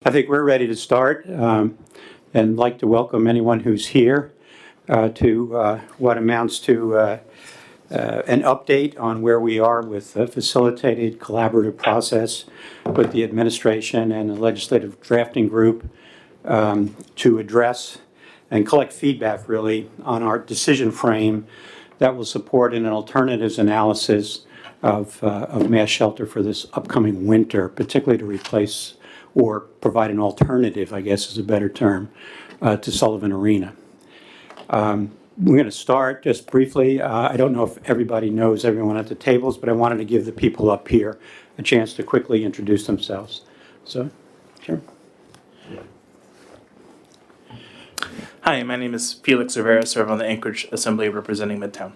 I think we're ready to start and like to welcome anyone who's here to what amounts to an update on where we are with a facilitated collaborative process with the administration and the legislative drafting group to address and collect feedback really on our decision frame that will support an alternatives analysis of mass shelter for this upcoming winter, particularly to replace or provide an alternative, I guess is a better term, to Sullivan Arena. We're going to start just briefly. I don't know if everybody knows everyone at the tables, but I wanted to give the people up here a chance to quickly introduce themselves. So, sure. Hi, my name is Felix Rivera, serve on the Anchorage Assembly representing Midtown.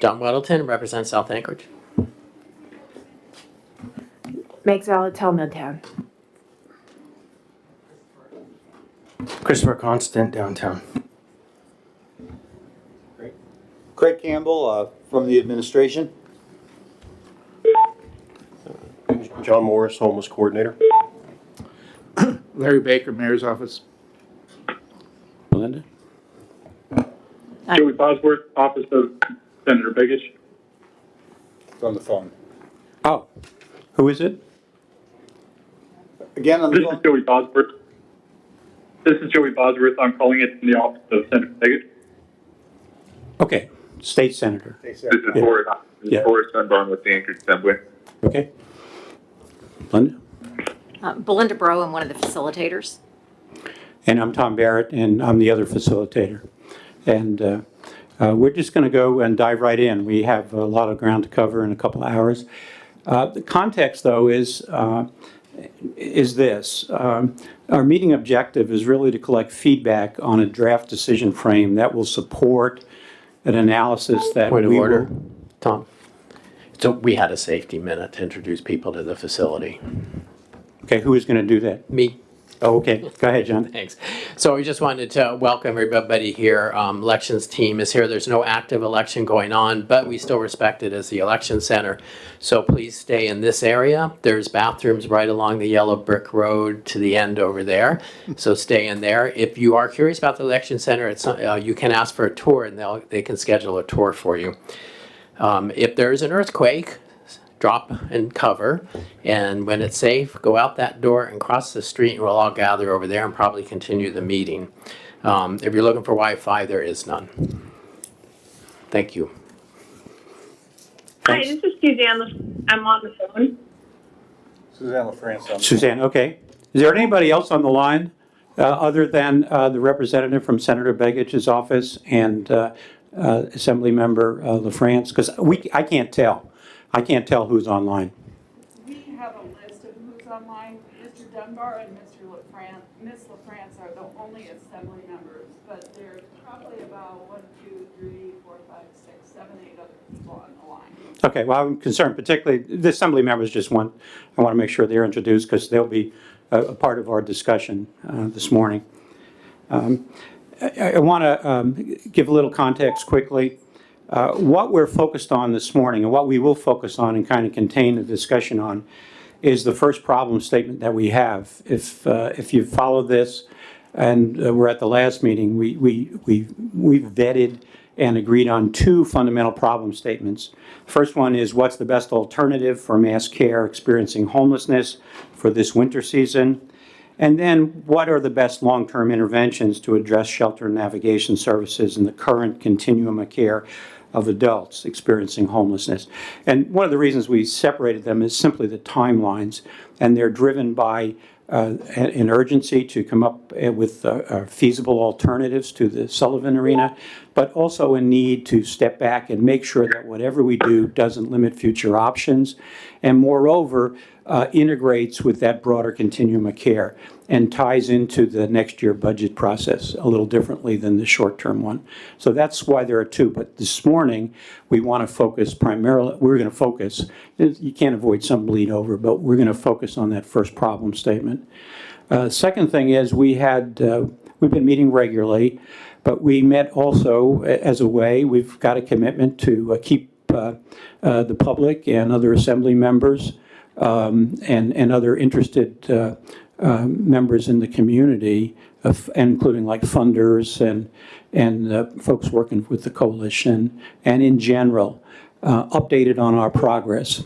John Weddleton represents South Anchorage. Meg Zalatel, Midtown. Christopher Constant, downtown. Craig Campbell from the administration. John Morris, homeless coordinator. Larry Baker, Mayor's Office. Belinda? Joey Bosworth, Office of Senator Begich. It's on the phone. Oh, who is it? Again on the This is phone. Joey Bosworth. I'm calling it from the Office of Senator Begich. Okay, State Senator. This is Yeah. Forrest Dunbar with the Anchorage Assembly. Okay. Belinda? Belinda Bro, I'm one of the facilitators. And I'm Tom Barrett, and I'm the other facilitator. And we're just going to go and dive right in. We have a lot of ground to cover in a couple of hours. The context, though, is this. Our meeting objective is really to collect feedback on a draft decision frame that will support an analysis that Point of we order, will... Tom. So we had a safety minute to introduce people to the facility. Okay, who is going to do that? Me. Oh, okay. Go ahead, John. Thanks. So we just wanted to welcome everybody here. Elections team is here. There's no active election going on, but we still respect it as the election center. So please stay in this area. There's bathrooms right along the yellow brick road to the end over there. So stay in there. If you are curious about the election center, it's you can ask for a tour and they can schedule a tour for you. If there's an earthquake, drop and cover, and when it's safe, go out that door and cross the street, and we'll all gather over there and probably continue the meeting. If you're looking for Wi-Fi, there is none. Thank you. Hi, this is Suzanne. I'm on the phone. Suzanne LaFrance. Suzanne, okay. Is there anybody else on the line other than the representative from Senator Begich's office and Assembly Member LaFrance? Because I can't tell. I can't tell who's online. We have a list of who's online. Mr. Dunbar and Ms. LaFrance are the only assembly members, but there's probably about 1, 2, 3, 4, 5, 6, 7, 8 other people on the line. Okay, well, I'm concerned, particularly the assembly members I want to make sure they're introduced because they'll be a part of our discussion this morning. I want to give a little context quickly. What we're focused on this morning and what we will focus on and kind of contain the discussion on is the first problem statement that we have. If you follow this, and we're at the last meeting, we've vetted and agreed on two fundamental problem statements. First one is what's the best alternative for mass care experiencing homelessness for this winter season? And then what are the best long-term interventions to address shelter and navigation services in the current continuum of care of adults experiencing homelessness? And one of the reasons we separated them is simply the timelines, and they're driven by an urgency to come up with feasible alternatives to the Sullivan Arena, but also a need to step back and make sure that whatever we do doesn't limit future options, and moreover, integrates with that broader continuum of care and ties into the next year budget process a little differently than the short-term one. So that's why there are two. But this morning, we want to focus primarily, you can't avoid some bleed over, but we're going to focus on that first problem statement. Second thing is we've been meeting regularly, but we met also as a way, we've got a commitment to keep the public and other assembly members and other interested members in the community, including like funders and folks working with the coalition, and in general, updated on our progress.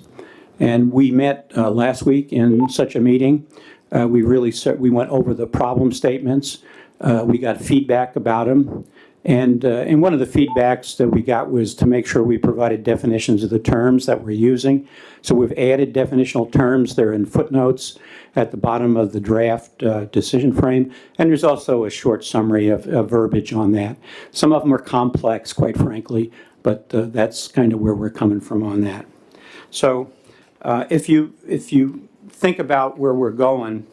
And we met last week in such a meeting. We went over the problem statements. We got feedback about them. And one of the feedbacks that we got was to make sure we provided definitions of the terms that we're using. So we've added definitional terms. They're in footnotes at the bottom of the draft decision frame. And there's also a short summary of verbiage on that. Some of them are complex, quite frankly, but that's kind of where we're coming from on that. So if you think about where we're going,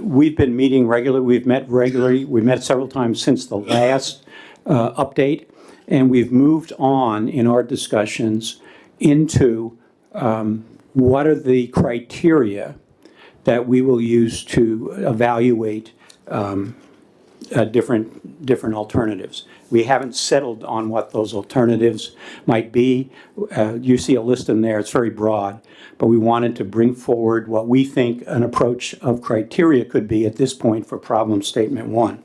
we've been meeting regularly. We've met regularly. We've met several times since the last update, and we've moved on in our discussions into what are the criteria that we will use to evaluate different alternatives. We haven't settled on what those alternatives might be. You see a list in there. It's very broad, but we wanted to bring forward what we think an approach of criteria could be at this point for problem statement 1.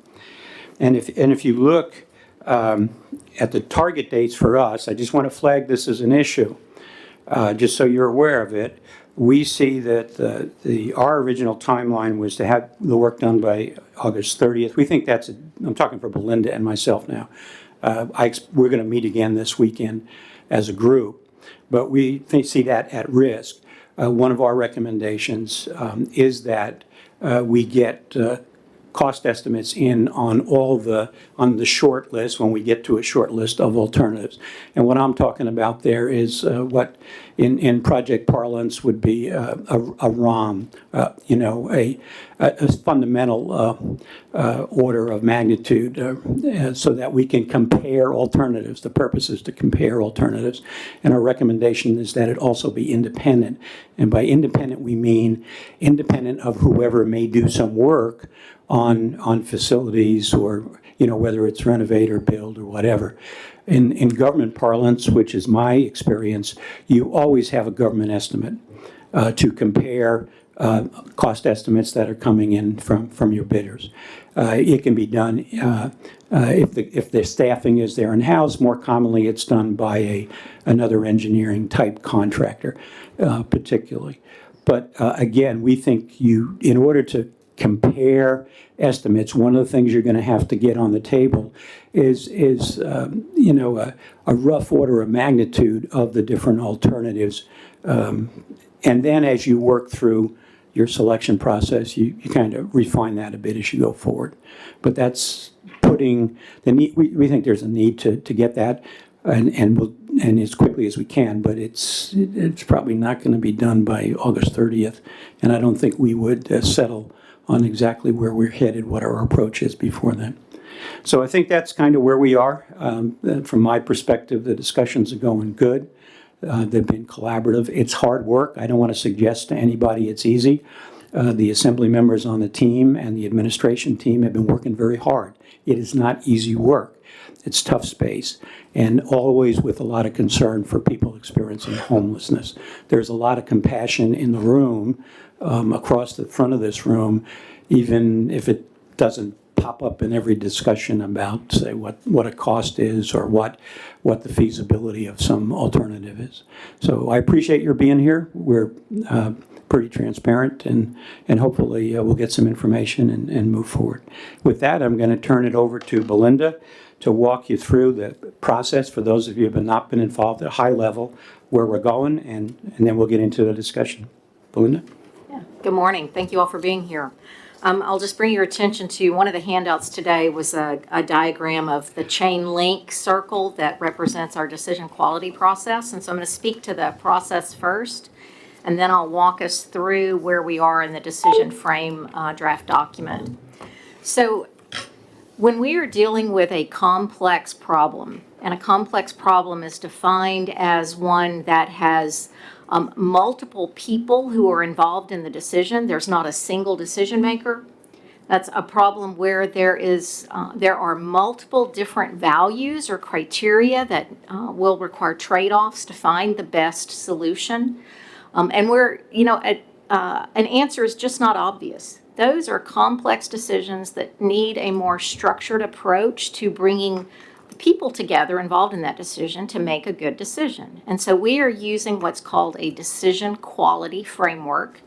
And if you look at the target dates for us, I just want to flag this as an issue, just so you're aware of it. We see that our original timeline was to have the work done by August 30th. We think that's, I'm talking for Belinda and myself now. We're going to meet again this weekend as a group, but we see that at risk. One of our recommendations is that we get cost estimates in on on the short list when we get to a short list of alternatives. And what I'm talking about there is what in project parlance would be a ROM, a fundamental order of magnitude so that we can compare alternatives. The purpose is to compare alternatives. And our recommendation is that it also be independent. And by independent, we mean independent of whoever may do some work on facilities, or whether it's renovate or build or whatever. In government parlance, which is my experience, you always have a government estimate to compare cost estimates that are coming in from your bidders. It can be done if the staffing is there in-house. More commonly, it's done by another engineering type contractor, particularly. But again, we think in order to compare estimates, one of the things you're going to have to get on the table is a rough order of magnitude of the different alternatives. And then as you work through your selection process, you kind of refine that a bit as you go forward. But that's putting the need, we think there's a need to get that and as quickly as we can, but it's probably not going to be done by August 30th. And I don't think we would settle on exactly where we're headed, what our approach is before then. So I think that's kind of where we are. From my perspective, the discussions are going good. They've been collaborative. It's hard work. I don't want to suggest to anybody it's easy. The assembly members on the team and the administration team have been working very hard. It is not easy work. It's tough space, and always with a lot of concern for people experiencing homelessness. There's a lot of compassion in the room, across the front of this room, even if it doesn't pop up in every discussion about, say, what a cost is or what the feasibility of some alternative is. So I appreciate your being here. We're pretty transparent, and hopefully we'll get some information and move forward. With that, I'm going to turn it over to Belinda to walk you through the process for those of you who have not been involved at a high level, where we're going, and then we'll get into the discussion. Belinda? Yeah. Good morning. Thank you all for being here. I'll just bring your attention to one of the handouts today was a diagram of the chain link circle that represents our decision quality process. And so I'm going to speak to the process first, and then I'll walk us through where we are in the decision frame draft document. So when we are dealing with a complex problem, and a complex problem is defined as one that has multiple people who are involved in the decision. There's not a single decision maker. That's a problem where there are multiple different values or criteria that will require trade-offs to find the best solution. And an answer is just not obvious. Those are complex decisions that need a more structured approach to bringing the people together involved in that decision to make a good decision. And so we are using what's called a decision quality framework.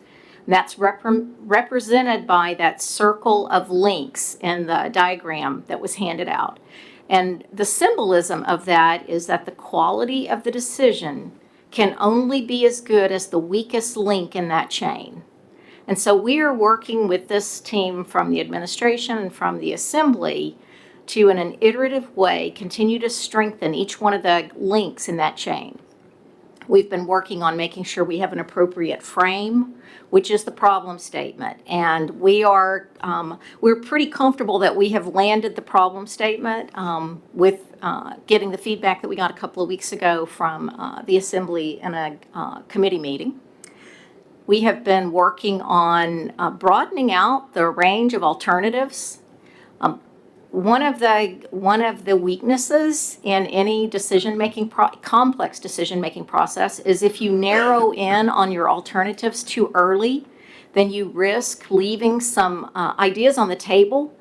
That's represented by that circle of links in the diagram that was handed out. And the symbolism of that is that the quality of the decision can only be as good as the weakest link in that chain. And so we are working with this team from the administration and from the assembly to, in an iterative way, continue to strengthen each one of the links in that chain. We've been working on making sure we have an appropriate frame, which is the problem statement. And we're pretty comfortable that we have landed the problem statement with getting the feedback that we got a couple of weeks ago from the assembly in a committee meeting. We have been working on broadening out the range of alternatives. One of the weaknesses in any complex decision-making process is if you narrow in on your alternatives too early, then you risk leaving some ideas on the table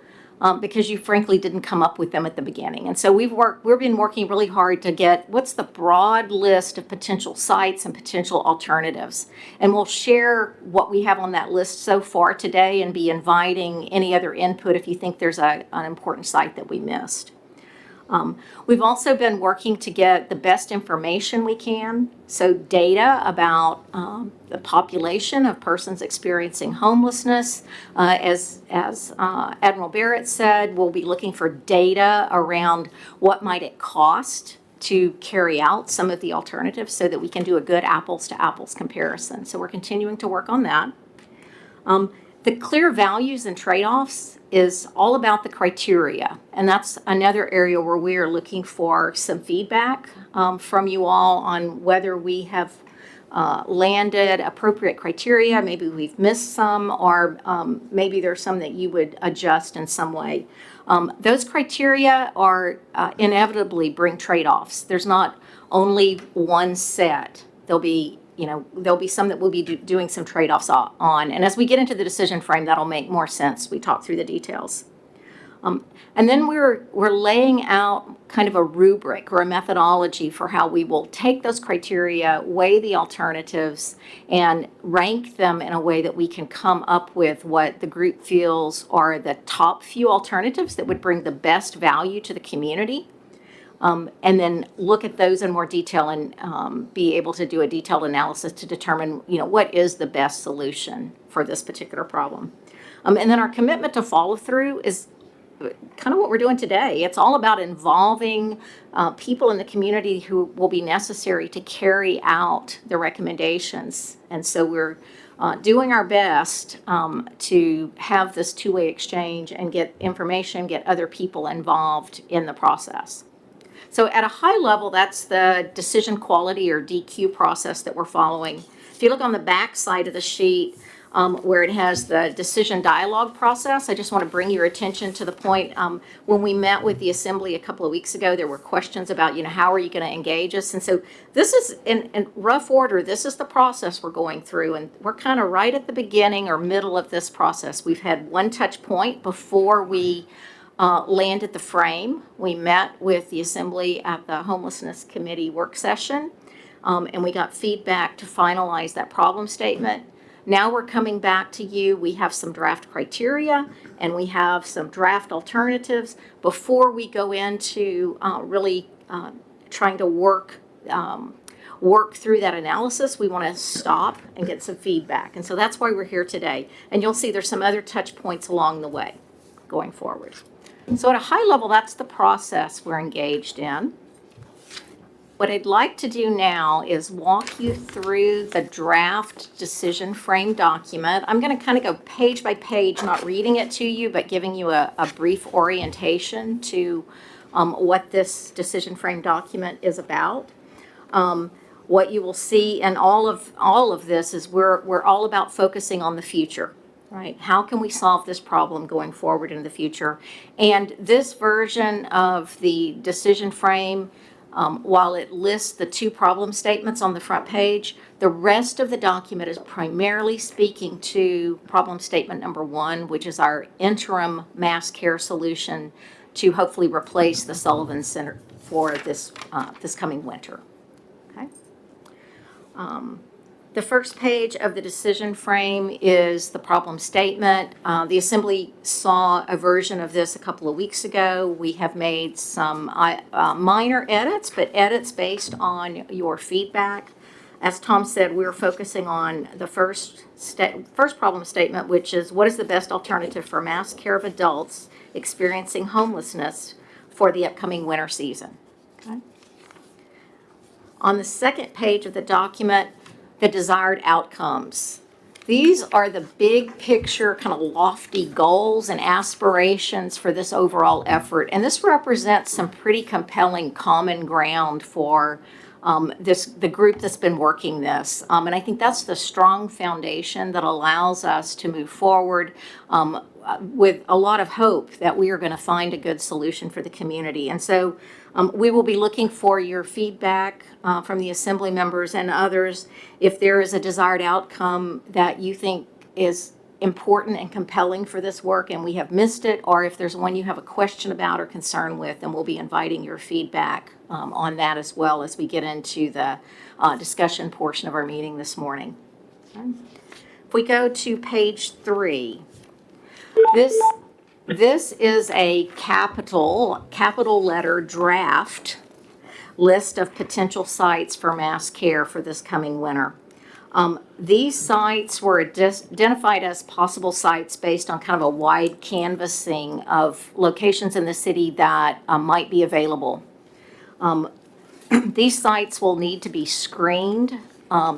because you frankly didn't come up with them at the beginning. And so we've been working really hard to get what's the broad list of potential sites and potential alternatives. And we'll share what we have on that list so far today and be inviting any other input if you think there's an important site that we missed. We've also been working to get the best information we can, so data about the population of persons experiencing homelessness. As Admiral Barrett said, we'll be looking for data around what might it cost to carry out some of the alternatives so that we can do a good apples-to-apples comparison. So we're continuing to work on that. The clear values and trade-offs is all about the criteria, and that's another area where we are looking for some feedback from you all on whether we have landed appropriate criteria. Maybe we've missed some, or maybe there's some that you would adjust in some way. Those criteria are inevitably bring trade-offs. There's not only one set. There'll be some that we'll be doing some trade-offs on. And as we get into the decision frame, that'll make more sense. We talk through the details. And then we're laying out kind of a rubric or a methodology for how we will take those criteria, weigh the alternatives, and rank them in a way that we can come up with what the group feels are the top few alternatives that would bring the best value to the community. And then look at those in more detail and be able to do a detailed analysis to determine, what is the best solution for this particular problem. And then our commitment to follow through is kind of what we're doing today. It's all about involving people in the community who will be necessary to carry out the recommendations. And so we're doing our best to have this two-way exchange and get information, get other people involved in the process. So at a high level, that's the decision quality or DQ process that we're following. If you look on the back side of the sheet where it has the decision dialogue process, I just want to bring your attention to the point when we met with the assembly a couple of weeks ago, there were questions about, how are you going to engage us? And so this is, in rough order, this is the process we're going through. And we're kind of right at the beginning or middle of this process. We've had one touch point before we landed the frame. We met with the assembly at the homelessness committee work session, and we got feedback to finalize that problem statement. Now we're coming back to you. We have some draft criteria and we have some draft alternatives before we go into really trying to work through that analysis. We want to stop and get some feedback, and so that's why we're here today. And you'll see there's some other touch points along the way going forward. So at a high level, that's the process we're engaged in. What I'd like to do now is walk you through the draft decision frame document. I'm going to kind of go page by page, not reading it to you, but giving you a brief orientation to what this decision frame document is about. What you will see in all of this is we're all about focusing on the future. right? How can we solve this problem going forward in the future? And this version of the decision frame, while it lists the 2 problem statements on the front page, the rest of the document is primarily speaking to problem statement number 1, which is our interim mass care solution to hopefully replace the Sullivan Center for this coming winter. Okay. The first page of the decision frame is the problem statement. The Assembly saw a version of this a couple of weeks ago. We have made some minor edits, but edits based on your feedback. As Tom said, we're focusing on the first problem statement, which is what is the best alternative for mass care of adults experiencing homelessness for the upcoming winter season. Okay. On the second page of the document, the desired outcomes. These are the big picture, kind of lofty goals and aspirations for this overall effort. And this represents some pretty compelling common ground for the group that's been working this. And I think that's the strong foundation that allows us to move forward with a lot of hope that we are going to find a good solution for the community. And so we will be looking for your feedback from the Assembly members and others if there is a desired outcome that you think is important and compelling for this work and we have missed it, or if there's one you have a question about or concern with, then we'll be inviting your feedback on that as well as we get into the discussion portion of our meeting this morning. Okay. If we go to page 3, this is a capital letter draft list of potential sites for mass care for this coming winter. These sites were identified as possible sites based on kind of a wide canvassing of locations in the city that might be available. These sites will need to be screened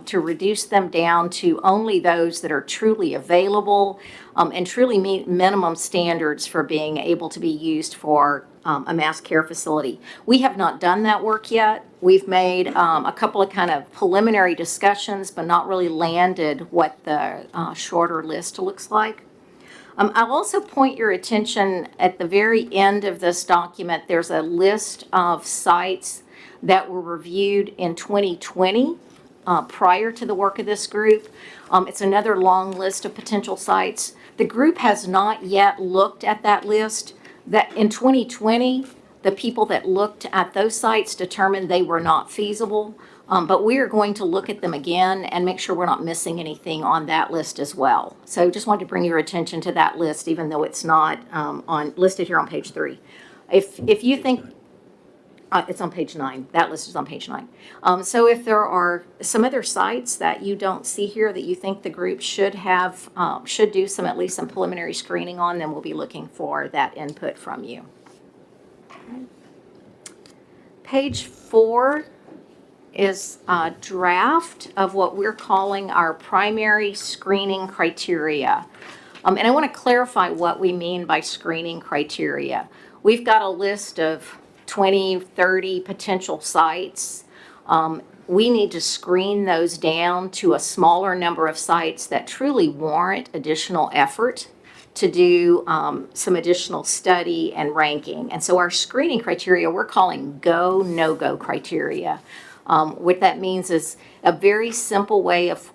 to reduce them down to only those that are truly available and truly meet minimum standards for being able to be used for a mass care facility. We have not done that work yet. We've made a couple of kind of preliminary discussions, but not really landed what the shorter list looks like. I'll also point your attention at the very end of this document, there's a list of sites that were reviewed in 2020 prior to the work of this group. It's another long list of potential sites. The group has not yet looked at that list. That in 2020, the people that looked at those sites determined they were not feasible, but we are going to look at them again and make sure we're not missing anything on that list as well. So just wanted to bring your attention to that list, even though it's not listed here on page 3. If you think it's on page 9. That list is on page 9. So if there are some other sites that you don't see here that you think the group should do at least some preliminary screening on, then we'll be looking for that input from you. Page 4 is a draft of what we're calling our primary screening criteria. And I want to clarify what we mean by screening criteria. We've got a list of 20, 30 potential sites. We need to screen those down to a smaller number of sites that truly warrant additional effort to do some additional study and ranking. And so our screening criteria we're calling go, no-go criteria. What that means is a very simple way of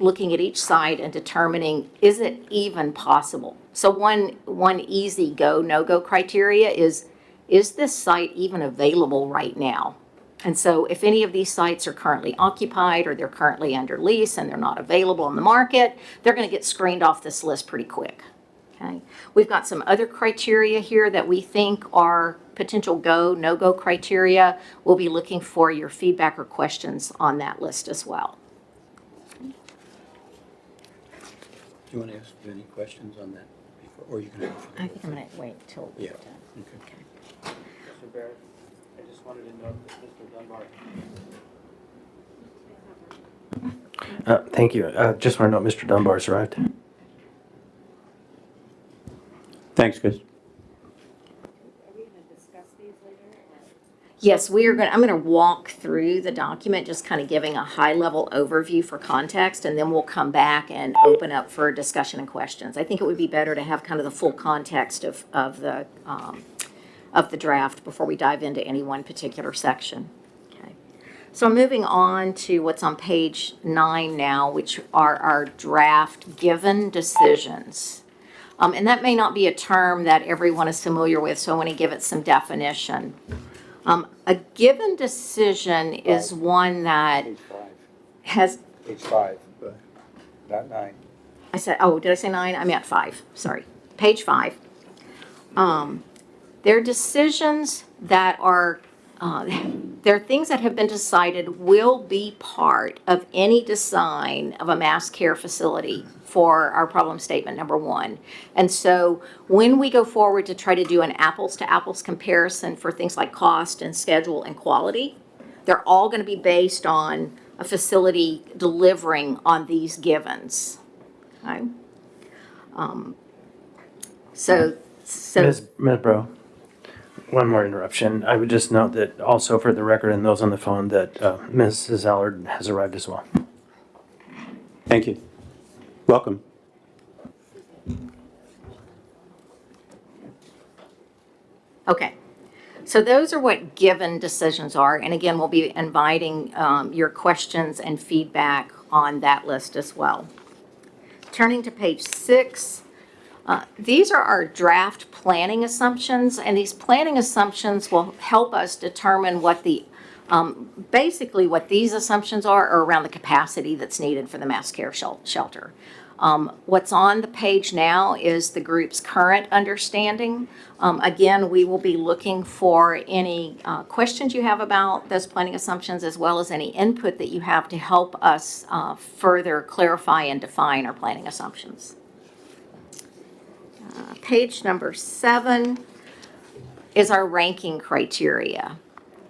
looking at each site and determining, is it even possible? So one easy go, no-go criteria is this site even available right now? And so if any of these sites are currently occupied or they're currently under lease and they're not available on the market, they're going to get screened off this list pretty quick. Okay. We've got some other criteria here that we think are potential go, no-go criteria. We'll be looking for your feedback or questions on that list as well. Do you want to ask any questions on that before, or you can? I think I'm going to wait till we're done. Okay. Mr. Barrett, I just wanted to note that Mr. Dunbar. Thank you. Just want to note Mr. Dunbar's arrived. Thanks, Chris. Are we going to discuss these later? Yes, I'm going to walk through the document, just kind of giving a high-level overview for context, and then we'll come back and open up for discussion and questions. I think it would be better to have kind of the full context of the draft before we dive into any one particular section. Okay. So I'm moving on to what's on page 9 now, which are our draft given decisions. And that may not be a term that everyone is familiar with, so I want to give it some definition. A given decision is one that Page 5. has, Page 5, but not 9. I said, oh, did I say 9? I meant 5, sorry. Page 5. They're decisions that are, they're things that have been decided will be part of any design of a mass care facility for our problem statement number 1. And so when we go forward to try to do an apples to apples comparison for things like cost and schedule and quality, they're all going to be based on a facility delivering on these givens. Okay? So Ms. Bro, one more interruption. I would just note that also for the record and those on the phone that Mrs. Allard has arrived as well. Thank you. Welcome. Okay, so those are what given decisions are. And again, we'll be inviting your questions and feedback on that list as well. Turning to page 6, these are our draft planning assumptions, and these planning assumptions will help us determine what the basically what these assumptions are around the capacity that's needed for the mass care shelter. What's on the page now is the group's current understanding. Again, we will be looking for any questions you have about those planning assumptions, as well as any input that you have to help us further clarify and define our planning assumptions. Page number 7 is our ranking criteria.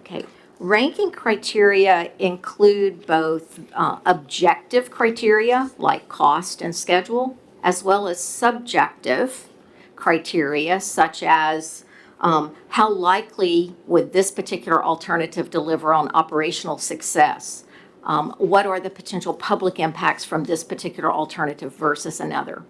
Okay. Ranking criteria include both objective criteria like cost and schedule, as well as subjective criteria such as how likely would this particular alternative deliver on operational success? What are the potential public impacts from this particular alternative versus another?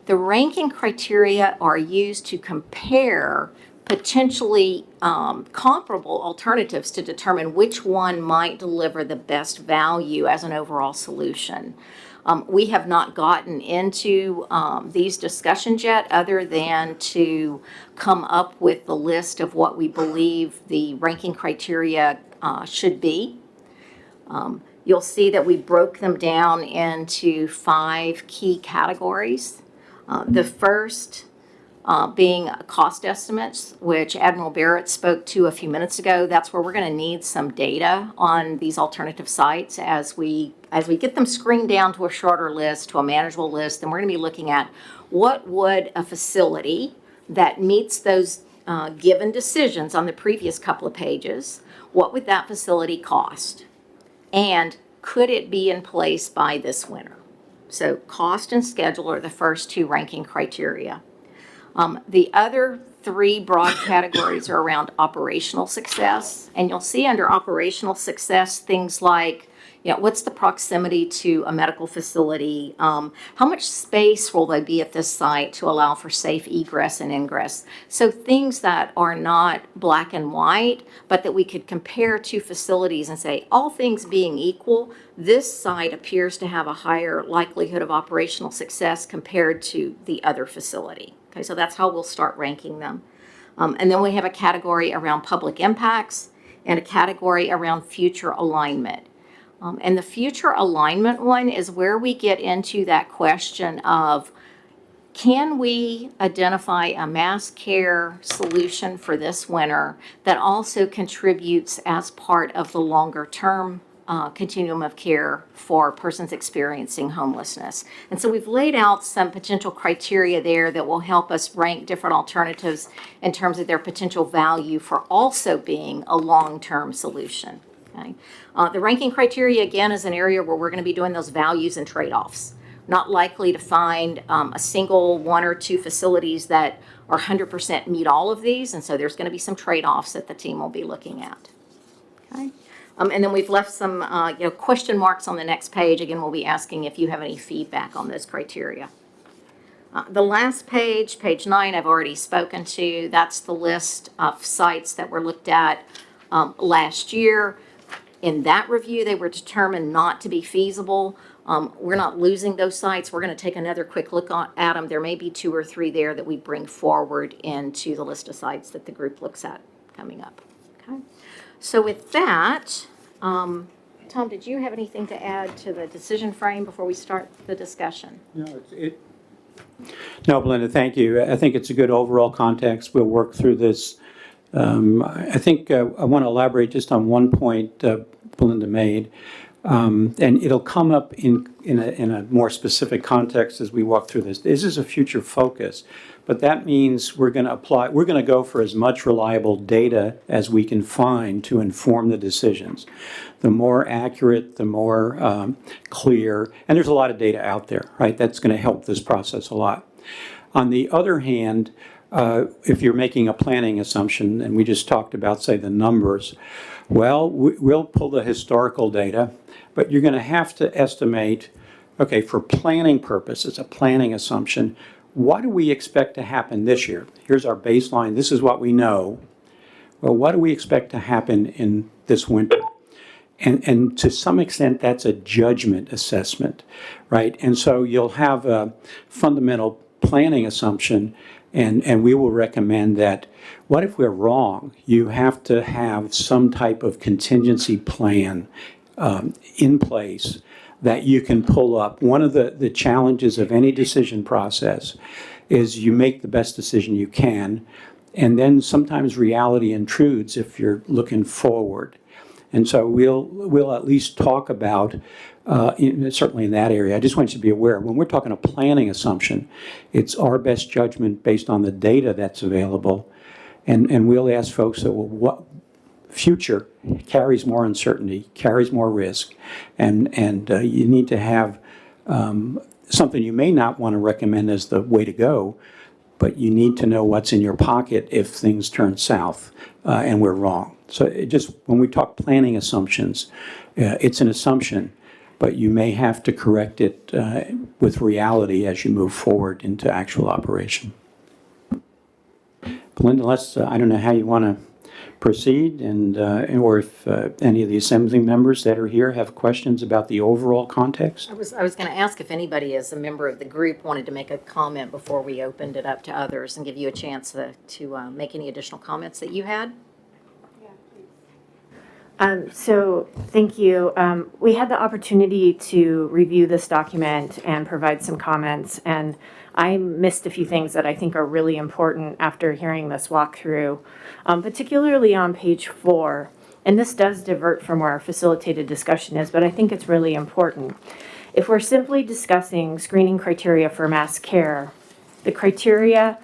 The ranking criteria are used to compare potentially comparable alternatives to determine which one might deliver the best value as an overall solution. We have not gotten into these discussions yet, other than to come up with the list of what we believe the ranking criteria should be. You'll see that we broke them down into 5 key categories. The first being cost estimates, which Admiral Barrett spoke to a few minutes ago. That's where we're going to need some data on these alternative sites as we get them screened down to a shorter list, to a manageable list. Then we're going to be looking at what would a facility that meets those given decisions on the previous couple of pages, what would that facility cost? And could it be in place by this winter? So cost and schedule are the first 2 ranking criteria. The other 3 broad categories are around operational success. And you'll see under operational success things like, what's the proximity to a medical facility? How much space will there be at this site to allow for safe egress and ingress? So things that are not black and white, but that we could compare 2 facilities and say, all things being equal, this site appears to have a higher likelihood of operational success compared to the other facility. Okay, so that's how we'll start ranking them. And then we have a category around public impacts and a category around future alignment. And the future alignment one is where we get into that question of, can we identify a mass care solution for this winter that also contributes as part of the longer term continuum of care for persons experiencing homelessness? And so we've laid out some potential criteria there that will help us rank different alternatives in terms of their potential value for also being a long-term solution. Okay. The ranking criteria, again, is an area where we're going to be doing those values and trade-offs. not likely to find a single one or two facilities that are 100% meet all of these, and so there's going to be some trade-offs that the team will be looking at. Okay. And then we've left some question marks on the next page. Again, we'll be asking if you have any feedback on those criteria. The last page, page 9, I've already spoken to. That's the list of sites that were looked at last year. In that review, they were determined not to be feasible. We're not losing those sites. We're going to take another quick look at them. There may be 2 or 3 there that we bring forward into the list of sites that the group looks at coming up. Okay. So with that, Tom, did you have anything to add to the decision frame before we start the discussion? No, Belinda, thank you. I think it's a good overall context. We'll work through this. I think I want to elaborate just on one point Belinda made, and it'll come up in a more specific context as we walk through this. This is a future focus, but that means we're going to go for as much reliable data as we can find to inform the decisions. The more accurate, the more clear, and there's a lot of data out there, right? That's going to help this process a lot. On the other hand, if you're making a planning assumption, and we just talked about, say, the numbers, well, we'll pull the historical data, but you're going to have to estimate, okay, for planning purposes, a planning assumption, what do we expect to happen this year? Here's our baseline. This is what we know. Well, what do we expect to happen in this winter? And to some extent, that's a judgment assessment, right? And so you'll have a fundamental planning assumption, and we will recommend that, what if we're wrong? You have to have some type of contingency plan in place that you can pull up. One of the challenges of any decision process is you make the best decision you can, and then sometimes reality intrudes if you're looking forward. And so we'll at least talk about, certainly in that area, I just want you to be aware, when we're talking a planning assumption, it's our best judgment based on the data that's available. And we'll ask folks, so, well, what future carries more uncertainty, carries more risk, and you need to have something you may not want to recommend as the way to go, but you need to know what's in your pocket if things turn south and we're wrong. So when we talk planning assumptions, it's an assumption, but you may have to correct it with reality as you move forward into actual operation. Belinda, I don't know how you want to proceed, or if any of the assembly members that are here have questions about the overall context. I was going to ask if anybody as a member of the group wanted to make a comment before we opened it up to others and give you a chance to make any additional comments that you had. So thank you. We had the opportunity to review this document and provide some comments, and I missed a few things that I think are really important after hearing this walkthrough, particularly on page 4. And this does divert from where our facilitated discussion is, but I think it's really important. If we're simply discussing screening criteria for mass care, the criteria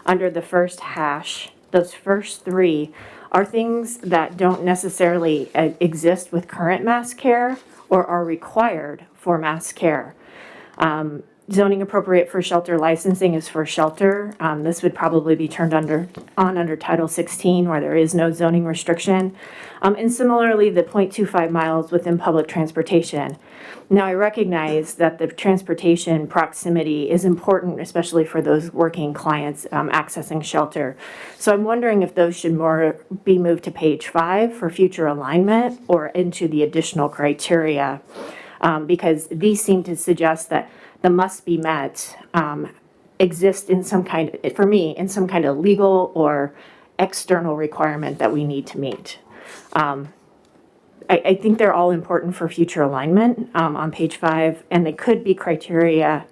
under the first hash, those first 3, are things that don't necessarily exist with current mass care or are required for mass care. Zoning appropriate for shelter licensing is for shelter. This would probably be turned under Title 16 where there is no zoning restriction. And similarly, the 0.25 miles within public transportation. Now, I recognize that the transportation proximity is important, especially for those working clients accessing shelter. So I'm wondering if those should more be moved to page 5 for future alignment or into the additional criteria, because these seem to suggest that the must be met exist in some kind of, for me, in some kind of legal or external requirement that we need to meet. I think they're all important for future alignment on page 5, and they could be criteria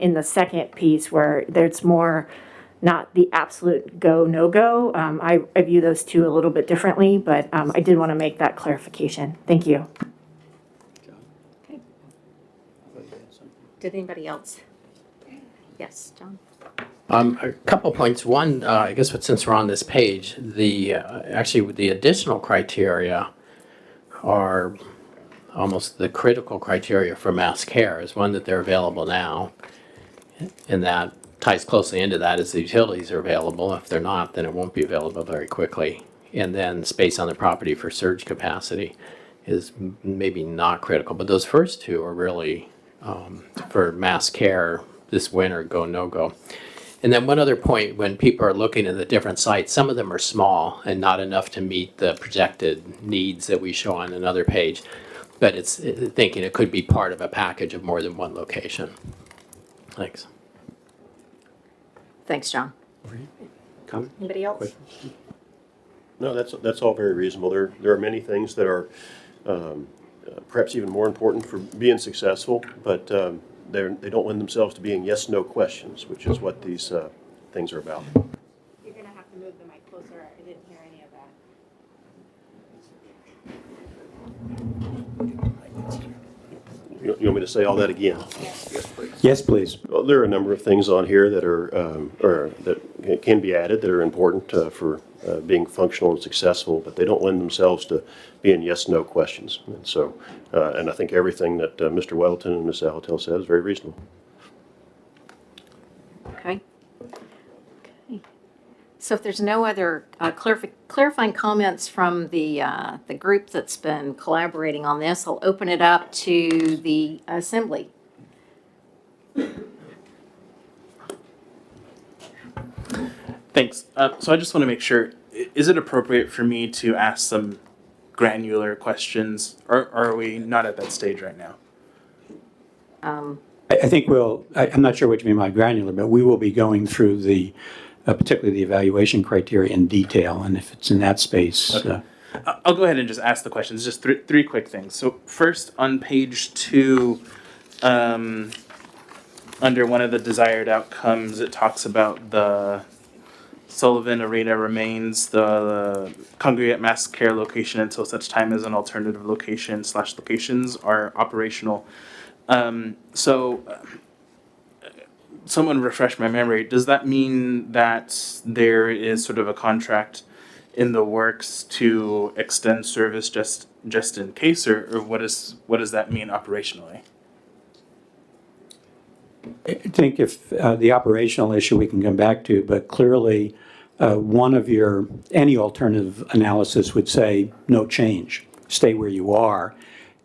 in the second piece where there's more not the absolute go, no go. I view those two a little bit differently, but I did want to make that clarification. Thank you. Okay. Did anybody else? Yes, John. A couple points. One, I guess, since we're on this page, actually the additional criteria are almost the critical criteria for mass care is one, that they're available now. And that ties closely into that as the utilities are available. If they're not, then it won't be available very quickly. And then space on the property for surge capacity is maybe not critical. But those first two are really, for mass care this winter, go, no go. And then one other point, when people are looking at the different sites, some of them are small and not enough to meet the projected needs that we show on another page. But it's thinking it could be part of a package of more than one location. Thanks. Thanks, John. Comment? Anybody else? Question? No, that's all very reasonable. There are many things that are perhaps even more important for being successful, but they don't lend themselves to being yes/no questions, which is what these things are about. You're going to have to move the mic closer. I didn't hear any of that. You want me to say all that again? Yes, please. Well, there are a number of things on here that are or that can be added that are important for being functional and successful, but they don't lend themselves to being yes/no questions. And so, and I think everything that Mr. Weddleton and Ms. Alatel said is very reasonable. Okay. Okay. So if there's no other clarifying comments from the group that's been collaborating on this, I'll open it up to the assembly. Thanks. So I just want to make sure, is it appropriate for me to ask some granular questions, or are we not at that stage right now? I think I'm not sure what you mean by granular, but we will be going through particularly the evaluation criteria in detail, and if it's in that space. Okay. I'll go ahead and just ask the questions, just three quick things. So first, on page 2, under one of the desired outcomes, it talks about the Sullivan Arena remains the congregate mass care location until such time as an alternative location/locations are operational. Someone refresh my memory. Does that mean that there is sort of a contract in the works to extend service just in case, or what does that mean operationally? I think if the operational issue we can come back to, but clearly any alternative analysis would say no change, stay where you are.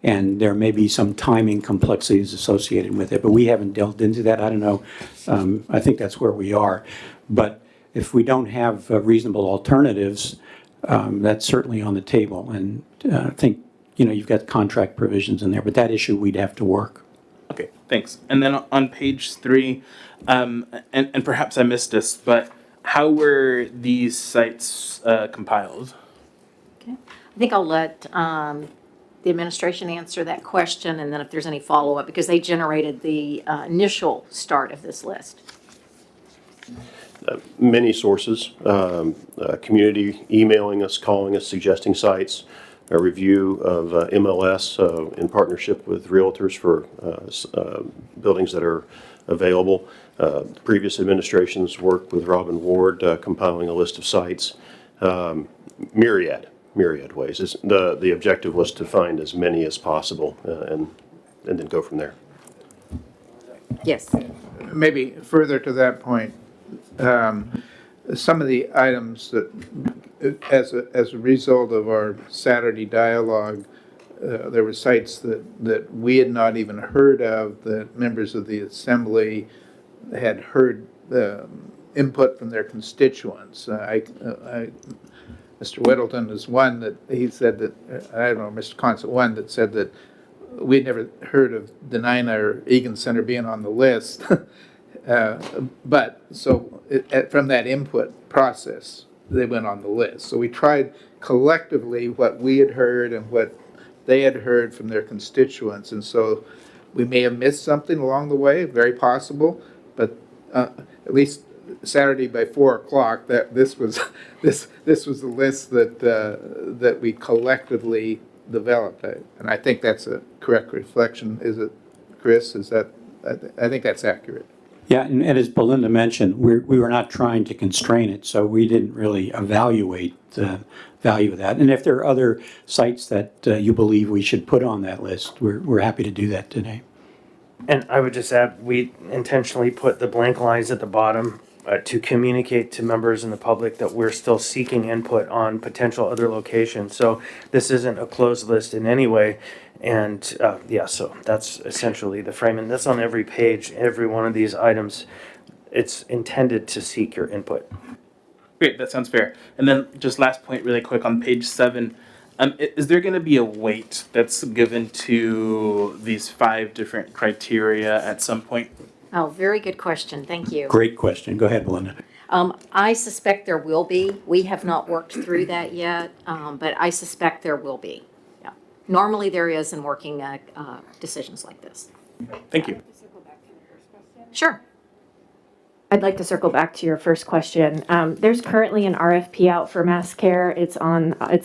And there may be some timing complexities associated with it, but we haven't delved into that. I don't know. I think that's where we are. But if we don't have reasonable alternatives, that's certainly on the table. And I think, you've got contract provisions in there, but that issue we'd have to work. Okay, thanks. And then on page 3, and perhaps I missed this, but how were these sites compiled? Okay. I think I'll let the administration answer that question, and then if there's any follow-up, because they generated the initial start of this list. Many sources, community emailing us, calling us, suggesting sites, a review of MLS in partnership with realtors for buildings that are available. Previous administrations worked with Robin Ward compiling a list of sites. Myriad ways. The objective was to find as many as possible and then go from there. Yes. Maybe further to that point, some of the items that, as a result of our Saturday dialogue, there were sites that we had not even heard of, that members of the assembly had heard input from their constituents. Mr. Whittleton is one that he said that, I don't know, Mr. Constant one that said that we'd never heard of Denina or Egan Center being on the list. But so from that input process, they went on the list. So we tried collectively what we had heard and what they had heard from their constituents. And so we may have missed something along the way, very possible, but at least Saturday by 4:00, that this was the list that we collectively developed, and I think that's a correct reflection. Is it, Chris? Is that? I think that's accurate. Yeah, and as Belinda mentioned, we were not trying to constrain it, so we didn't really evaluate the value of that. And if there are other sites that you believe we should put on that list, we're happy to do that today. And I would just add, we intentionally put the blank lines at the bottom to communicate to members in the public that we're still seeking input on potential other locations. So this isn't a closed list in any way. And yeah, so that's essentially the frame. And that's on every page, every one of these items. It's intended to seek your input. Great, that sounds fair. And then just last point really quick on page 7. Is there going to be a weight that's given to these 5 different criteria at some point? Oh, very good question. Thank you. Great question. Go ahead, Belinda. I suspect there will be. We have not worked through that yet, but I suspect there will be. Yeah. Normally there is in working decisions like this. Thank you. Sure. I'd like to circle back to your first question. There's currently an RFP out for mass care. It's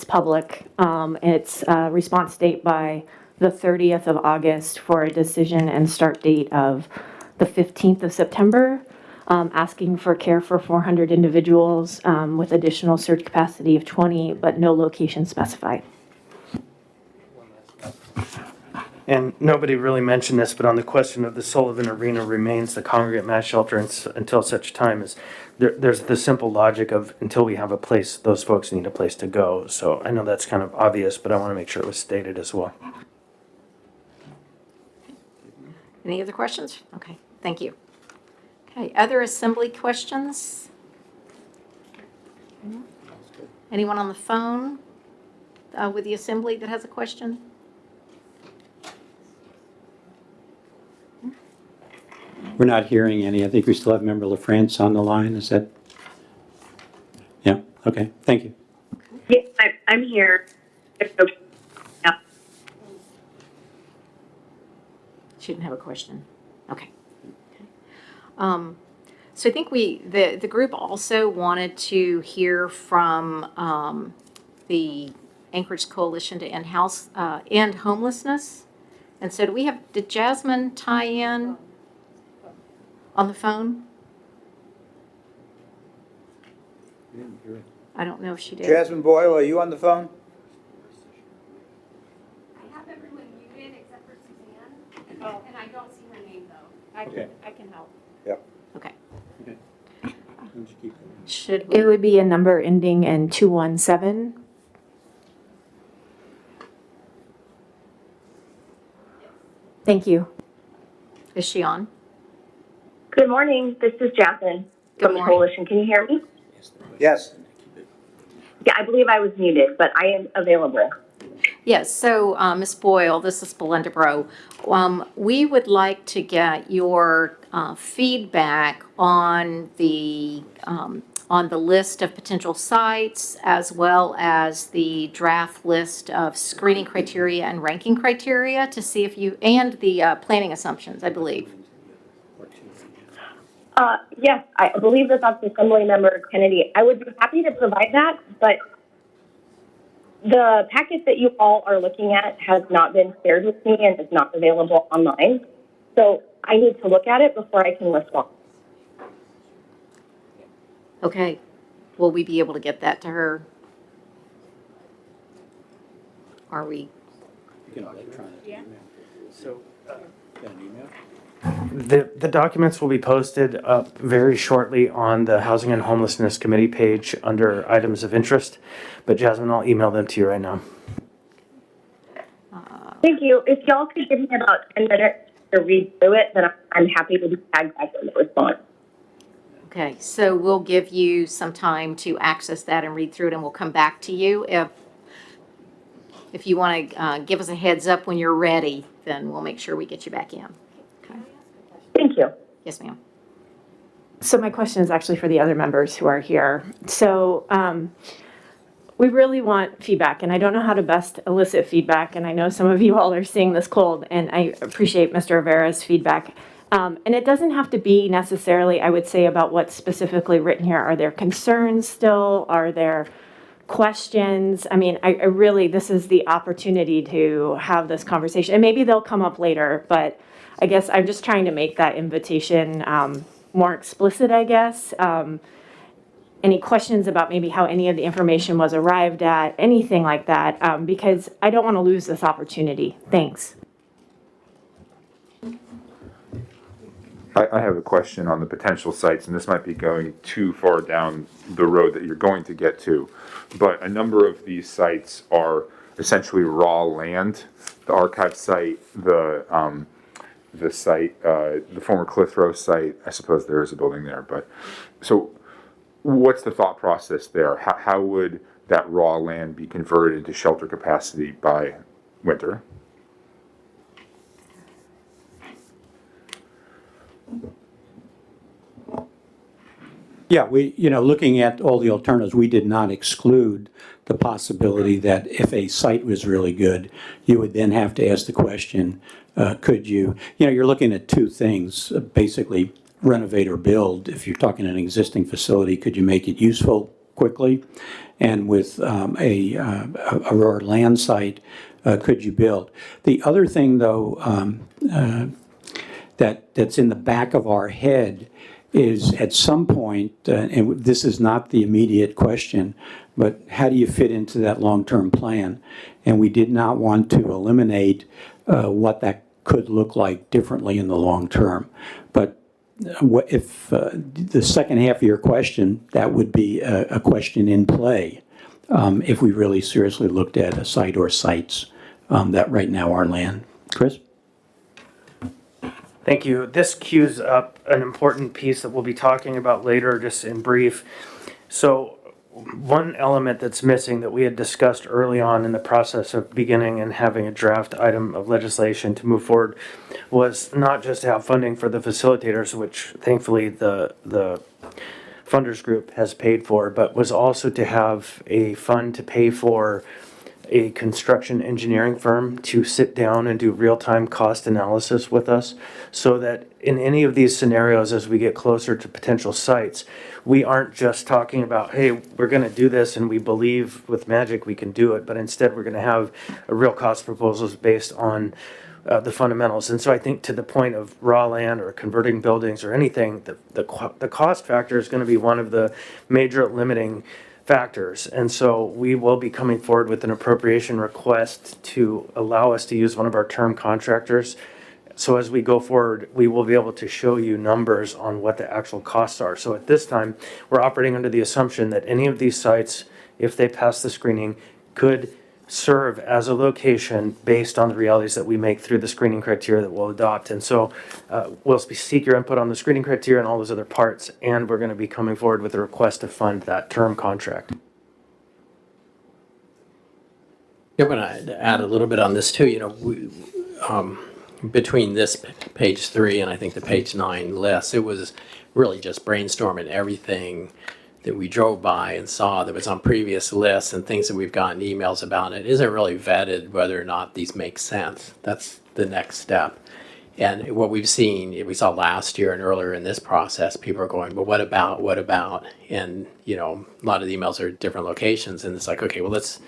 public. It's response date by the 30th of August for a decision and start date of the 15th of September, asking for care for 400 individuals with additional surge capacity of 20, but no location specified. And nobody really mentioned this, but on the question of the Sullivan Arena remains the congregate mass shelter until such time as there's the simple logic of until we have a place, those folks need a place to go. So I know that's kind of obvious, but I want to make sure it was stated as well. Any other questions? Okay, thank you. Okay, other assembly questions? Anyone on the phone with the assembly that has a question? We're not hearing any. I think we still have Member LaFrance on the line. Is that? Yeah, okay, thank you. Yes, I'm here. Yeah. She didn't have a question. Okay. So I think the group also wanted to hear from the Anchorage Coalition to End Homelessness. And so did Jasmine tie in on the phone? I don't know if she did. Jasmine Boyle, are you on the phone? I have everyone muted except for Suzanne, and I don't see her name though. I can help. Yep. Okay. Okay. Should we? It would be a number ending in 217. Thank you. Is she on? Good morning. This is Jasmine Good from the morning. Coalition. Can you hear me? Yes. Yeah, I believe I was muted, but I am available. Yes, so Ms. Boyle, this is Belinda Bro. We would like to get your feedback on the list of potential sites as well as the draft list of screening criteria and ranking criteria to see if you, and the planning assumptions, I believe. Yes, I believe that that's Assemblymember Kennedy. I would be happy to provide that, but the packet that you all are looking at has not been shared with me and is not available online. So I need to look at it before I can respond. Okay, will we be able to get that to her? Are we? So the documents will be posted up very shortly on the Housing and Homelessness Committee page under items of interest. But Jasmine, I'll email them to you right now. Thank you. If y'all could give me about 10 minutes to read through it, then I'm happy to be tagged back in the response. Okay, so we'll give you some time to access that and read through it, and we'll come back to you. If you want to give us a heads up when you're ready, then we'll make sure we get you back in. Okay. Thank you. Yes, ma'am. So my question is actually for the other members who are here. So we really want feedback, and I don't know how to best elicit feedback, and I know some of you all are seeing this cold, and I appreciate Mr. Rivera's feedback. And it doesn't have to be necessarily, I would say, about what's specifically written here. Are there concerns still? Are there questions? I mean, I really, this is the opportunity to have this conversation, and maybe they'll come up later, but I guess I'm just trying to make that invitation more explicit, I guess. Any questions about maybe how any of the information was arrived at, anything like that, because I don't want to lose this opportunity. Thanks. I have a question on the potential sites, and this might be going too far down the road that you're going to get to, but a number of these sites are essentially raw land. The archive site, the site, the former Cliff Row site, I suppose there is a building there, but, so what's the thought process there? How would that raw land be converted into shelter capacity by winter? Yeah, looking at all the alternatives, we did not exclude the possibility that if a site was really good, you would then have to ask the question, could you, you're looking at two things, basically renovate or build. If you're talking an existing facility, could you make it useful quickly? And with a raw land site, could you build? The other thing, though, that's in the back of our head is at some point, and this is not the immediate question, but how do you fit into that long-term plan? And we did not want to eliminate what that could look like differently in the long term. But if the second half of your question, that would be a question in play if we really seriously looked at a site or sites that right now are land. Chris? Thank you. This cues up an important piece that we'll be talking about later, just in brief. So one element that's missing that we had discussed early on in the process of beginning and having a draft item of legislation to move forward was not just to have funding for the facilitators, which thankfully the funders group has paid for, but was also to have a fund to pay for a construction engineering firm to sit down and do real-time cost analysis with us so that in any of these scenarios as we get closer to potential sites, we aren't just talking about, hey, we're going to do this and we believe with magic we can do it, but instead we're going to have a real cost proposals based on the fundamentals. And so I think to the point of raw land or converting buildings or anything, the cost factor is going to be one of the major limiting factors. And so we will be coming forward with an appropriation request to allow us to use one of our term contractors. So as we go forward, we will be able to show you numbers on what the actual costs are. So at this time, we're operating under the assumption that any of these sites, if they pass the screening, could serve as a location based on the realities that we make through the screening criteria that we'll adopt. And so we'll seek your input on the screening criteria and all those other parts, and we're going to be coming forward with a request to fund that term contract. I'm going to add a little bit on this too. Between this page 3 and I think the page 9 list, it was really just brainstorming everything that we drove by and saw that was on previous lists and things that we've gotten emails about. It isn't really vetted whether or not these make sense. That's the next step. And what we've seen, we saw last year and earlier in this process, people are going, well, what about? And, a lot of the emails are different locations. And it's like, okay, well, let's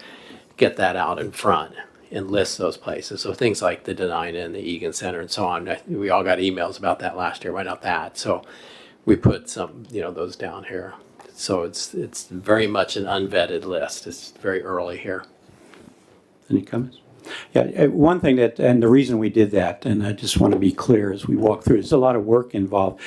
get that out in front and list those places. So things like the Denina and the Egan Center and so on. We all got emails about that last year. Why not that? So we put some, those down here. So it's very much an unvetted list. It's very early here. Any comments? Yeah, one thing and the reason we did that, and I just want to be clear as we walk through, there's a lot of work involved,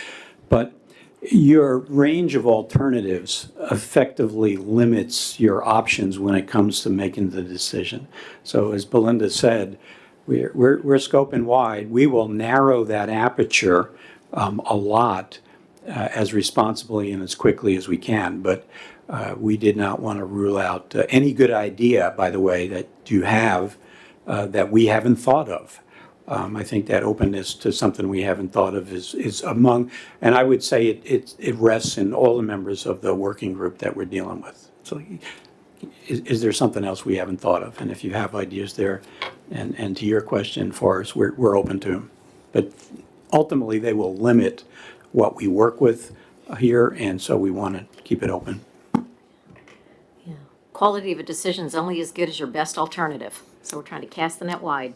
but your range of alternatives effectively limits your options when it comes to making the decision. So as Belinda said, we're scoping wide. We will narrow that aperture a lot as responsibly and as quickly as we can, but we did not want to rule out any good idea, by the way, that you have that we haven't thought of. I think that openness to something we haven't thought of is among, and I would say it rests in all the members of the working group that we're dealing with. So is there something else we haven't thought of? And if you have ideas there, and to your question, Forrest, we're open to them. But ultimately, they will limit what we work with here, and so we want to keep it open. Yeah. Quality of a decision is only as good as your best alternative. So we're trying to cast the net wide.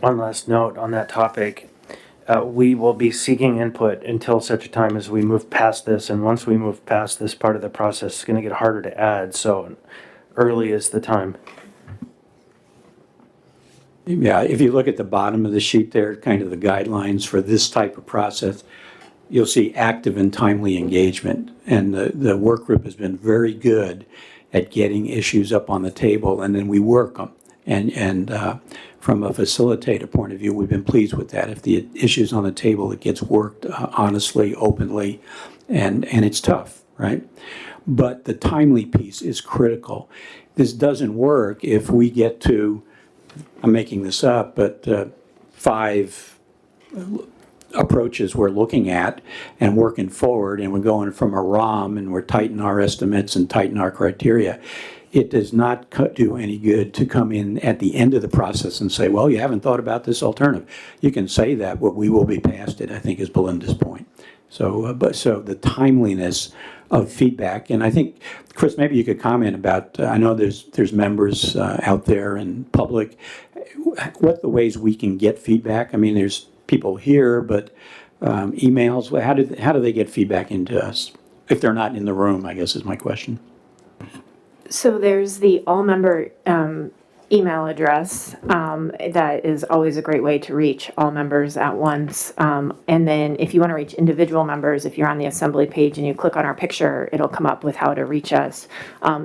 One last note on that topic. we will be seeking input until such a time as we move past this. And once we move past this part of the process, it's going to get harder to add. So early is the time. Yeah, if you look at the bottom of the sheet there, kind of the guidelines for this type of process, you'll see active and timely engagement. And the work group has been very good at getting issues up on the table, and then we work them. And from a facilitator point of view, we've been pleased with that. If the issue's on the table, it gets worked honestly, openly, and it's tough, right? But the timely piece is critical. This doesn't work if we get to, I'm making this up, but 5 approaches we're looking at and working forward, and we're going from a ROM and we're tightening our estimates and tightening our criteria. It does not do any good to come in at the end of the process and say, well, you haven't thought about this alternative. You can say that, but we will be past it, I think is Belinda's point. So, so the timeliness of feedback, and I think, Chris, maybe you could comment about, I know there's members out there and public, what the ways we can get feedback. I mean, there's people here, but emails, how do they get feedback into us? If they're not in the room, I guess is my question. So there's the all-member email address that is always a great way to reach all members at once. And then if you want to reach individual members, if you're on the assembly page and you click on our picture, it'll come up with how to reach us.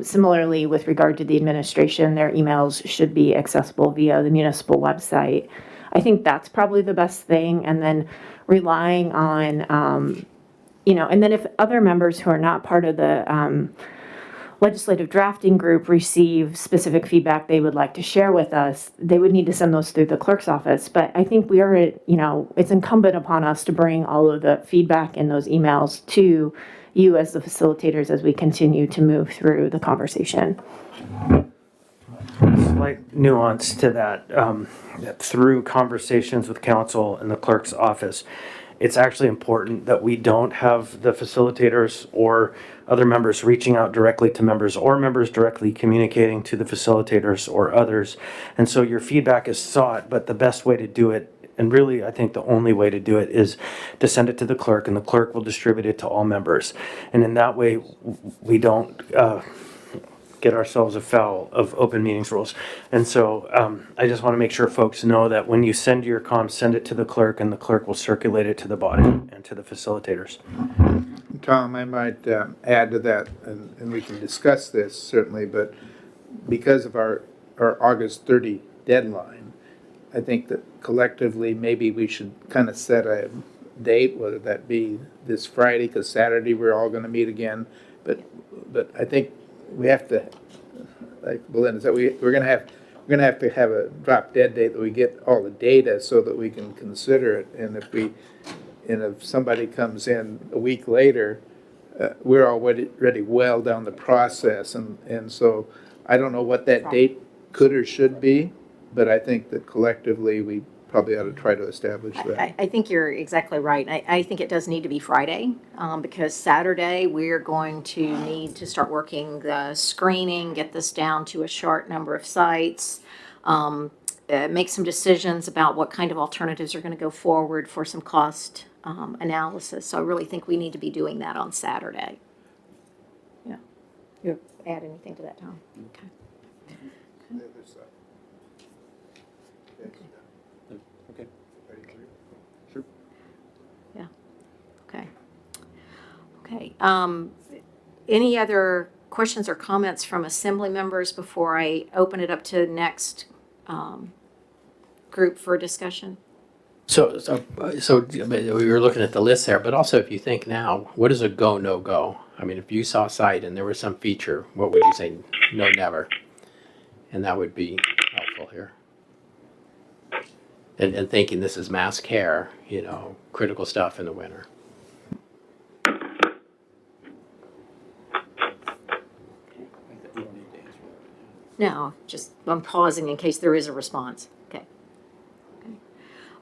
Similarly, with regard to the administration, their emails should be accessible via the municipal website. I think that's probably the best thing. And then relying on, and then if other members who are not part of the legislative drafting group receive specific feedback they would like to share with us, they would need to send those through the clerk's office. But I think we are, it's incumbent upon us to bring all of the feedback in those emails to you as the facilitators as we continue to move through the conversation. Slight nuance to that, that through conversations with council and the clerk's office, it's actually important that we don't have the facilitators or other members reaching out directly to members or members directly communicating to the facilitators or others. And so your feedback is sought, but the best way to do it, and really I think the only way to do it, is to send it to the clerk, and the clerk will distribute it to all members. And in that way, we don't get ourselves afoul of open meetings rules. And so I just want to make sure folks know that when you send your comms, send it to the clerk, and the clerk will circulate it to the body and to the facilitators. Tom, I might add to that, and we can discuss this certainly, but because of our August 30 deadline, I think that collectively maybe we should kind of set a date, whether that be this Friday, because Saturday we're all going to meet again. But I think we have to, like Belinda said, we're going to have a drop dead date that we get all the data so that we can consider it. And if somebody comes in a week later, we're already well down the process. And so I don't know what that date could or should be, but I think that collectively we probably ought to try to establish that. I think you're exactly right. I think it does need to be Friday because Saturday we're going to need to start working the screening, get this down to a short number of sites, make some decisions about what kind of alternatives are going to go forward for some cost analysis. So I really think we need to be doing that on Saturday. Yeah. You add anything to that, Tom? Okay. Okay. Any other questions or comments from assembly members before I open it up to the next group for discussion? So we were looking at the list there, but also if you think now, what is a go, no go? I mean, if you saw a site and there was some feature, what would you say? No, never. And that would be helpful here. And thinking this is mass care, critical stuff in the winter. No, just I'm pausing in case there is a response. Okay.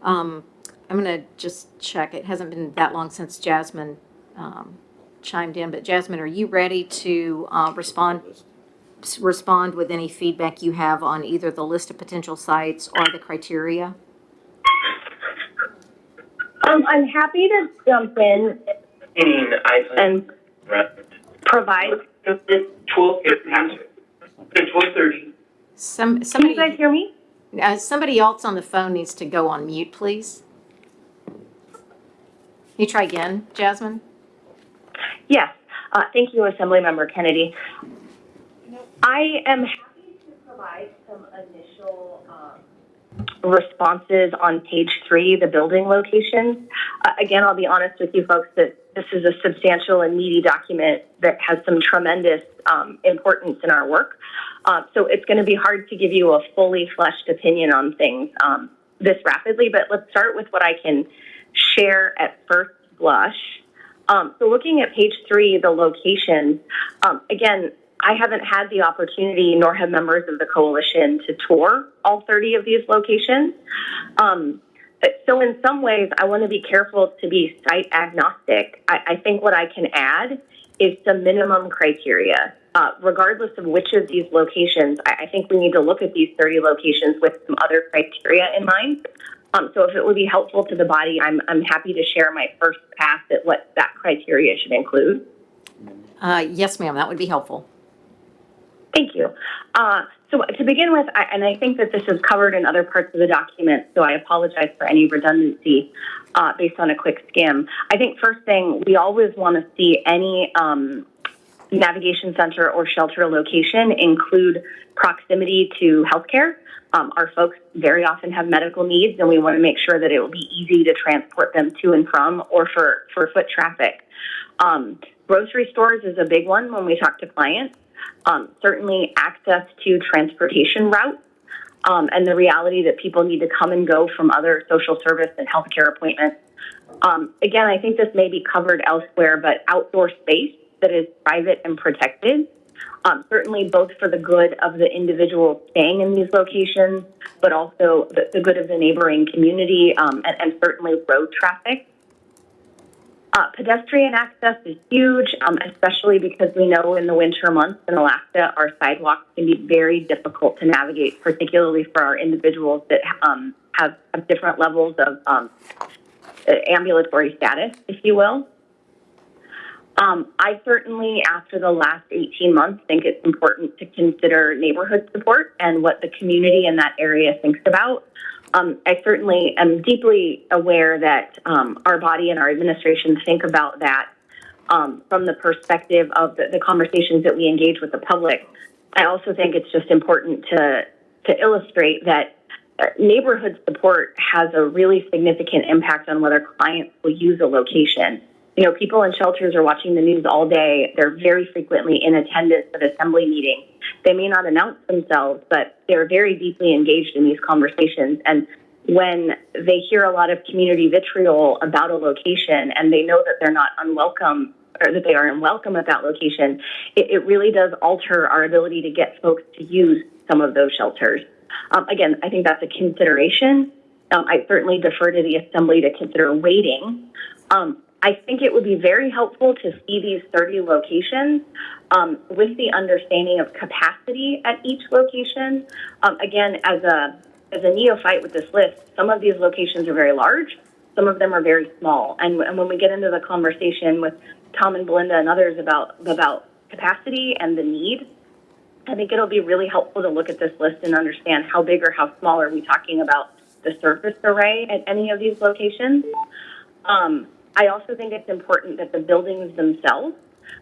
I'm going to just check. It hasn't been that long since Jasmine chimed in, but Jasmine, are you ready to respond with any feedback you have on either the list of potential sites or the criteria? I'm happy to jump in and provide. 12:30. Can you Somebody, guys hear me? somebody else on the phone needs to go on mute, please. Can you try again, Jasmine? Yes. Thank you, Assemblymember Kennedy. I am happy to provide some initial responses on page 3, the building locations. Again, I'll be honest with you folks that this is a substantial and meaty document that has some tremendous importance in our work. So it's going to be hard to give you a fully fleshed opinion on things this rapidly, but let's start with what I can share at first blush. So looking at page 3, the locations, again, I haven't had the opportunity, nor have members of the coalition, to tour all 30 of these locations. So in some ways, I want to be careful to be site agnostic. I think what I can add is some minimum criteria. Regardless of which of these locations, I think we need to look at these 30 locations with some other criteria in mind. So if it would be helpful to the body, I'm happy to share my first pass at what that criteria should include. Yes, ma'am, that would be helpful. Thank you. So to begin with, and I think that this is covered in other parts of the document, so I apologize for any redundancy based on a quick skim. I think first thing, we always want to see any navigation center or shelter location include proximity to healthcare. Our folks very often have medical needs, and we want to make sure that it will be easy to transport them to and from, or for foot traffic. Grocery stores is a big one when we talk to clients. Certainly access to transportation routes, and the reality that people need to come and go from other social service and healthcare appointments. Again, I think this may be covered elsewhere, but outdoor space that is private and protected, certainly both for the good of the individual staying in these locations, but also the good of the neighboring community, and certainly road traffic. Pedestrian access is huge, especially because we know in the winter months in Alaska, our sidewalks can be very difficult to navigate, particularly for our individuals that have different levels of ambulatory status, if you will. I certainly, after the last 18 months, think it's important to consider neighborhood support and what the community in that area thinks about. I certainly am deeply aware that our body and our administration think about that from the perspective of the conversations that we engage with the public. I also think it's just important to illustrate that neighborhood support has a really significant impact on whether clients will use a location. You know, people in shelters are watching the news all day. They're very frequently in attendance at assembly meetings. They may not announce themselves, but they're very deeply engaged in these conversations. And when they hear a lot of community vitriol about a location and they know that they're not unwelcome, or that they are unwelcome at that location, it really does alter our ability to get folks to use some of those shelters. Again, I think that's a consideration. I certainly defer to the assembly to consider waiting. I think it would be very helpful to see these 30 locations with the understanding of capacity at each location. Again, as a neophyte with this list, some of these locations are very large, some of them are very small. And when we get into the conversation with Tom and Belinda and others about capacity and the need, I think it'll be really helpful to look at this list and understand how big or how small are we talking about the surface array at any of these locations. I also think it's important that the buildings themselves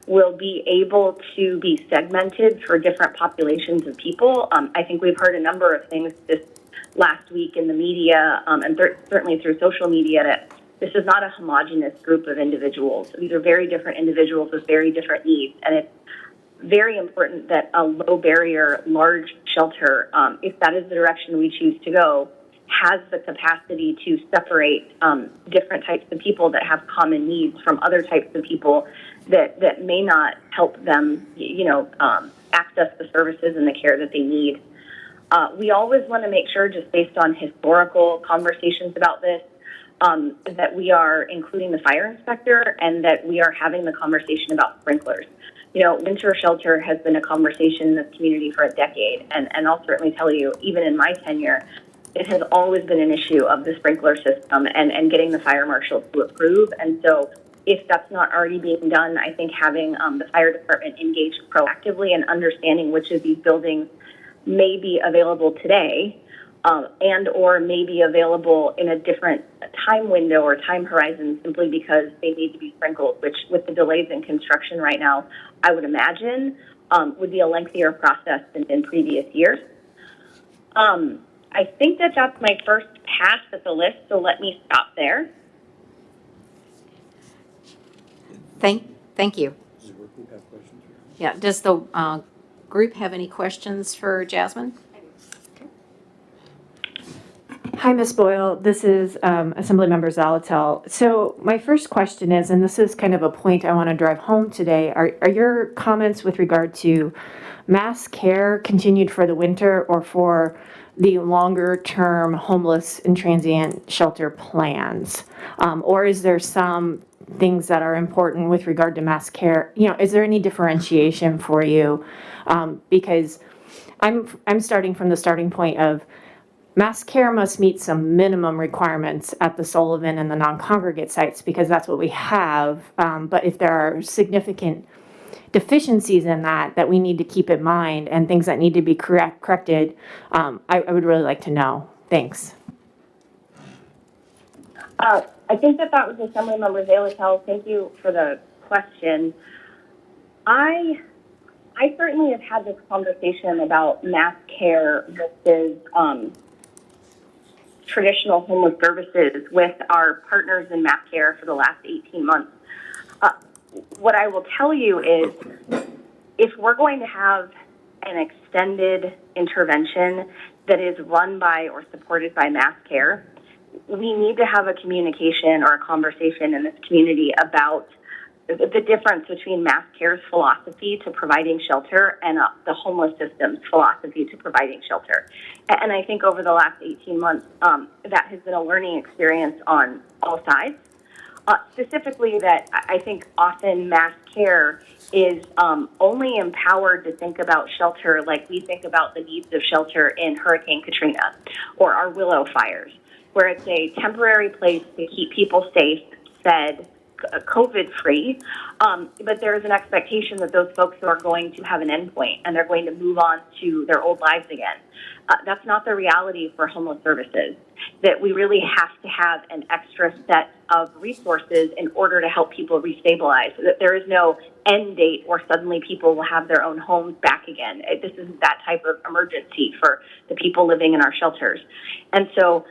will be able to be segmented for different populations of people. I think we've heard a number of things this last week in the media, and certainly through social media, that this is not a homogenous group of individuals. These are very different individuals with very different needs, and it's very important that a low barrier, large shelter, if that is the direction we choose to go, has the capacity to separate different types of people that have common needs from other types of people that may not help them, access the services and the care that they need. We always want to make sure, just based on historical conversations about this, that we are including the fire inspector and that we are having the conversation about sprinklers. Winter shelter has been a conversation in this community for a decade, and I'll certainly tell you, even in my tenure, it has always been an issue of the sprinkler system and getting the fire marshal to approve. And so if that's not already being done, I think having the fire department engaged proactively and understanding which of these buildings may be available today and or may be available in a different time window or time horizon simply because they need to be sprinkled, which with the delays in construction right now, I would imagine would be a lengthier process than in previous years. I think that that's my first pass at the list, so let me stop there. Thank you. Yeah, does the group have any questions for Jasmine? Hi, Ms. Boyle. This is Assemblymember Zalatel. So my first question is, and this is kind of a point I want to drive home today, are your comments with regard to mass care continued for the winter or for the longer-term homeless and transient shelter plans? Or is there some things that are important with regard to mass care? You know, is there any differentiation for you? Because I'm starting from the starting point of mass care must meet some minimum requirements at the Sullivan and the non-congregate sites because that's what we have. But if there are significant deficiencies in that we need to keep in mind and things that need to be corrected, I would really like to know. Thanks. I think that was Assemblymember Zalatel. Thank you for the question. I certainly have had this conversation about mass care versus traditional homeless services with our partners in mass care for the last 18 months. What I will tell you is if we're going to have an extended intervention that is run by or supported by mass care, we need to have a communication or a conversation in this community about the difference between mass care's philosophy to providing shelter and the homeless system's philosophy to providing shelter. And I think over the last 18 months, that has been a learning experience on all sides. Specifically that I think often mass care is only empowered to think about shelter like we think about the needs of shelter in Hurricane Katrina or our Willow fires, where it's a temporary place to keep people safe, fed, COVID-free, but there is an expectation that those folks are going to have an endpoint and they're going to move on to their old lives again. That's not the reality for homeless services, that we really have to have an extra set of resources in order to help people restabilize, that there is no end date or suddenly people will have their own homes back again. This is that type of emergency for the people living in our shelters. And so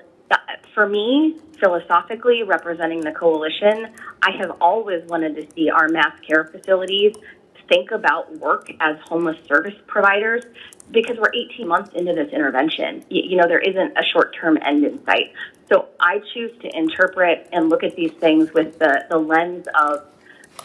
for me, philosophically, representing the coalition, I have always wanted to see our mass care facilities think about work as homeless service providers because we're 18 months into this intervention. You know, there isn't a short-term end in sight. So I choose to interpret and look at these things with the lens of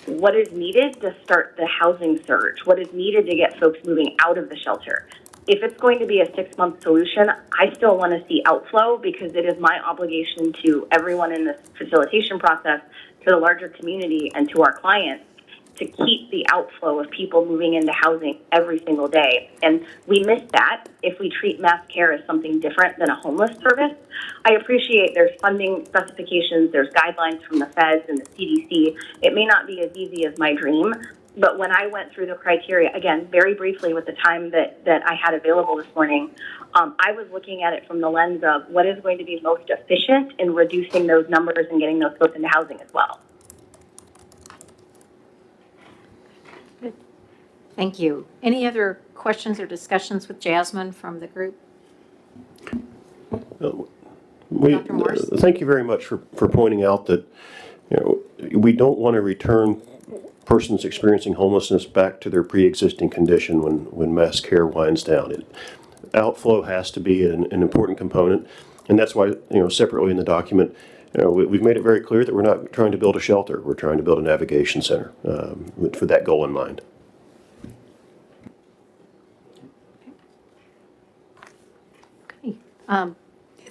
what is needed to start the housing surge, what is needed to get folks moving out of the shelter. If it's going to be a 6-month solution, I still want to see outflow because it is my obligation to everyone in this facilitation process, to the larger community, and to our clients to keep the outflow of people moving into housing every single day. And we miss that if we treat mass care as something different than a homeless service. I appreciate there's funding specifications, there's guidelines from the feds and the CDC. It may not be as easy as my dream, but when I went through the criteria, again, very briefly with the time that I had available this morning, I was looking at it from the lens of what is going to be most efficient in reducing those numbers and getting those folks into housing as well. Thank you. Any other questions or discussions with Jasmine from the group? Dr. Morse? Thank you very much for pointing out that we don't want to return persons experiencing homelessness back to their pre-existing condition when mass care winds down. Outflow has to be an important component, and that's why separately in the document we've made it very clear that we're not trying to build a shelter. We're trying to build a navigation center for that goal in mind.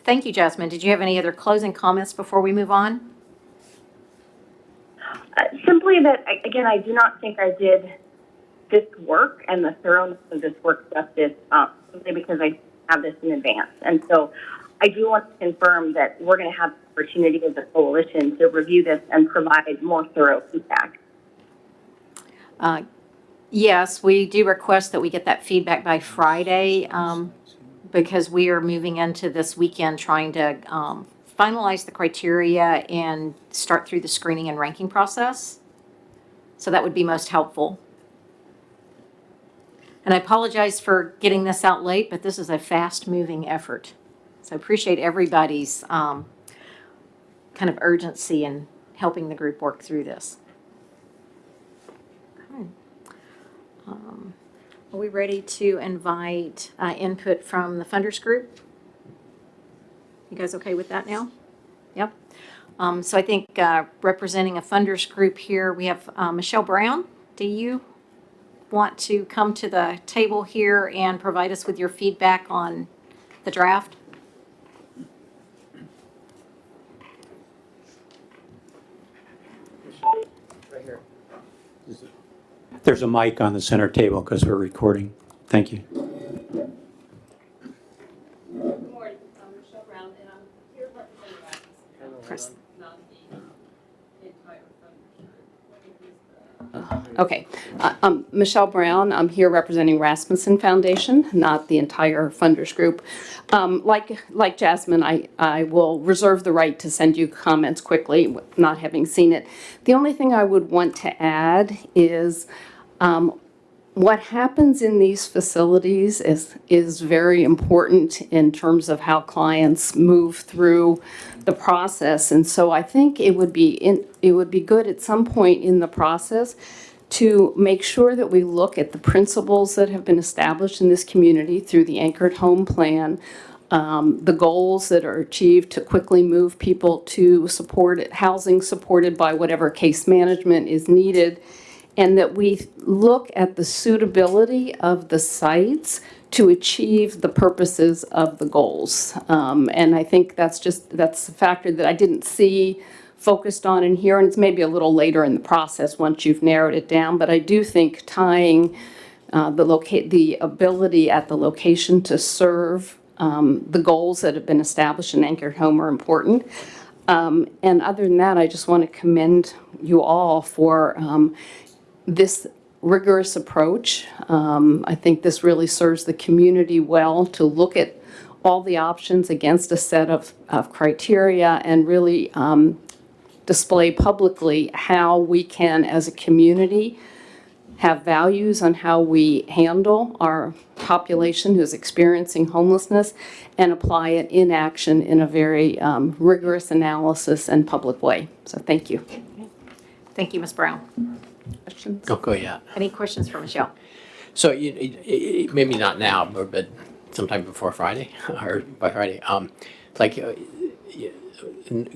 Thank you, Jasmine. Did you have any other closing comments before we move on? Simply that, again, I do not think I did this work and the thoroughness of this work justice simply because I have this in advance. And so I do want to confirm that we're going to have the opportunity as a coalition to review this and provide more thorough feedback. Yes, we do request that we get that feedback by Friday, because we are moving into this weekend trying to finalize the criteria and start through the screening and ranking process. So that would be most helpful. And I apologize for getting this out late, but this is a fast-moving effort. So I appreciate everybody's kind of urgency in helping the group work through this. Okay. Are we ready to invite input from the funders group? You guys okay with that now? Yep. So I think representing a funders group here, we have Michelle Brown. Do you want to come to the table here and provide us with your feedback on the draft? Right here. There's a mic on the center table because we're recording. Thank you. Good morning, I'm Michelle Brown, and I'm here representing Rasmus, not the entire funders group. Okay, I'm Michelle Brown. I'm here representing Rasmussen Foundation, not the entire funders group. Like Jasmine, I will reserve the right to send you comments quickly, not having seen it. The only thing I would want to add is what happens in these facilities is very important in terms of how clients move through the process. And so I think it would be good at some point in the process to make sure that we look at the principles that have been established in this community through the Anchored Home Plan, the goals that are achieved to quickly move people to housing supported by whatever case management is needed, and that we look at the suitability of the sites to achieve the purposes of the goals. And I think that's a factor that I didn't see focused on in here, and it's maybe a little later in the process once you've narrowed it down. But I do think tying the ability at the location to serve the goals that have been established in Anchored Home are important. And other than that, I just want to commend you all for this rigorous approach. I think this really serves the community well to look at all the options against a set of criteria and really display publicly how we can, as a community, have values on how we handle our population who's experiencing homelessness and apply it in action in a very rigorous analysis and public way. So thank you. Thank you, Ms. Brown. Questions? Go yeah. Any questions for Michelle? So maybe not now, but sometime before Friday or by Friday.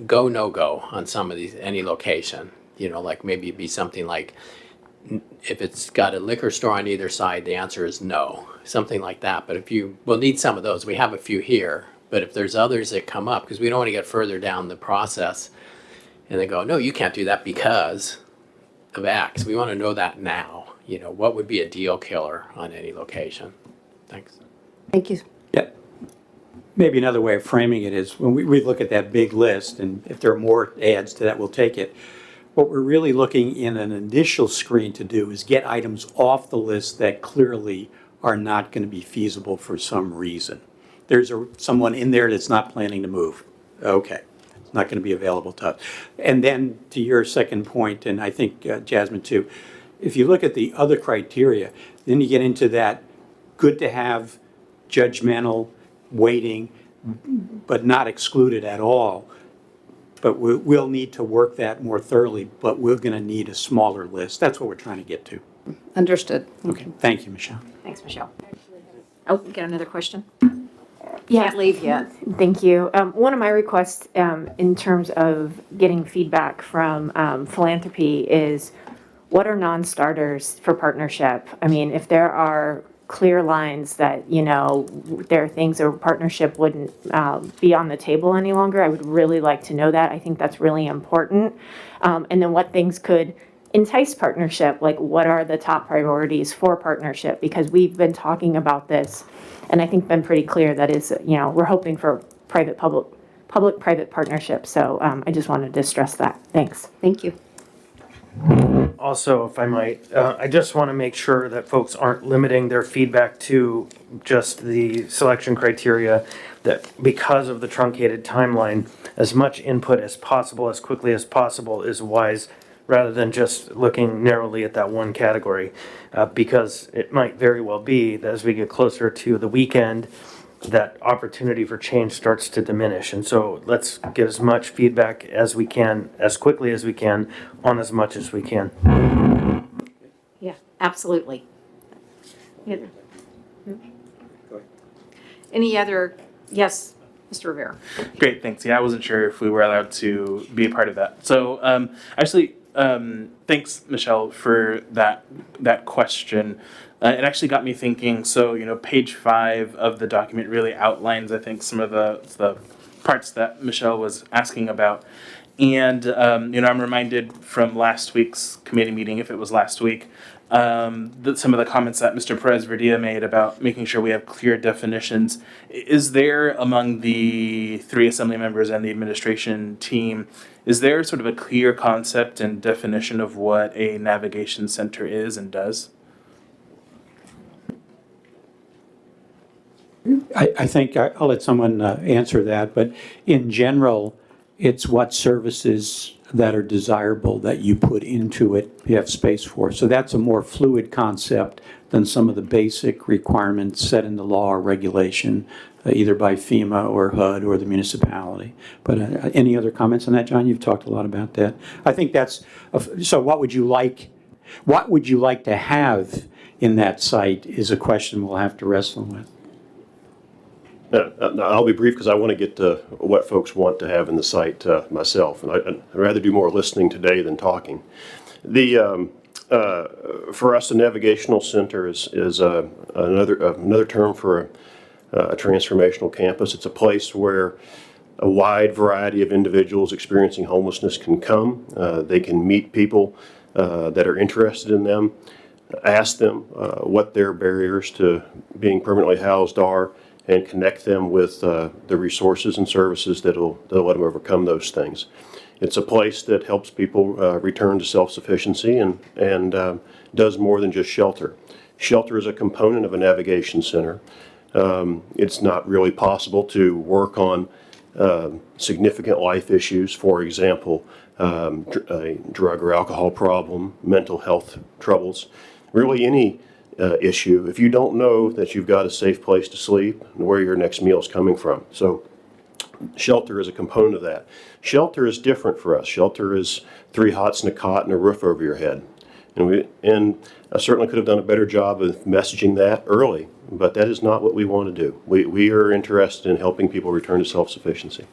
Go, no go on some of these, any location. Like maybe it'd be something like, if it's got a liquor store on either side, the answer is no, something like that. But we'll need some of those. We have a few here, but if there's others that come up, because we don't want to get further down the process and they go, no, you can't do that because of X. We want to know that now. What would be a deal killer on any location? Thanks. Thank you. Yeah. Maybe another way of framing it is when we look at that big list, and if there are more adds to that, we'll take it. What we're really looking in an initial screen to do is get items off the list that clearly are not going to be feasible for some reason. There's someone in there that's not planning to move. Okay. It's not going to be available to us. And then to your second point, and I think Jasmine too, if you look at the other criteria, then you get into that good to have, judgmental, waiting, but not excluded at all. But we'll need to work that more thoroughly, but we're going to need a smaller list. That's what we're trying to get to. Understood. Okay, thank you, Michelle. Thanks, Michelle. Oh, got another question? Yeah. Can't leave yet. Thank you. One of my requests in terms of getting feedback from philanthropy is, what are non-starters for partnership? I mean, if there are clear lines that, there are things a partnership wouldn't be on the table any longer, I would really like to know that. I think that's really important. And then what things could entice partnership, like what are the top priorities for partnership? Because we've been talking about this, and I think been pretty clear that is, we're hoping for public-private partnership. So I just wanted to stress that. Thanks. Thank you. Also, if I might, I just want to make sure that folks aren't limiting their feedback to just the selection criteria, that because of the truncated timeline, as much input as possible, as quickly as possible is wise, rather than just looking narrowly at that one category. Because it might very well be that as we get closer to the weekend, that opportunity for change starts to diminish. And so let's get as much feedback as we can, as quickly as we can, on as much as we can. Yeah, absolutely. Any other, yes, Mr. Rivera? Great, thanks. Yeah, I wasn't sure if we were allowed to be a part of that. So thanks, Michelle, for that question. It actually got me thinking. So, page 5 of the document really outlines, I think, some of the parts that Michelle was asking about. And, I'm reminded from last week's committee meeting, if it was last week, that some of the comments that Mr. Perez-Verdia made about making sure we have clear definitions. Is there, among the 3 assembly members and the administration team, is there sort of a clear concept and definition of what a navigation center is and does? I think I'll let someone answer that, but in general, it's what services that are desirable that you put into it, you have space for. So that's a more fluid concept than some of the basic requirements set in the law or regulation, either by FEMA or HUD or the municipality. But any other comments on that, John? You've talked a lot about that. I think that's, so what would you like to have in that site is a question we'll have to wrestle with. I'll be brief because I want to get to what folks want to have in the site myself, and I'd rather do more listening today than talking. For us, a navigational center is another term for a transformational campus. It's a place where a wide variety of individuals experiencing homelessness can come. They can meet people that are interested in them, ask them what their barriers to being permanently housed are, and connect them with the resources and services that'll let them overcome those things. It's a place that helps people return to self-sufficiency and does more than just shelter. Shelter is a component of a navigation center. It's not really possible to work on significant life issues, for example, a drug or alcohol problem, mental health troubles, really any issue if you don't know that you've got a safe place to sleep and where your next meal is coming from. So shelter is a component of that. Shelter is different for us. Shelter is 3 hots and a cot and a roof over your head. And I certainly could have done a better job of messaging that early, but that is not what we want to do. We are interested in helping people return to self-sufficiency.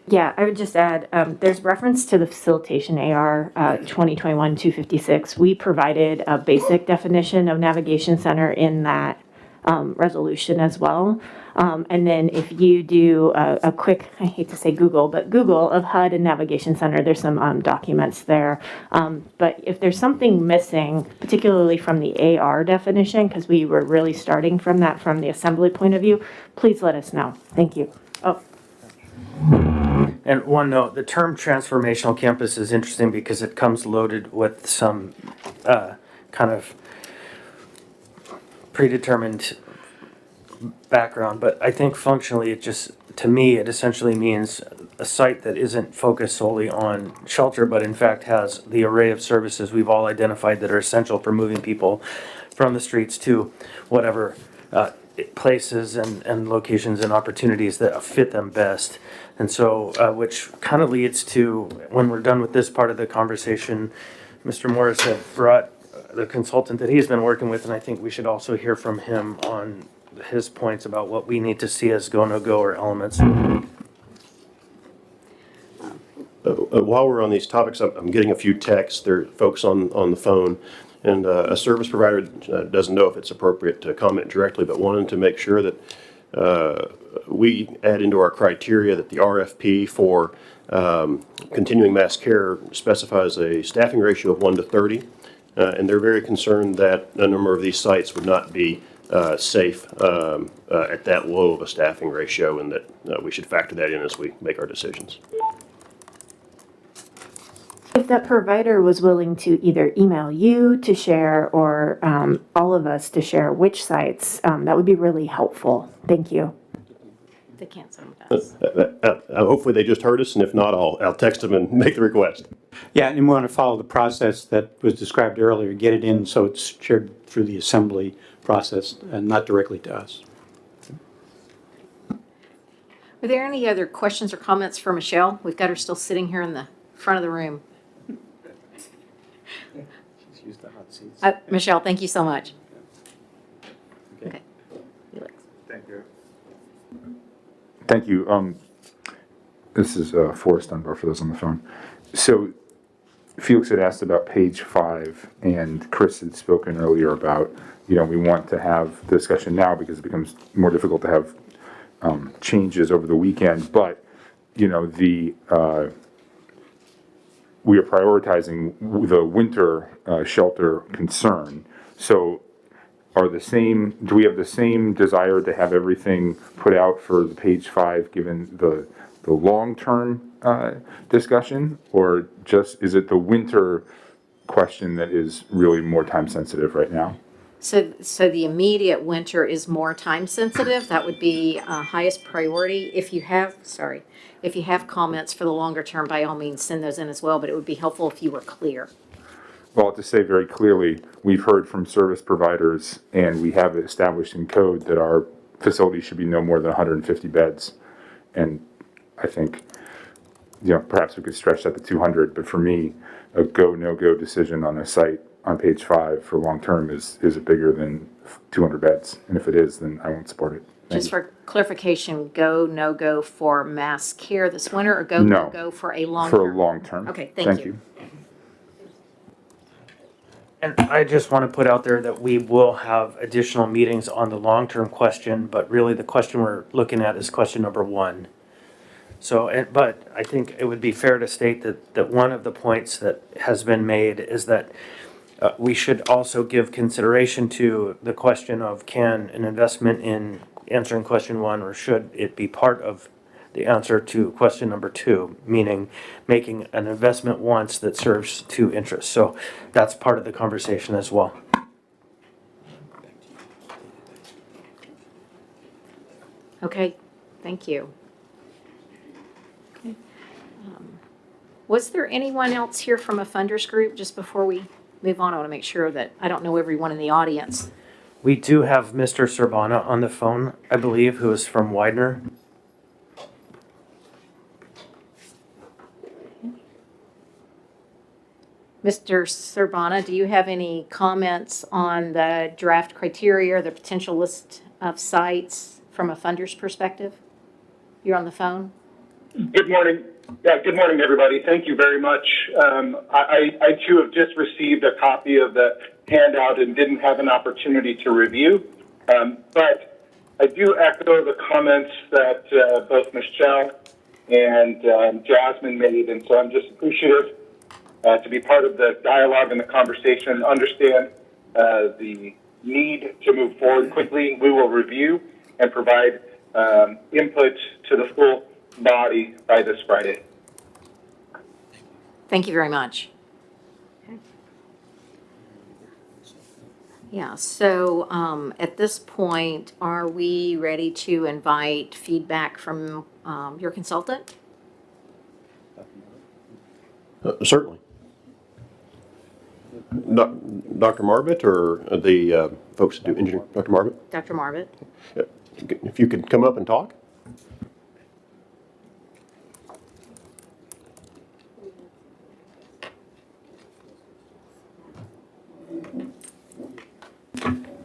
Yeah, I would just add, there's reference to the facilitation AR 2021-256. We provided a basic definition of navigation center in that resolution as well. And then if you do a quick, I hate to say Google, but Google of HUD and navigation center, there's some documents there. But if there's something missing, particularly from the AR definition, because we were really starting from that from the assembly point of view, please let us know. Thank you. Oh. And one note, the term transformational campus is interesting because it comes loaded with some kind of predetermined background, but I think functionally it just, to me, it essentially means a site that isn't focused solely on shelter, but in fact has the array of services we've all identified that are essential for moving people from the streets to whatever places and locations and opportunities that fit them best. And so, which kind of leads to, when we're done with this part of the conversation, Mr. Morris had brought the consultant that he's been working with, and I think we should also hear from him on his points about what we need to see as go, no go, or elements. While we're on these topics, I'm getting a few texts. There are folks on the phone, and a service provider doesn't know if it's appropriate to comment directly, but wanted to make sure that we add into our criteria that the RFP for continuing mass care specifies a staffing ratio of 1 to 30, and they're very concerned that a number of these sites would not be safe at that low of a staffing ratio, and that we should factor that in as we make our decisions. If that provider was willing to either email you to share or all of us to share which sites, that would be really helpful. Thank you. They can't send us. Hopefully they just heard us, and if not, I'll text them and make the request. Yeah, and we want to follow the process that was described earlier, get it in so it's shared through the assembly process and not directly to us. Are there any other questions or comments for Michelle? We've got her still sitting here in the front of the room. Michelle, thank you so much. Okay. Felix. Thank you. Thank you. This is Forrest Dunbar for those on the phone. So Felix had asked about page 5, and Chris had spoken earlier about, we want to have the discussion now because it becomes more difficult to have changes over the weekend. But, we are prioritizing the winter shelter concern. So do we have the same desire to have everything put out for the page 5 given the long-term discussion, or just is it the winter question that is really more time sensitive right now? So the immediate winter is more time sensitive. That would be highest priority. If you have comments for the longer term, by all means, send those in as well, but it would be helpful if you were clear. Well, to say very clearly, we've heard from service providers, and we have it established in code that our facility should be no more than 150 beds. And I think, perhaps we could stretch that to 200, but for me, a go, no-go decision on a site on page 5 for long-term is it bigger than 200 beds? And if it is, then I won't support it. Just for clarification, go, no-go for mass care this winter, or go, No. no-go for a long For term? a long-term. Okay, thank you. And I just want to put out there that we will have additional meetings on the long-term question, but really the question we're looking at is question number 1. So, but I think it would be fair to state that one of the points that has been made is that we should also give consideration to the question of, can an investment in answering question 1, or should it be part of the answer to question number 2, meaning making an investment once that serves 2 interests. So that's part of the conversation as well. Okay, thank you. Okay. Was there anyone else here from a funders group? Just before we move on, I want to make sure that I don't know everyone in the audience. We do have Mr. Sorbana on the phone, I believe, who is from Widener. Mr. Sorbana, do you have any comments on the draft criteria or the potential list of sites from a funder's perspective? You're on the phone. Good morning. Yeah, good morning, everybody. Thank you very much. I too have just received a copy of the handout and didn't have an opportunity to review. But I do echo the comments that both Michelle and Jasmine made, and so I'm just appreciative to be part of the dialogue and the conversation and understand the need to move forward quickly. We will review and provide input to the full body by this Friday. Thank you very much. Okay. Yeah, so at this point, are we ready to invite feedback from your consultant? Certainly. Dr. Marbut, or the folks that do engineering? Dr. Marbut? Dr. Marbut? If you could come up and talk.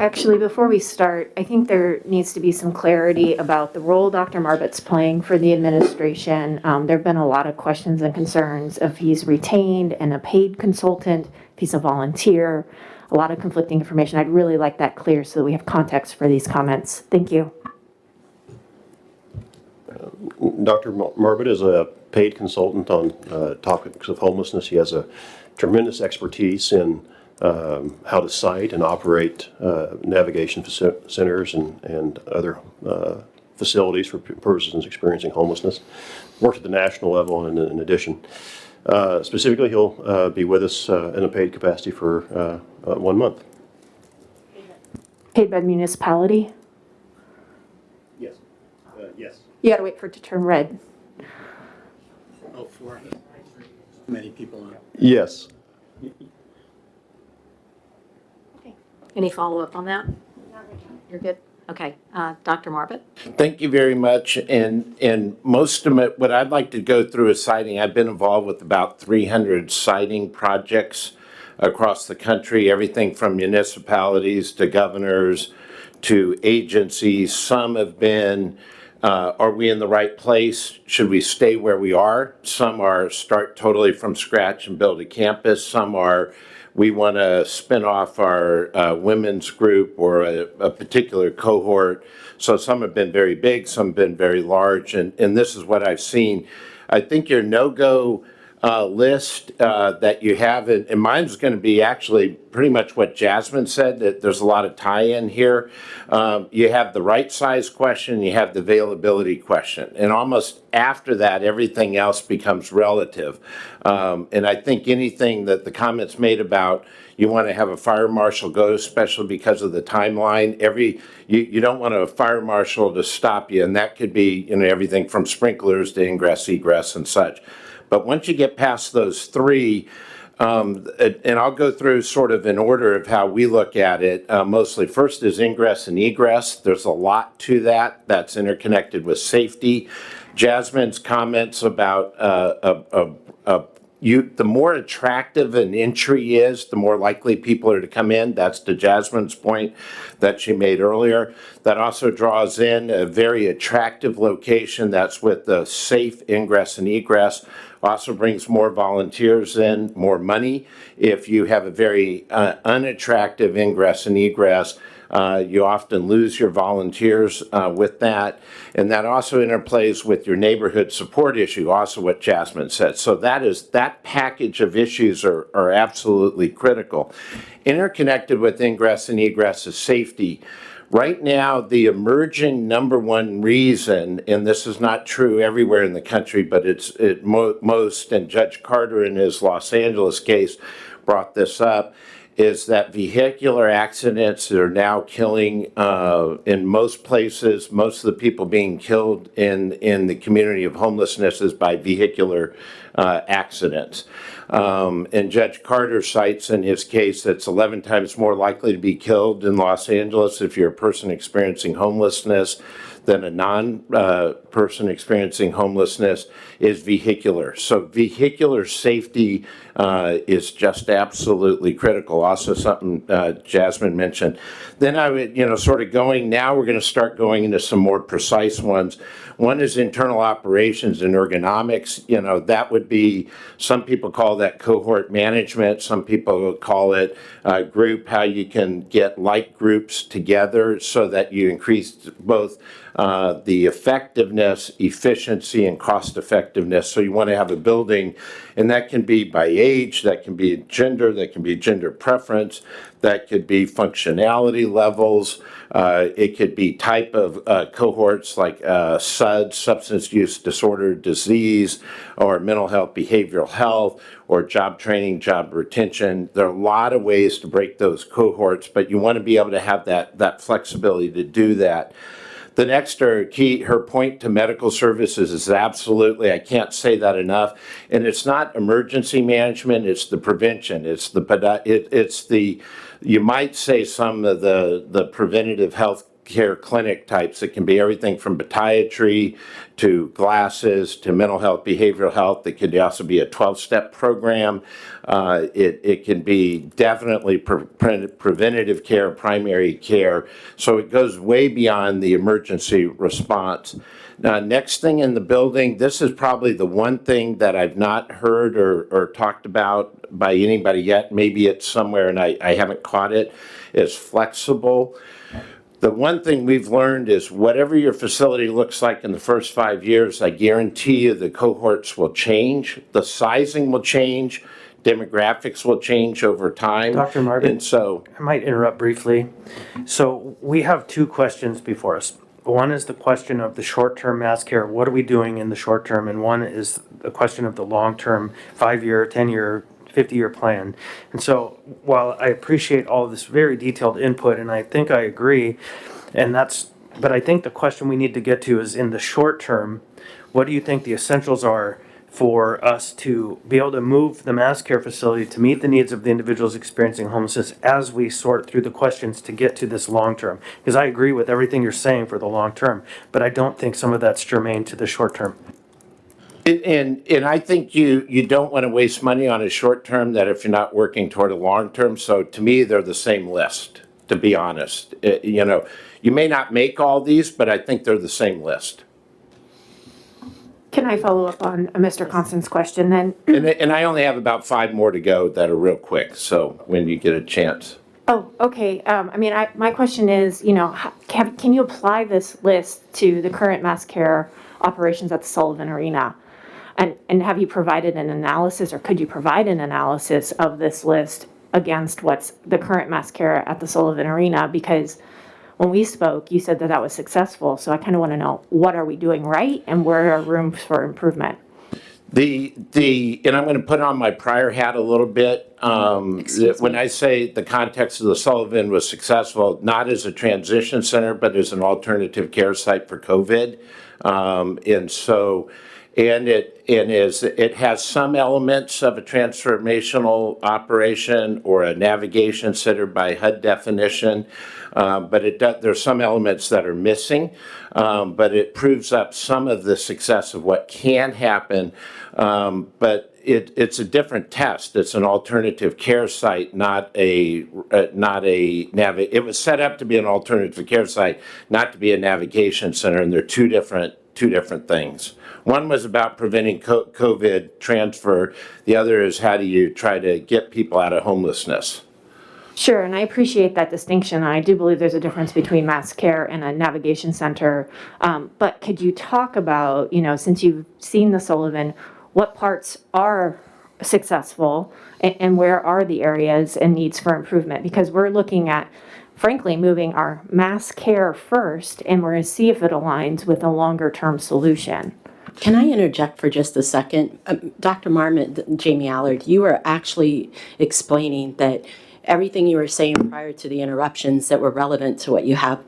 Actually, before we start, I think there needs to be some clarity about the role Dr. Marbut's playing for the administration. There have been a lot of questions and concerns if he's retained and a paid consultant, if he's a volunteer, a lot of conflicting information. I'd really like that clear so that we have context for these comments. Thank you. Dr. Marbut is a paid consultant on topics of homelessness. He has a tremendous expertise in how to site and operate navigation centers and other facilities for persons experiencing homelessness. Worked at the national level in addition. Specifically, he'll be with us in a paid capacity for 1 month. Paid by municipality? Yes. Yes. You gotta wait for it to turn red. Oh, for many people on. Yes. Any follow-up on that? You're good? Okay, Dr. Marbut? Thank you very much. And most of it, what I'd like to go through is siting. I've been involved with about 300 siting projects across the country, everything from municipalities to governors to agencies. Some have been, are we in the right place? Should we stay where we are? Some are start totally from scratch and build a campus. Some are, we want to spin off our women's group or a particular cohort. So some have been very big, some have been very large, and this is what I've seen. I think your no-go list that you have, and mine's going to be actually pretty much what Jasmine said, that there's a lot of tie-in here. You have the right size question, you have the availability question, and almost after that, everything else becomes relative. And I think anything that the comments made about you want to have a fire marshal go, especially because of the timeline, you don't want a fire marshal to stop you, and that could be everything from sprinklers to ingress, egress, and such. But once you get past those three, and I'll go through sort of in order of how we look at it. Mostly first is ingress and egress. There's a lot to that that's interconnected with safety. Jasmine's comments about the more attractive an entry is, the more likely people are to come in. That's to Jasmine's point that she made earlier. That also draws in a very attractive location that's with the safe ingress and egress. Also brings more volunteers in, more money. If you have a very unattractive ingress and egress, you often lose your volunteers with that. And that also interplays with your neighborhood support issue, also what Jasmine said. So that package of issues are absolutely critical. Interconnected with ingress and egress is safety. Right now, the emerging number one reason, and this is not true everywhere in the country, but it's most, and Judge Carter in his Los Angeles case brought this up, is that vehicular accidents are now killing in most places. Most of the people being killed in the community of homelessness is by vehicular accidents. And Judge Carter cites in his case that's 11 times more likely to be killed in Los Angeles if you're a person experiencing homelessness than a non-person experiencing homelessness is vehicular. So vehicular safety is just absolutely critical. Also something Jasmine mentioned. Then I would, sort of going, now we're going to start going into some more precise ones. One is internal operations and ergonomics. That would be, some people call that cohort management. Some people call it group, how you can get like groups together so that you increase both the effectiveness, efficiency, and cost effectiveness. So you want to have a building, and that can be by age, that can be gender, that can be gender preference, that could be functionality levels, it could be type of cohorts like SUD, substance use disorder disease, or mental health, behavioral health, or job training, job retention. There are a lot of ways to break those cohorts, but you want to be able to have that flexibility to do that. The next her point to medical services is absolutely, I can't say that enough, and it's not emergency management, it's the prevention, it's the you might say some of the preventative health care clinic types. It can be everything from podiatry to glasses to mental health, behavioral health. It could also be a 12-step program. It can be definitely preventative care, primary care. So it goes way beyond the emergency response. Now, next thing in the building, this is probably the one thing that I've not heard or talked about by anybody yet. Maybe it's somewhere and I haven't caught it, is flexible. The one thing we've learned is whatever your facility looks like in the first 5 years, I guarantee you the cohorts will change, the sizing will change, demographics will change over time. Dr. Marvin? And so, I might interrupt briefly. So we have two questions before us. One is the question of the short-term mass care, what are we doing in the short term? And one is the question of the long-term, 5-year, 10-year, 50-year plan. And so while I appreciate all of this very detailed input, and I think I agree, but I think the question we need to get to is in the short term, what do you think the essentials are for us to be able to move the mass care facility to meet the needs of the individuals experiencing homelessness as we sort through the questions to get to this long term? Because I agree with everything you're saying for the long term, but I don't think some of that's germane to the short term. and I think you don't want to waste money on a short term that if you're not working toward a long term. So to me, they're the same list, to be honest. You know, you may not make all these, but I think they're the same list. Can I follow up on Mr. Constance's question then? And I only have about 5 more to go that are real quick, so when you get a chance. Oh, okay. I mean, my question is, you know, can you apply this list to the current mass care operations at the Sullivan Arena? And have you provided an analysis, or could you provide an analysis of this list against what's the current mass care at the Sullivan Arena? Because when we spoke, you said that that was successful. So I kind of want to know, what are we doing right and where are rooms for improvement? And I'm going to put on my prior hat a little bit. When I say the context of the Sullivan was successful, not as a transition center, but as an alternative care site for COVID. It has some elements of a transformational operation or a navigation center by HUD definition, but there's some elements that are missing, but it proves up some of the success of what can happen, but it's a different test. It's an alternative care site, it was set up to be an alternative care site, not to be a navigation center, and they're two different things. One was about preventing COVID transfer. The other is how do you try to get people out of homelessness? Sure, and I appreciate that distinction. I do believe there's a difference between mass care and a navigation center. But could you talk about, you know, since you've seen the Sullivan, what parts are successful and where are the areas and needs for improvement? Because we're looking at, frankly, moving our mass care first, and we're going to see if it aligns with a longer term solution. Can I interject for just a second? Dr. Marmot, Jamie Allard, you were actually explaining that everything you were saying prior to the interruptions that were relevant to what you have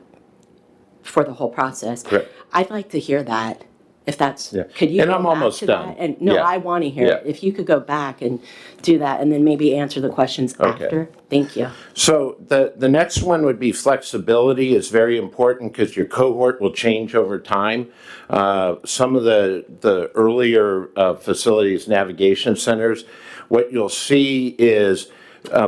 for the whole process. Correct. I'd like to hear that. If that's, Yeah. could you And go I'm back almost to done. that? And no, Yeah. I want to hear it. Yeah. If you could go back and do that and then maybe answer the questions Okay. after. Thank you. So the next one would be flexibility is very important because your cohort will change over time. Some of the earlier facilities, navigation centers, what you'll see is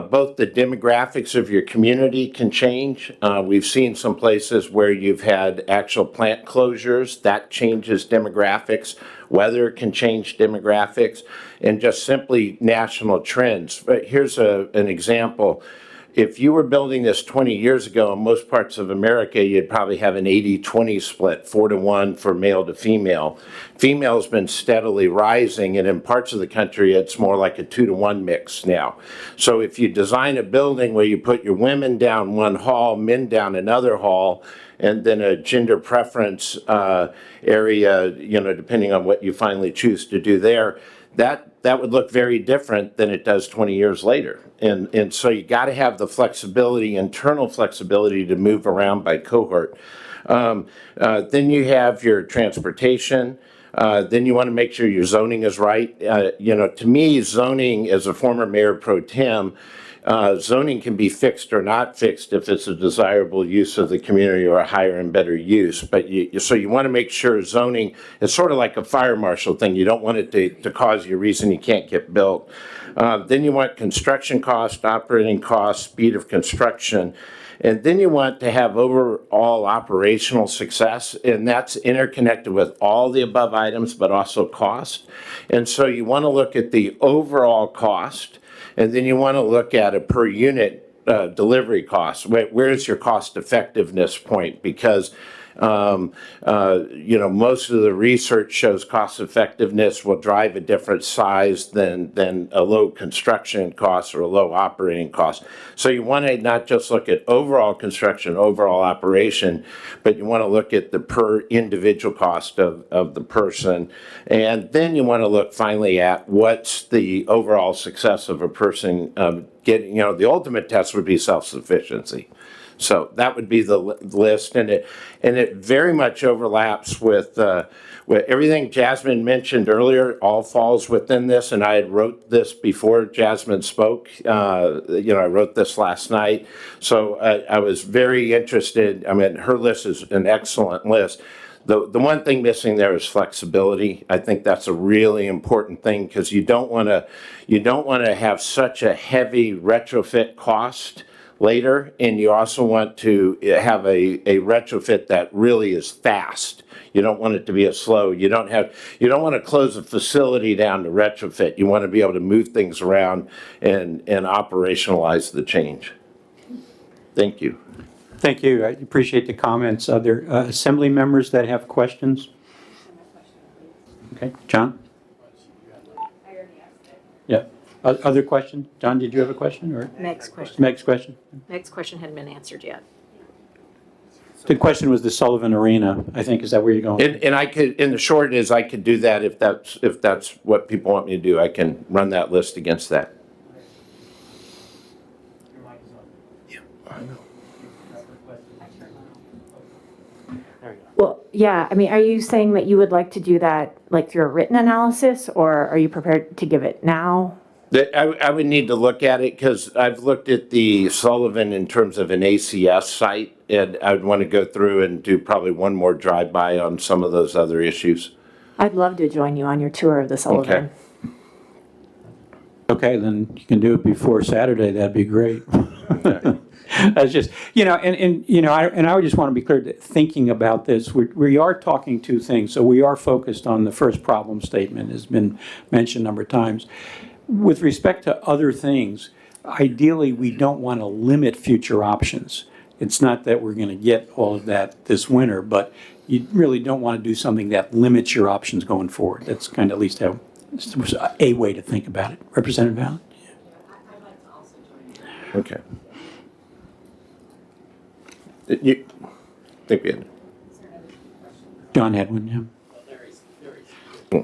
both the demographics of your community can change. We've seen some places where you've had actual plant closures. That changes demographics. Weather can change demographics, and just simply national trends. But here's an example. If you were building this 20 years ago in most parts of America, you'd probably have an 80-20 split, 4-to-1 for male to female. Female's been steadily rising, and in parts of the country, it's more like a 2-to-1 mix now. So if you design a building where you put your women down one hall, men down another hall, and then a gender preference area, you know, depending on what you finally choose to do there, that would look very different than it does 20 years later. And so you got to have the flexibility, internal flexibility to move around by cohort. Then you have your transportation. Then you want to make sure your zoning is right. You know, to me, zoning, as a former mayor pro tem, zoning can be fixed or not fixed if it's a desirable use of the community or a higher and better use. But so you want to make sure zoning is sort of like a fire marshal thing. You don't want it to cause you a reason you can't get built. Then you want construction cost, operating cost, speed of construction. And then you want to have overall operational success, and that's interconnected with all the above items, but also cost. And so you want to look at the overall cost, and then you want to look at a per unit delivery cost. Where's your cost effectiveness point? Because Most of the research shows cost effectiveness will drive a different size than a low construction cost or a low operating cost. So you want to not just look at overall construction, overall operation, but you want to look at the per individual cost of the person. And then you want to look finally at what's the overall success of a person getting, the ultimate test would be self-sufficiency. So that would be the list, and it very much overlaps with everything Jasmine mentioned earlier. All falls within this, and I had wrote this before Jasmine spoke. I wrote this last night, so I was very interested. I mean, her list is an excellent list. The one thing missing there is flexibility. I think that's a really important thing because you don't want to have such a heavy retrofit cost later, and you also want to have a retrofit that really is fast. You don't want it to be a slow. You don't want to close a facility down to retrofit. You want to be able to move things around and operationalize the change. Thank you. Thank you. I appreciate the comments. Are there assembly members that have questions? Okay, John? Yeah. Other questions? John, did you have a question? Or Meg's question. Meg's question? Meg's question hadn't been answered yet. The question was the Sullivan Arena, I think. Is that where you're going? And I could, in the short is, I could do that if that's what people want me to do. I can run that list against that. Well, yeah, I mean, are you saying that you would like to do that like through a written analysis, or are you prepared to give it now? I would need to look at it because I've looked at the Sullivan in terms of an ACS site, and I'd want to go through and do probably one more drive-by on some of those other issues. I'd love to join you on your tour of the Sullivan. Okay, then you can do it before Saturday. That'd be great. That's just, I would just want to be clear that thinking about this, we are talking two things. So we are focused on the first problem statement, has been mentioned a number of times. With respect to other things, ideally, we don't want to limit future options. It's not that we're going to get all of that this winter, but you really don't want to do something that limits your options going forward. That's kind of at least how a way to think about it. Representative Allen? Okay. You think we had John had one, yeah.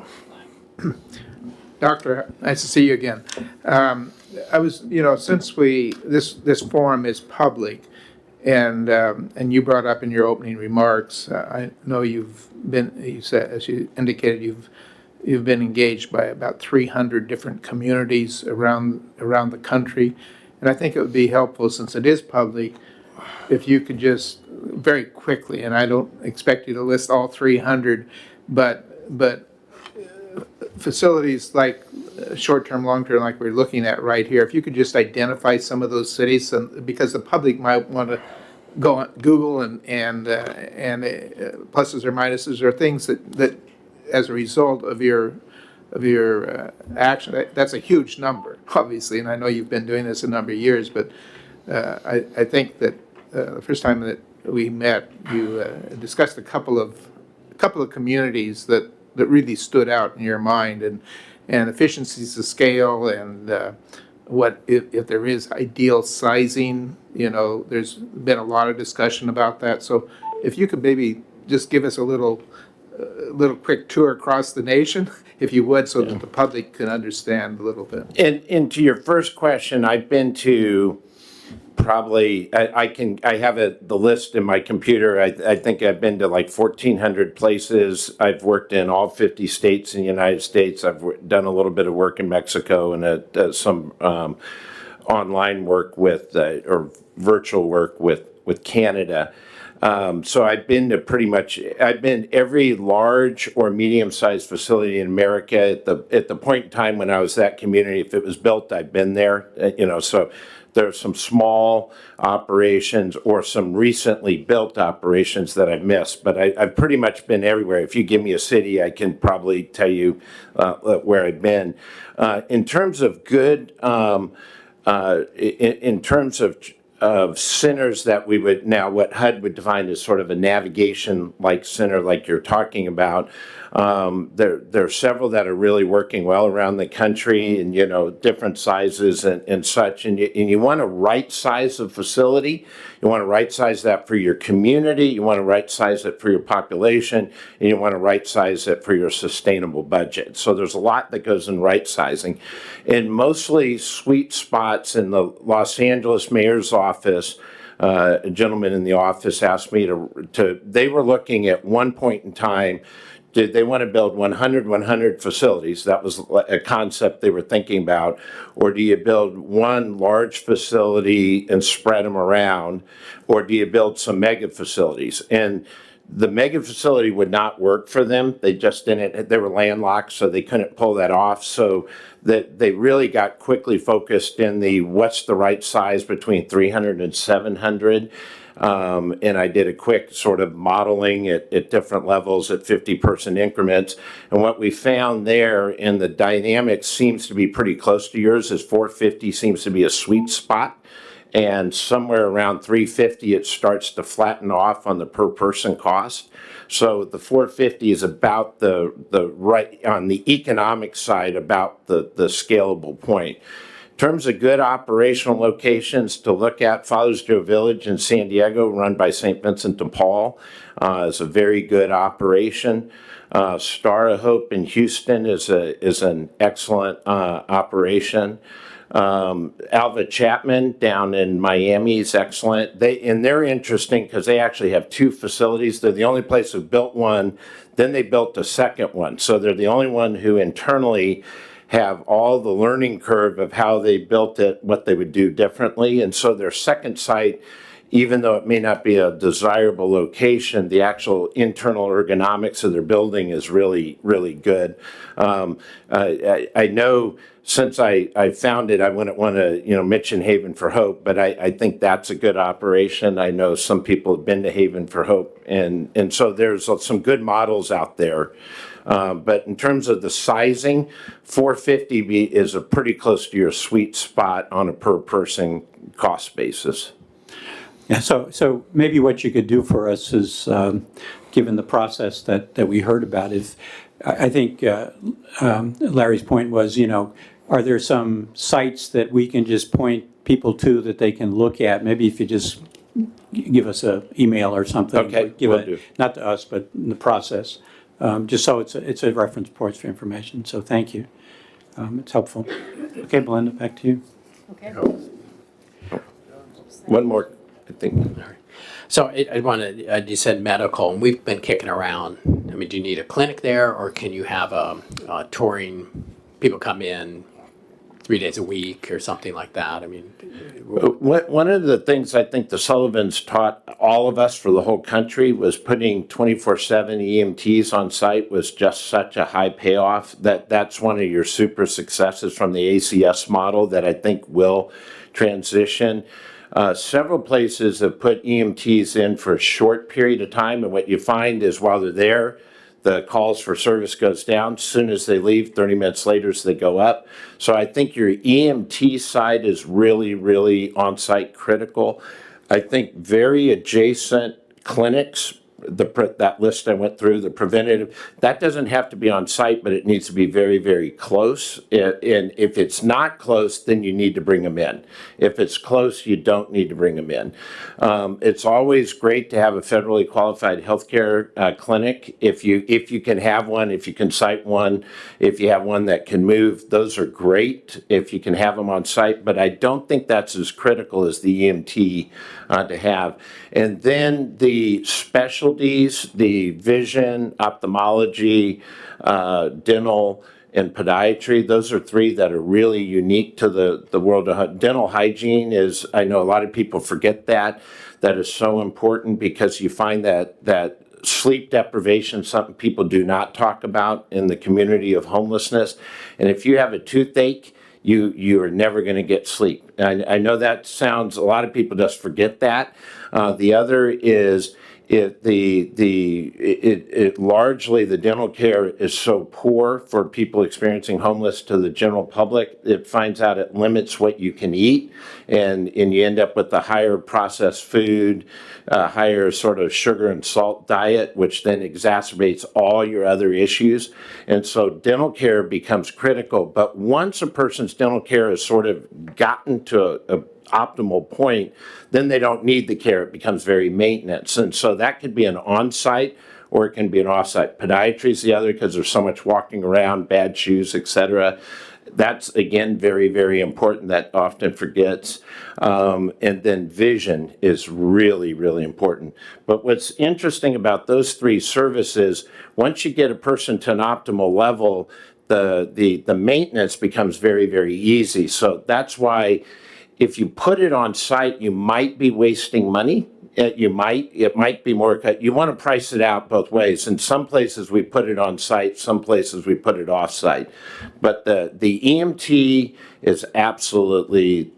Doctor, nice to see you again. I was, since this forum is public, and you brought up in your opening remarks, I know you said, as you indicated, you've been engaged by about 300 different communities around the country, and I think it would be helpful, since it is public, if you could just very quickly, and I don't expect you to list all 300, but facilities like short-term, long-term, like we're looking at right here, if you could just identify some of those cities, because the public might want to go on Google and pluses or minuses or things that as a result of your action, that's a huge number, obviously, and I know you've been doing this a number of years, but I think that the first time that we met, you discussed a couple of communities that really stood out in your mind, and efficiencies of scale, and what if there is ideal sizing. There's been a lot of discussion about that. So if you could maybe just give us a little quick tour across the nation, if you would, so that the public can understand a little bit. And to your first question, I've been to probably, I have the list in my computer. I think I've been to like 1,400 places. I've worked in all 50 states in the United States. I've done a little bit of work in Mexico, and some online work or virtual work with Canada. So I've been to every large or medium-sized facility in America at the point in time when I was that community. If it was built, I've been there, so there's some small operations or some recently built operations that I've missed, but I've pretty much been everywhere. If you give me a city, I can probably tell you where I've been. In terms of good, in terms of of centers that we would, now what HUD would define as sort of a navigation-like center like you're talking about. There are several that are really working well around the country, and, you know, different sizes and such. And you want to right-size the facility. You want to right-size that for your community. You want to right-size it for your population. And you want to right-size it for your sustainable budget. So there's a lot that goes in right-sizing. And mostly sweet spots in the Los Angeles mayor's office, a gentleman in the office asked me they were looking at one point in time, did they want to build 100 facilities? That was a concept they were thinking about. Or do you build one large facility and spread them around? Or do you build some mega facilities? And the mega facility would not work for them. They just didn't, they were landlocked, so they couldn't pull that off. So that they really got quickly focused in the what's the right size between 300 and 700. And I did a quick sort of modeling at different levels at 50-person increments. And what we found there, and the dynamic seems to be pretty close to yours, is 450 seems to be a sweet spot. And somewhere around 350, it starts to flatten off on the per person cost. So the 450 is about the right, on the economic side, about the scalable point. In terms of good operational locations to look at, Father's Joe Village in San Diego, run by St. Vincent de Paul, is a very good operation. Star of Hope in Houston is an excellent operation. Alva Chapman down in Miami is excellent. They're interesting because they actually have two facilities. They're the only place who built one. Then they built a second one. So they're the only one who internally have all the learning curve of how they built it, what they would do differently. And so their second site, even though it may not be a desirable location, the actual internal ergonomics of their building is really, really good. I know since I found it, I wouldn't want to, mention Haven for Hope, but I think that's a good operation. I know some people have been to Haven for Hope, and so there's some good models out there. But in terms of the sizing, 450 is a pretty close to your sweet spot on a per person cost basis. Yeah, so maybe what you could do for us is, given the process that we heard about, is I think Larry's point was, are there some sites that we can just point people to that they can look at? Maybe if you just give us an email or something. Okay, will do. Not to us, but in the process. Just so it's a reference point for information. So thank you. It's helpful. Okay, Belinda, back to you. Okay. One more, I think. So I wanted, you said medical, and we've been kicking around. I mean, do you need a clinic there, or can you have a touring, people come in 3 days a week or something like that? I mean, one of the things I think the Sullivans taught all of us for the whole country was putting 24/7 EMTs on site was just such a high payoff. That's one of your super successes from the ACS model that I think will transition. Several places have put EMTs in for a short period of time, and what you find is while they're there, the calls for service goes down. As soon as they leave, 30 minutes later, they go up. So I think your EMT side is really, really on-site critical. I think very adjacent clinics, that list I went through, the preventative, that doesn't have to be on site, but it needs to be very, very close. And if it's not close, then you need to bring them in. If it's close, you don't need to bring them in. It's always great to have a federally qualified healthcare clinic. If you can have one, if you can cite one, if you have one that can move, those are great if you can have them on site. But I don't think that's as critical as the EMT to have. And then the specialties, the vision, ophthalmology, dental, and podiatry, those are three that are really unique to the world of dental hygiene. Is, I know a lot of people forget that is so important, because you find that sleep deprivation is something people do not talk about in the community of homelessness. And if you have a toothache, you are never going to get sleep. I know that sounds, a lot of people just forget that. The other is largely the dental care is so poor for people experiencing homeless to the general public. It finds out it limits what you can eat, and you end up with the higher processed food, higher sort of sugar and salt diet, which then exacerbates all your other issues. And so dental care becomes critical. But once a person's dental care has sort of gotten to a optimal point, then they don't need the care. It becomes very maintenance. And so that could be an on-site or it can be an off-site. Podiatry is the other because there's so much walking around, bad shoes, etc. That's, again, very, very important. That often forgets. And then vision is really, really important. But what's interesting about those three services, once you get a person to an optimal level, the maintenance becomes very, very easy. So that's why if you put it on site, you might be wasting money. It might be more, you want to price it out both ways. In some places we put it on site, some places we put it off site. But the EMT is absolutely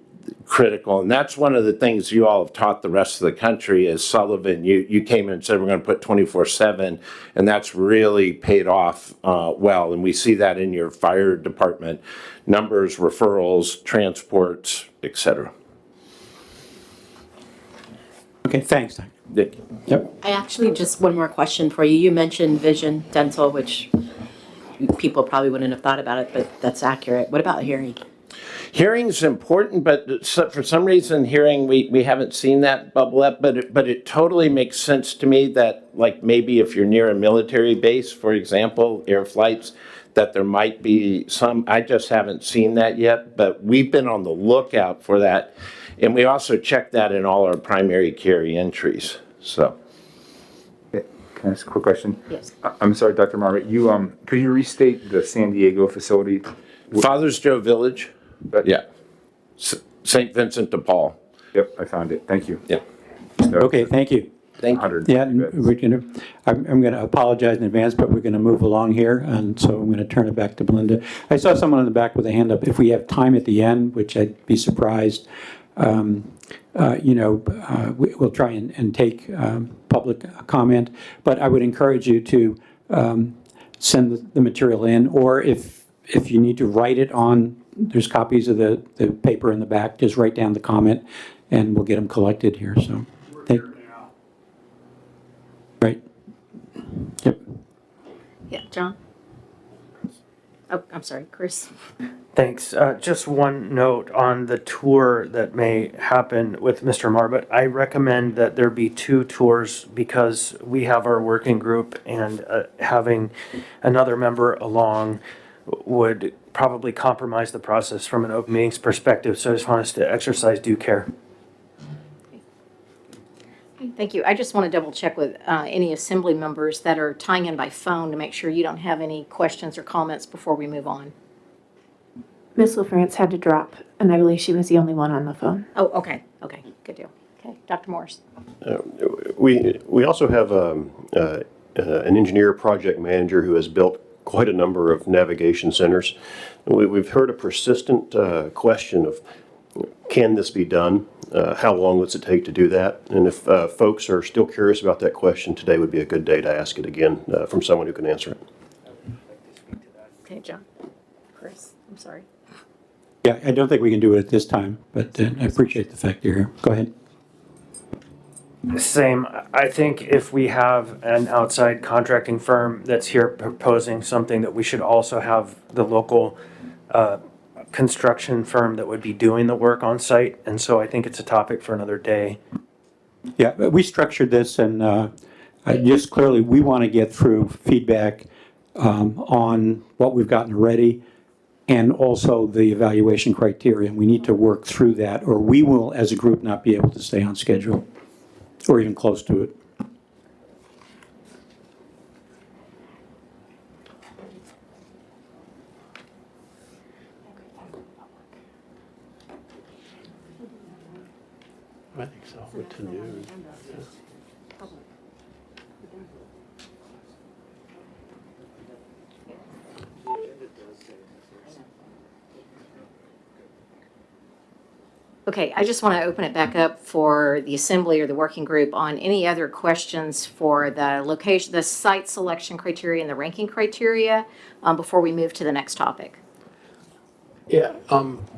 critical. And that's one of the things you all have taught the rest of the country is Sullivan. You came in and said we're going to put 24/7, and that's really paid off well. And we see that in your fire department numbers, referrals, transports, etc. Okay, thanks, Doc. Yep. I actually just one more question for you. You mentioned vision, dental, which people probably wouldn't have thought about it, but that's accurate. What about hearing? Hearing's important, but for some reason, hearing, we haven't seen that bubble up, but it totally makes sense to me that, like, maybe if you're near a military base, for example, air flights, that there might be some, I just haven't seen that yet, but we've been on the lookout for that. And we also check that in all our primary care entries, so. Can I ask a quick question? Yes. I'm sorry, Dr. Marmot, could you restate the San Diego facility? Father's Joe Village. Yeah. St. Vincent de Paul. Yep, I found it. Thank you. Yeah. Okay, thank you. Thank you. Yeah, I'm going to apologize in advance, but we're going to move along here, and so I'm going to turn it back to Belinda. I saw someone in the back with a hand up. If we have time at the end, which I'd be surprised, we'll try and take public comment, but I would encourage you to send the material in, or if you need to write it on, there's copies of the paper in the back, just write down the comment, and we'll get them collected here, so. Right. Yep. Yeah, John? Oh, I'm sorry, Chris. Thanks. Just one note on the tour that may happen with Mr. Marbut. I recommend that there be 2 tours because we have our working group and having another member along would probably compromise the process from an open meetings perspective. So I just want us to exercise due care. Thank you. I just want to double check with any assembly members that are tying in by phone to make sure you don't have any questions or comments before we move on. Ms. LaFrance had to drop, and I believe she was the only one on the phone. Oh, okay. Okay, good deal. Okay, Dr. Morris. We also have an engineer project manager who has built quite a number of navigation centers. We've heard a persistent question of, can this be done? How long does it take to do that? And if folks are still curious about that question, today would be a good day to ask it again from someone who can answer it. Okay, John. Chris, I'm sorry. Yeah, I don't think we can do it at this time, but I appreciate the fact you're here. Go ahead. Same. I think if we have an outside contracting firm that's here proposing something, that we should also have the local construction firm that would be doing the work on site. And so I think it's a topic for another day. Yeah, but we structured this, and just clearly we want to get through feedback on what we've gotten already and also the evaluation criteria. And we need to work through that, or we will, as a group, not be able to stay on schedule or even close to it. I think so. What to do? Okay, I just want to open it back up for the assembly or the working group on any other questions for the location, the site selection criteria and the ranking criteria before we move to the next topic. Yeah,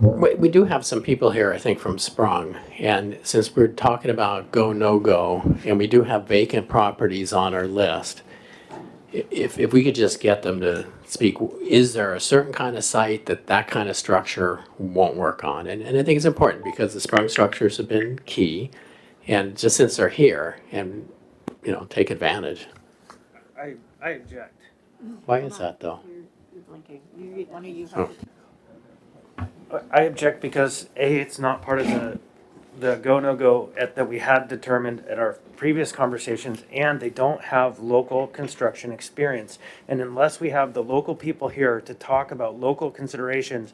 we do have some people here, I think, from Sprung. And since we're talking about go, no go, and we do have vacant properties on our list, if we could just get them to speak, is there a certain kind of site that kind of structure won't work on? And I think it's important because the Sprung structures have been key. And just since they're here and, take advantage. I object. Why is that though? Oh. I object because A, it's not part of the go, no go that we had determined at our previous conversations, and they don't have local construction experience. And unless we have the local people here to talk about local considerations,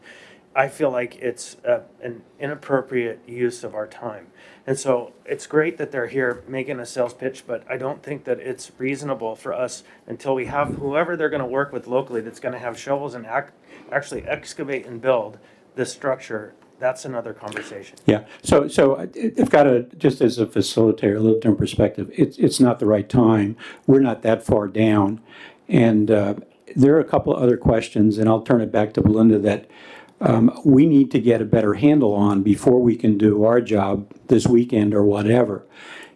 I feel like it's an inappropriate use of our time. And so it's great that they're here making a sales pitch, but I don't think that it's reasonable for us until we have whoever they're gonna work with locally that's gonna have shovels and actually excavate and build this structure. That's another conversation. Yeah, so I've got to, just as a facilitator, a little different perspective. It's not the right time. We're not that far down. And there are a couple of other questions, and I'll turn it back to Belinda, that we need to get a better handle on before we can do our job this weekend or whatever.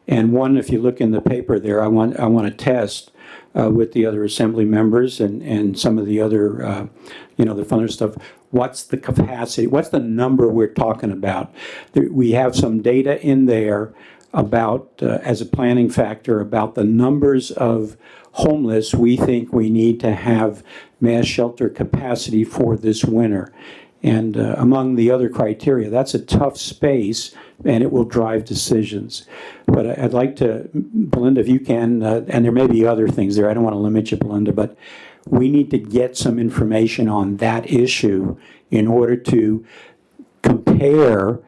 And one, if you look in the paper there, I want to test with the other assembly members and some of the other, the funner stuff. What's the capacity? What's the number we're talking about? We have some data in there about, as a planning factor, about the numbers of homeless we think we need to have mass shelter capacity for this winter. And among the other criteria, that's a tough space, and it will drive decisions. But I'd like to, Belinda, if you can, and there may be other things there, I don't want to limit you, Belinda, but we need to get some information on that issue in order to compare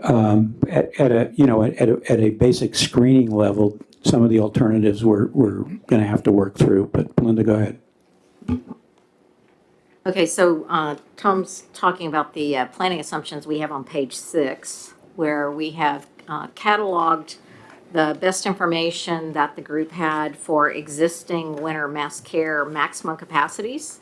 at a basic screening level some of the alternatives we're going to have to work through. But Belinda, go ahead. Okay, so Tom's talking about the planning assumptions we have on page 6, where we have cataloged the best information that the group had for existing winter mass care maximum capacities.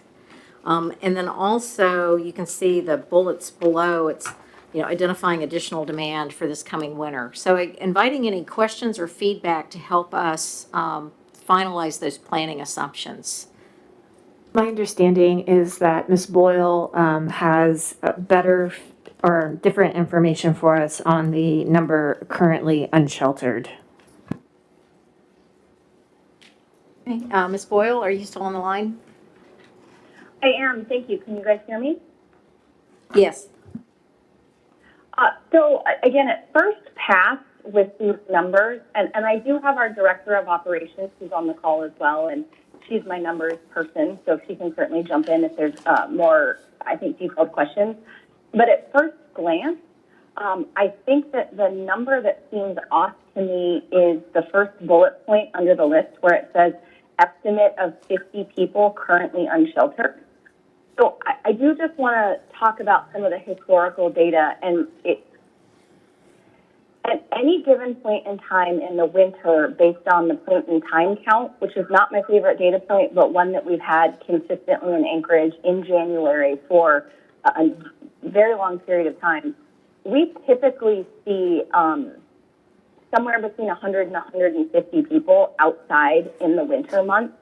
And then also you can see the bullets below, it's identifying additional demand for this coming winter. So inviting any questions or feedback to help us finalize those planning assumptions. My understanding is that Ms. Boyle has better or different information for us on the number currently unsheltered. Okay, Ms. Boyle, are you still on the line? I am. Thank you. Can you guys hear me? Yes. So again, at first pass with these numbers, and I do have our director of operations who's on the call as well, and she's my numbers person, so she can certainly jump in if there's more, I think, detailed questions. But at first glance, I think that the number that seems off to me is the first bullet point under the list where it says estimate of 50 people currently unsheltered. So I do just want to talk about some of the historical data, and at any given point in time in the winter, based on the point in time count, which is not my favorite data point, but one that we've had consistently in Anchorage in January for a very long period of time, we typically see somewhere between 100 and 150 people outside in the winter months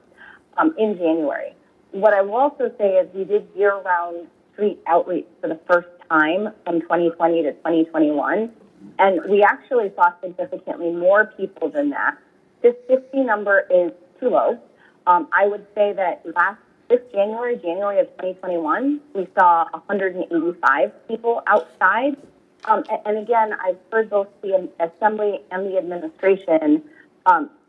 in January. What I will also say is we did year-round street outreach for the first time from 2020 to 2021, and we actually saw significantly more people than that. This 50 number is too low. I would say that this January of 2021, we saw 185 people outside. And again, I've heard both the Assembly and the administration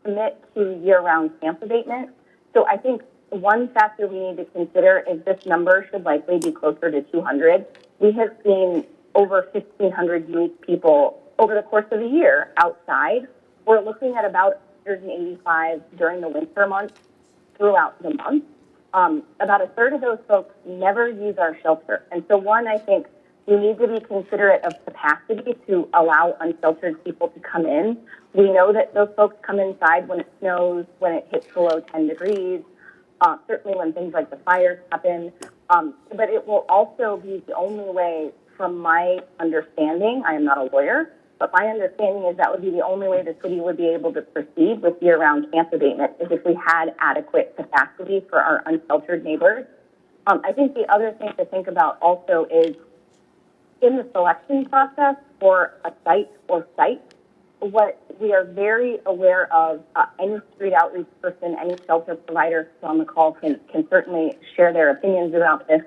commit to year-round camp abatement. So I think one factor we need to consider is this number should likely be closer to 200. We have seen over 1,500 unique people over the course of a year outside. We're looking at about 185 during the winter months throughout the month. About a third of those folks never use our shelter. And so one, I think We need to be considerate of capacity to allow unsheltered people to come in. We know that those folks come inside when it snows, when it hits below 10 degrees, certainly when things like the fires happen. But it will also be the only way, from my understanding, I am not a lawyer, but my understanding is that would be the only way the city would be able to proceed with year-round camp abatement is if we had adequate capacity for our unsheltered neighbors. I think the other thing to think about also is in the selection process for a site or sites, what we are very aware of, any street outreach person, any shelter provider on the call can certainly share their opinions about this.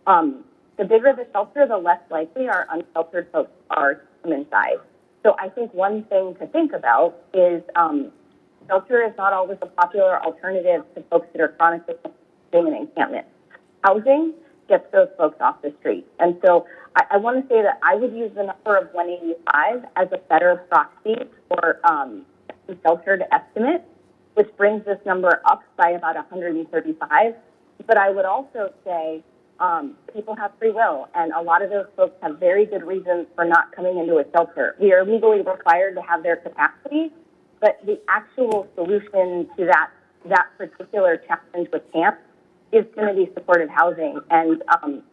The bigger the shelter, the less likely our unsheltered folks are to come inside. So I think one thing to think about is shelter is not always a popular alternative to folks that are chronically in encampment. Housing gets those folks off the street. And so I want to say that I would use the number of 185 as a better proxy for sheltered estimate, which brings this number up by about 135. But I would also say people have free will, and a lot of those folks have very good reasons for not coming into a shelter. We are legally required to have their capacity, but the actual solution to that particular challenge with camp is going to be supportive housing. And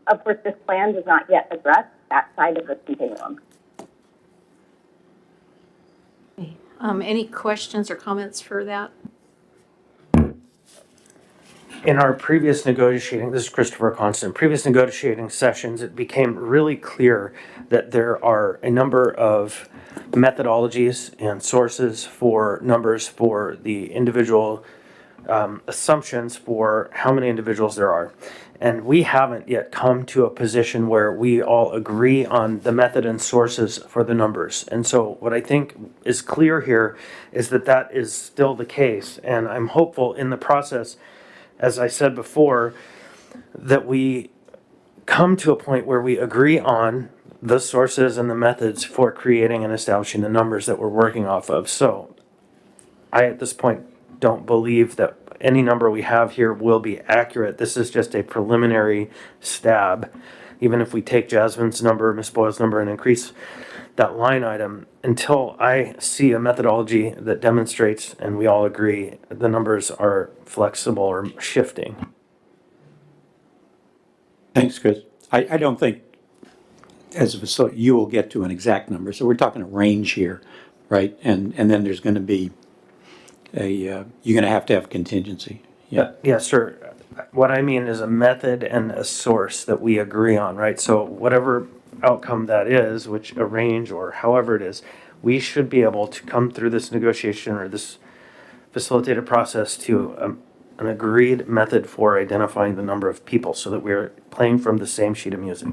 of course, this plan does not yet address that side of the continuum. Any questions or comments for that? In our previous negotiating, this is Christopher Constant, previous negotiating sessions, it became really clear that there are a number of methodologies and sources for numbers for the individual assumptions for how many individuals there are. And we haven't yet come to a position where we all agree on the method and sources for the numbers. And so what I think is clear here is that that is still the case. And I'm hopeful in the process, as I said before, that we come to a point where we agree on the sources and the methods for creating and establishing the numbers that we're working off of. So I, at this point, don't believe that any number we have here will be accurate. This is just a preliminary stab. Even if we take Jasmine's number, Ms. Boyle's number, and increase that line item, until I see a methodology that demonstrates, and we all agree, the numbers are flexible or shifting. Thanks, Chris. I don't think, as a facility, you will get to an exact number. So we're talking a range here, right? And then there's going to be you're going to have contingency. Yeah. Yes, sir. What I mean is a method and a source that we agree on, right? So whatever outcome that is, which a range or however it is, we should be able to come through this negotiation or this facilitated process to an agreed method for identifying the number of people so that we're playing from the same sheet of music.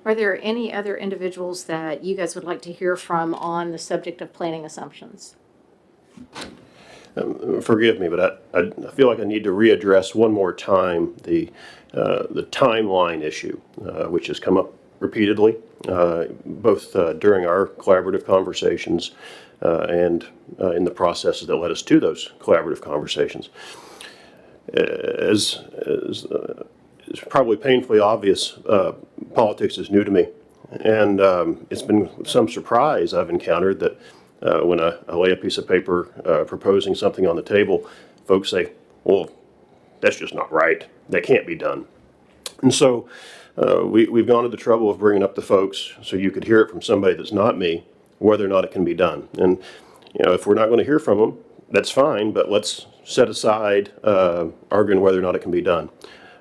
Are there any other individuals that you guys would like to hear from on the subject of planning assumptions? Forgive me, but I feel like I need to readdress one more time the timeline issue, which has come up repeatedly, both during our collaborative conversations and in the processes that led us to those collaborative conversations. As it's probably painfully obvious, politics is new to me. And it's been with some surprise I've encountered that when I lay a piece of paper proposing something on the table, folks say, well, that's just not right. That can't be done. And so we've gone to the trouble of bringing up the folks so you could hear it from somebody that's not me, whether or not it can be done. And if we're not going to hear from them, that's fine, but let's set aside arguing whether or not it can be done.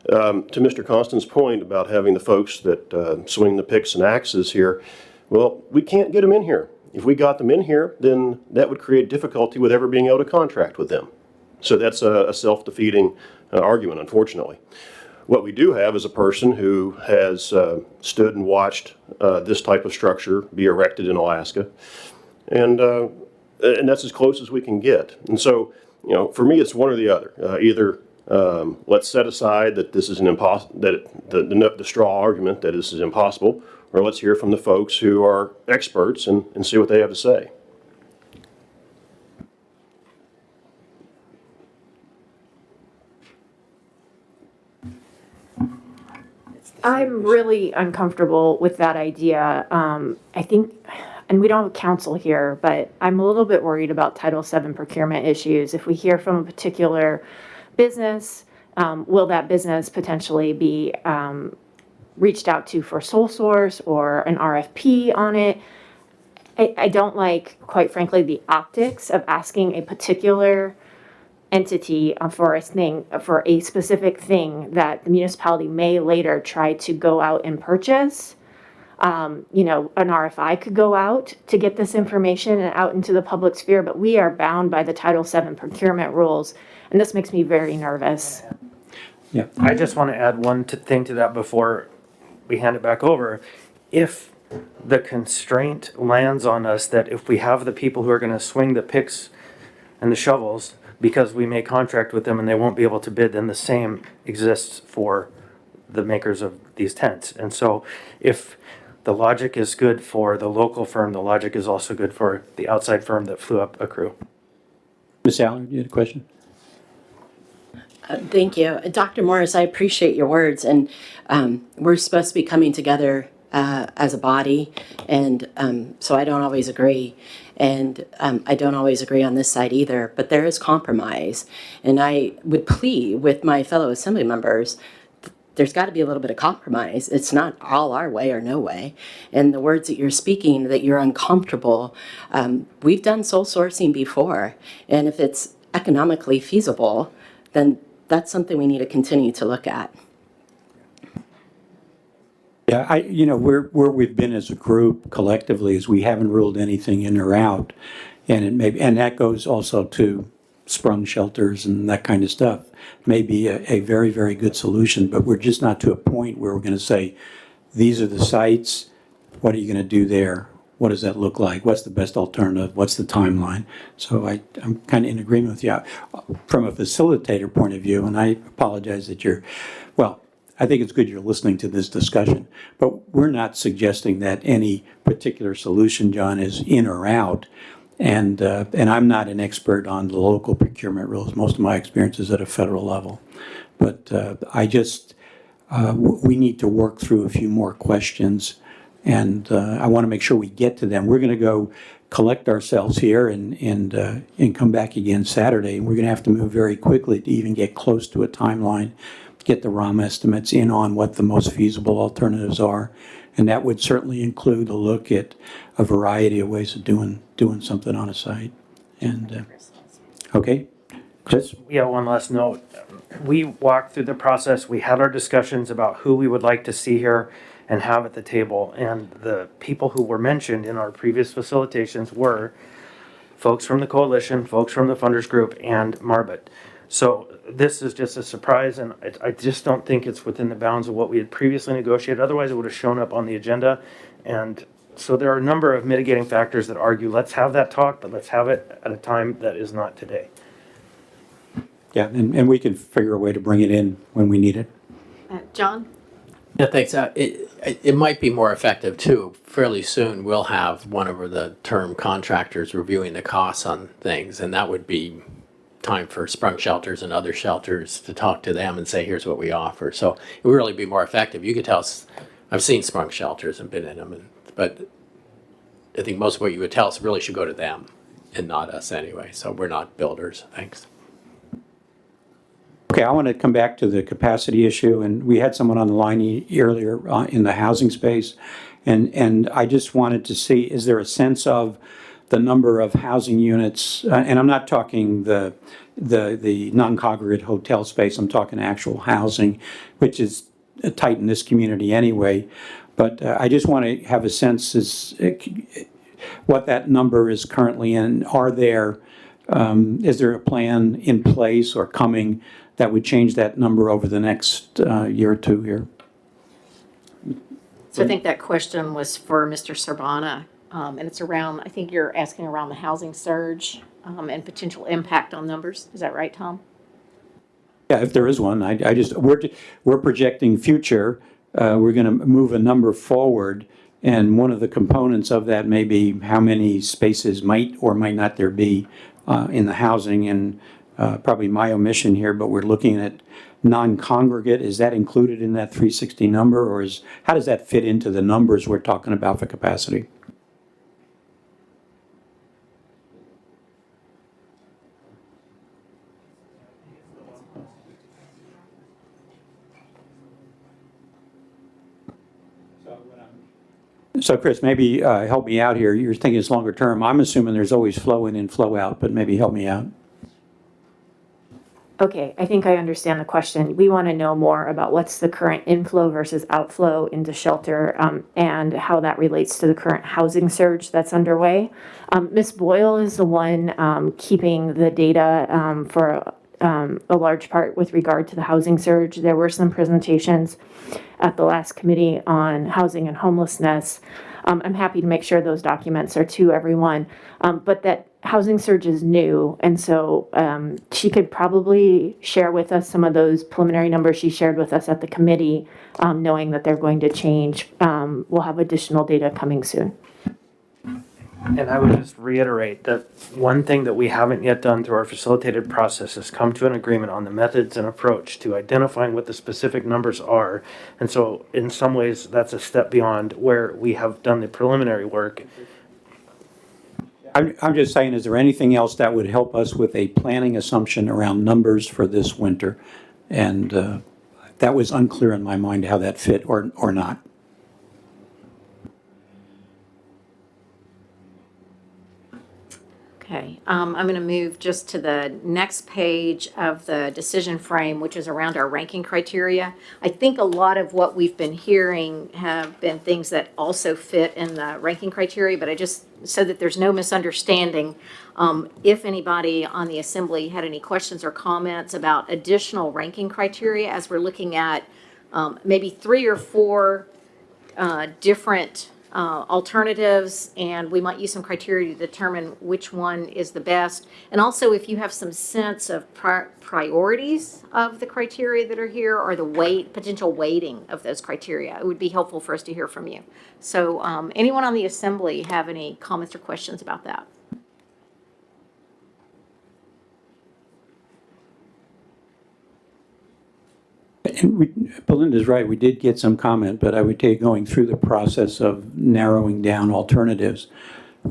To Mr. Constant's point about having the folks that swing the picks and axes here, well, we can't get them in here. If we got them in here, then that would create difficulty with ever being able to contract with them. So that's a self-defeating argument, unfortunately. What we do have is a person who has stood and watched this type of structure be erected in Alaska, and that's as close as we can get. And so, for me, it's one or the other. Either let's set aside that this is an the straw argument that this is impossible, or let's hear from the folks who are experts and see what they have to say. I'm really uncomfortable with that idea. I think, and we don't have counsel here, but I'm a little bit worried about Title VII procurement issues. If we hear from a particular business, will that business potentially be reached out to for sole source or an RFP on it? I don't like, quite frankly, the optics of asking a particular entity for a specific thing that the municipality may later try to go out and purchase. An RFI could go out to get this information and out into the public sphere, but we are bound by the Title VII procurement rules, and this makes me very nervous. Yeah. I just want to add one thing to that before we hand it back over. If the constraint lands on us that if we have the people who are going to swing the picks and the shovels because we may contract with them and they won't be able to bid, then the same exists for the makers of these tents. And so if the logic is good for the local firm, the logic is also good for the outside firm that flew up a crew. Ms. Allard, you had a question? Thank you. Dr. Morris, I appreciate your words, and we're supposed to be coming together as a body, and so I don't always agree, and I don't always agree on this side either, but there is compromise, and I would plead with my fellow assembly members, there's got to be a little bit of compromise. It's not all our way or no way, and the words that you're speaking, that you're uncomfortable, we've done sole sourcing before, and if it's economically feasible, then that's something we need to continue to look at. Yeah, where we've been as a group collectively is we haven't ruled anything in or out, and that goes also to sprung shelters and that kind of stuff. May be a very, very good solution, but we're just not to a point where we're going to say, these are the sites, what are you going to do there? What does that look like? What's the best alternative? What's the timeline? So I'm kind of in agreement with you. From a facilitator point of view, and I apologize that I think it's good you're listening to this discussion, but we're not suggesting that any particular solution, John, is in or out. And I'm not an expert on the local procurement rules. Most of my experience is at a federal level. But we need to work through a few more questions, and I want to make sure we get to them. We're going to go collect ourselves here and come back again Saturday. And we're going to have to move very quickly to even get close to a timeline, get the ROM estimates in on what the most feasible alternatives are. And that would certainly include a look at a variety of ways of doing something on a site. And, okay, Chris? Yeah, one last note. We walked through the process. We had our discussions about who we would like to see here and have at the table. And the people who were mentioned in our previous facilitations were folks from the coalition, folks from the funders group, and Marbut. So this is just a surprise, and I just don't think it's within the bounds of what we had previously negotiated. Otherwise, it would have shown up on the agenda. And so there are a number of mitigating factors that argue, let's have that talk, but let's have it at a time that is not today. Yeah, and we can figure a way to bring it in when we need it. John? Yeah, thanks. It might be more effective too. Fairly soon, we'll have one of the term contractors reviewing the costs on things, and that would be time for sprung shelters and other shelters to talk to them and say, here's what we offer. So it would really be more effective. You could tell us, I've seen sprung shelters and been in them, but I think most of what you would tell us really should go to them and not us anyway. So we're not builders. Thanks. Okay, I want to come back to the capacity issue, and we had someone on the line earlier in the housing space, and I just wanted to see, is there a sense of the number of housing units, and I'm not talking the non-congregate hotel space, I'm talking actual housing, which is tight in this community anyway, but I just want to have a sense as what that number is currently in. Is there a plan in place or coming that would change that number over the next year or two here? So I think that question was for Mr. Sorbana, and it's around, I think you're asking around the housing surge and potential impact on numbers. Is that right, Tom? Yeah, if there is one, we're projecting future. We're going to move a number forward, and one of the components of that may be how many spaces might or might not there be in the housing, and probably my omission here, but we're looking at non-congregate, is that included in that 360 number, or how does that fit into the numbers we're talking about for capacity? So Chris, maybe help me out here. You're thinking it's longer term. I'm assuming there's always flow in and flow out, but maybe help me out. Okay, I think I understand the question. We want to know more about what's the current inflow versus outflow into shelter, and how that relates to the current housing surge that's underway. Ms. Boyle is the one keeping the data for a large part with regard to the housing surge. There were some presentations at the last committee on housing and homelessness. I'm happy to make sure those documents are to everyone, but that housing surge is new, and so she could probably share with us some of those preliminary numbers she shared with us at the committee, knowing that they're going to change. We'll have additional data coming soon. And I would just reiterate that one thing that we haven't yet done through our facilitated process is come to an agreement on the methods and approach to identifying what the specific numbers are. And so in some ways, that's a step beyond where we have done the preliminary work. I'm just saying, is there anything else that would help us with a planning assumption around numbers for this winter? And that was unclear in my mind how that fit or not. Okay, I'm going to move just to the next page of the decision frame, which is around our ranking criteria. I think a lot of what we've been hearing have been things that also fit in the ranking criteria, but I just, so that there's no misunderstanding, if anybody on the assembly had any questions or comments about additional ranking criteria as we're looking at maybe 3 or 4 different alternatives, and we might use some criteria to determine which one is the best. And also, if you have some sense of priorities of the criteria that are here, or the potential weighting of those criteria, it would be helpful for us to hear from you. So anyone on the assembly have any comments or questions about that? And Belinda's right, we did get some comment, but I would tell you, going through the process of narrowing down alternatives,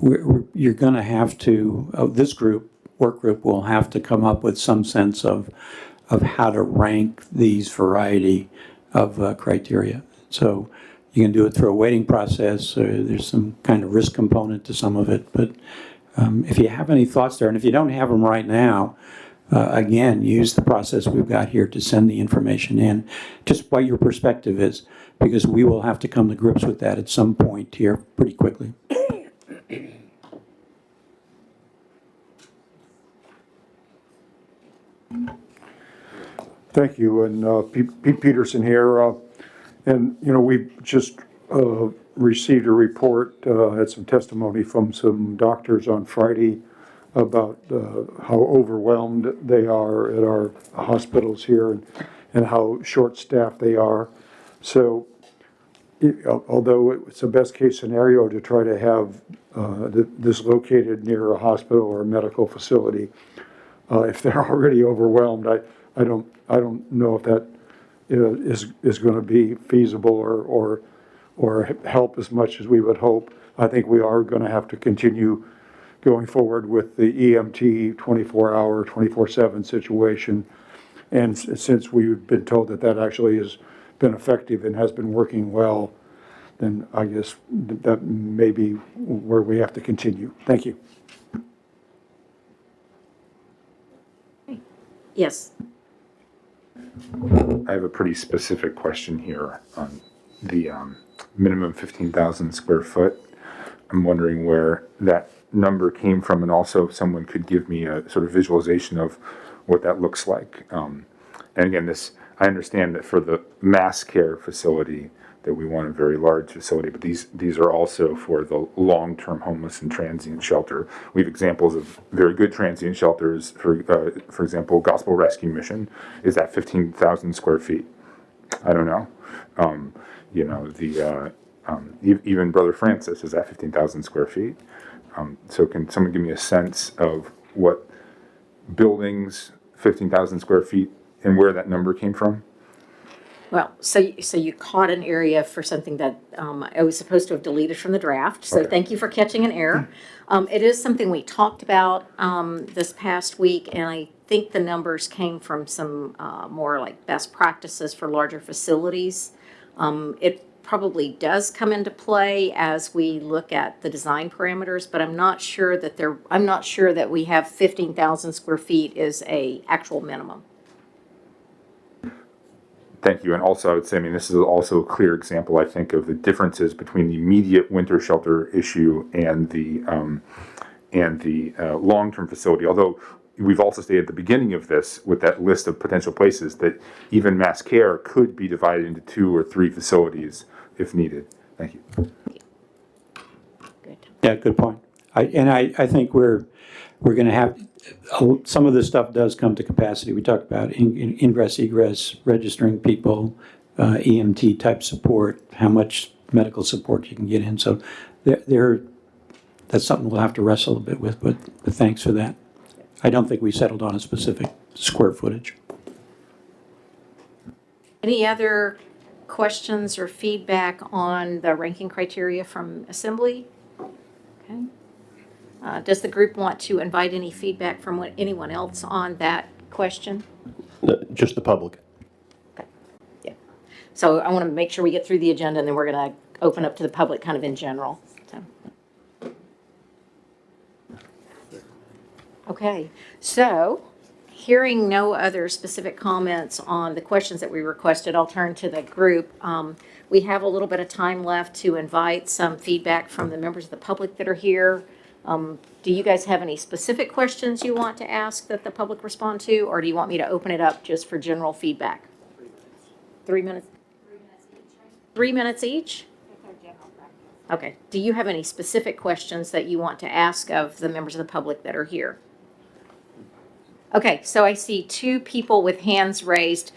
you're going to have to, this work group will have to come up with some sense of how to rank these variety of criteria. So you can do it through a weighting process. There's some kind of risk component to some of it, but if you have any thoughts there, and if you don't have them right now, again, use the process we've got here to send the information in, just what your perspective is, because we will have to come to grips with that at some point here pretty quickly. Thank you, and Pete Peterson here. And, you know, we just received a report, had some testimony from some doctors on Friday about how overwhelmed they are at our hospitals here and how short-staffed they are. So although it's a best-case scenario to try to have this located near a hospital or a medical facility, if they're already overwhelmed, I don't know if that is going to be feasible or help as much as we would hope. I think we are going to have to continue going forward with the EMT 24-hour, 24/7 situation. And since we've been told that actually has been effective and has been working well, then I guess that may be where we have to continue. Thank you. Yes. I have a pretty specific question here on the minimum 15,000 square foot. I'm wondering where that number came from, and also if someone could give me a sort of visualization of what that looks like. And again, I understand that for the mass care facility that we want a very large facility, but these are also for the long-term homeless and transient shelter. We have examples of very good transient shelters. For example, Gospel Rescue Mission is at 15,000 square feet. I don't know. You know, even Brother Francis is at 15,000 square feet. So can someone give me a sense of what buildings 15,000 square feet and where that number came from? Well, so you caught an area for something that I was supposed to have deleted from the draft. So Okay. thank you for catching an error. It is something we talked about this past week, and I think the numbers came from some more like best practices for larger facilities. It probably does come into play as we look at the design parameters, but I'm not sure that we have 15,000 square feet is a actual minimum. Thank you. And also, I would say, I mean, this is also a clear example, I think, of the differences between the immediate winter shelter issue and the long-term facility. Although we've also stated at the beginning of this, with that list of potential places, that even mass care could be divided into 2 or 3 facilities if needed. Thank you. Yeah, good point. I think we're going to have, some of this stuff does come to capacity. We talked about ingress, egress, registering people, EMT type support, how much medical support you can get in. So that's something we'll have to wrestle a bit with, but thanks for that. I don't think we settled on a specific square footage. Any other questions or feedback on the ranking criteria from Assembly? Okay. Does the group want to invite any feedback from anyone else on that question? Just the public. Okay. Yeah. So I want to make sure we get through the agenda, and then we're going to open up to the public kind of in general. So. Okay. So hearing no other specific comments on the questions that we requested, I'll turn to the group. We have a little bit of time left to invite some feedback from the members of the public that are here. Do you guys have any specific questions you want to ask that the public respond to, or do you want me to open it up just for general feedback? 3 minutes? 3 minutes each? Okay. Do you have any specific questions that you want to ask of the members of the public that are here? Okay, so I see 2 people with hands raised.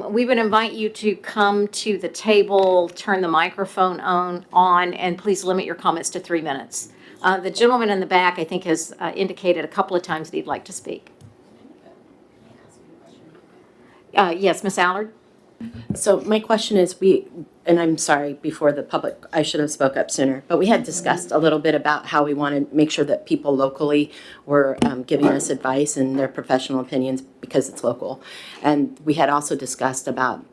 We would invite you to come to the table, turn the microphone on, and please limit your comments to 3 minutes. The gentleman in the back, I think, has indicated a couple of times that he'd like to speak. Yes, Ms. Allard? So my question is, and I'm sorry, before the public, I should have spoke up sooner, but we had discussed a little bit about how we want to make sure that people locally were giving us advice and their professional opinions because it's local. And we had also discussed about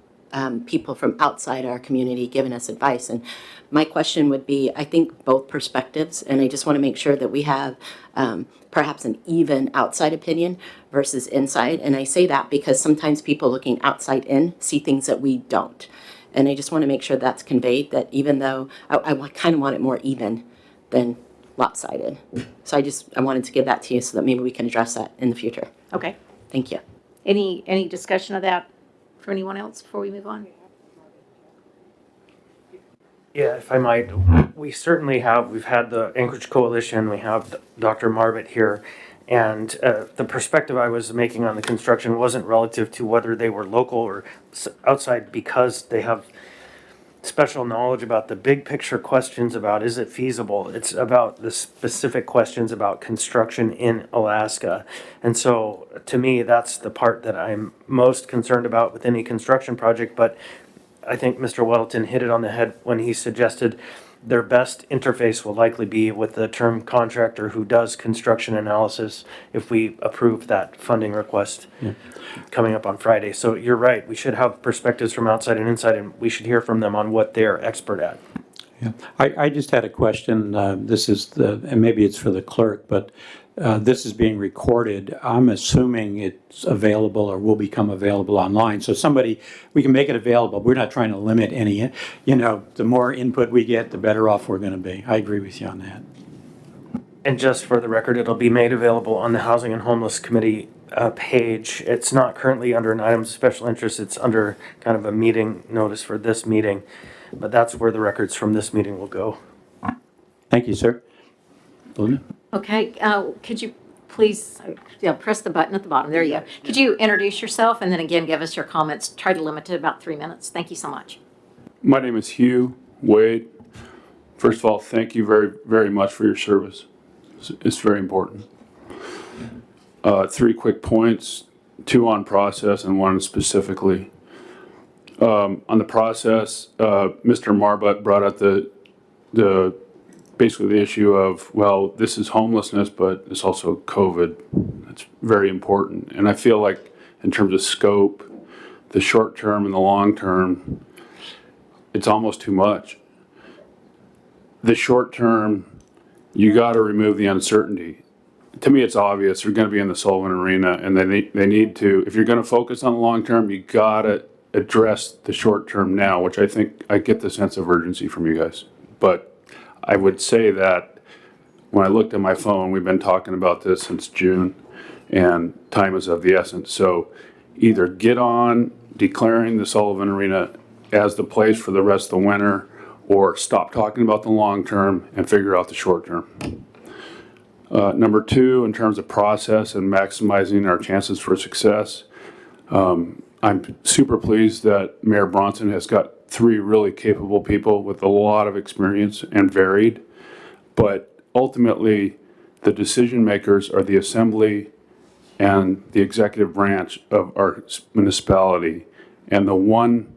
people from outside our community giving us advice. And my question would be, I think both perspectives, and I just want to make sure that we have perhaps an even outside opinion versus inside. And I say that because sometimes people looking outside in see things that we don't. And I just want to make sure that's conveyed, that even though I kind of want it more even than lopsided. So I wanted to give that to you so that maybe we can address that in the future. Okay. Thank you. Any discussion of that for anyone else before we move on? Yeah, if I might, we've had the Anchorage Coalition, we have Dr. Marbett here, and the perspective I was making on the construction wasn't relative to whether they were local or outside, because they have special knowledge about the big picture questions about is it feasible. It's about the specific questions about construction in Alaska. And so to me, that's the part that I'm most concerned about with any construction project. But I think Mr. Weddleton hit it on the head when he suggested their best interface will likely be with the term contractor who does construction analysis if we approve that funding request coming up on Friday. So you're right, we should have perspectives from outside and inside, and we should hear from them on what they're expert at. Yeah, I just had a question. This is and maybe it's for the clerk, but this is being recorded. I'm assuming it's available or will become available online. So we can make it available. We're not trying to limit any, the more input we get, the better off we're going to be. I agree with you on that. And just for the record, it'll be made available on the Housing and Homeless Committee page. It's not currently under an item of special interest. It's under kind of a meeting notice for this meeting. But that's where the records from this meeting will go. Thank you, sir. Belinda? Okay, could you please press the button at the bottom? There you go. Could you introduce yourself and then again give us your comments? Try to limit it to about 3 minutes. Thank you so much. My name is Hugh Wade. First of all, thank you very, very much for your service. It's very important. 3 quick points. two on process and one specifically. On the process, Mr. Marbut brought up basically the issue of, well, this is homelessness, but it's also COVID. That's very important. And I feel like in terms of scope, the short term and the long term, it's almost too much. The short term, you got to remove the uncertainty. To me, it's obvious they're going to be in the Sullivan Arena, and they need to, if you're going to focus on the long term, you got to address the short term now, which I think I get the sense of urgency from you guys. But I would say that when I looked at my phone, we've been talking about this since June, and time is of the essence. So either get on declaring the Sullivan Arena as the place for the rest of the winter, or stop talking about the long term and figure out the short term. Number two, in terms of process and maximizing our chances for success, I'm super pleased that Mayor Bronson has got 3 really capable people with a lot of experience and varied, but ultimately the decision makers are the assembly and the executive branch of our municipality, and the one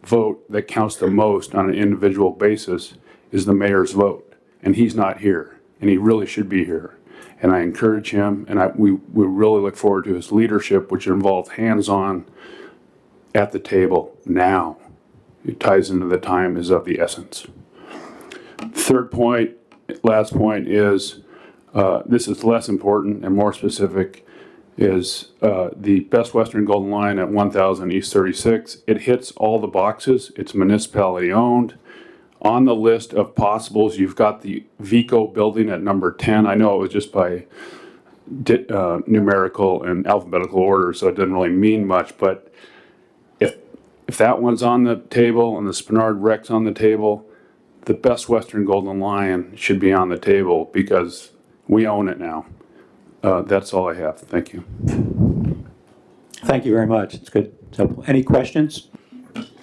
vote that counts the most on an individual basis is the mayor's vote, and he's not here, and he really should be here. And I encourage him, and we really look forward to his leadership, which involves hands-on at the table now. It ties into the time is of the essence. Third point, last point is, this is less important and more specific, is the Best Western Golden Line at 1000 East 36. It hits all the boxes. It's municipality owned. On the list of possibles, you've got the Vico building at number 10. I know it was just by numerical and alphabetical order, so it didn't really mean much, but if that one's on the table and the Spenard Rec's on the table, the Best Western Golden Lion should be on the table because we own it now. That's all I have. Thank you. Thank you very much. It's good. So, any questions?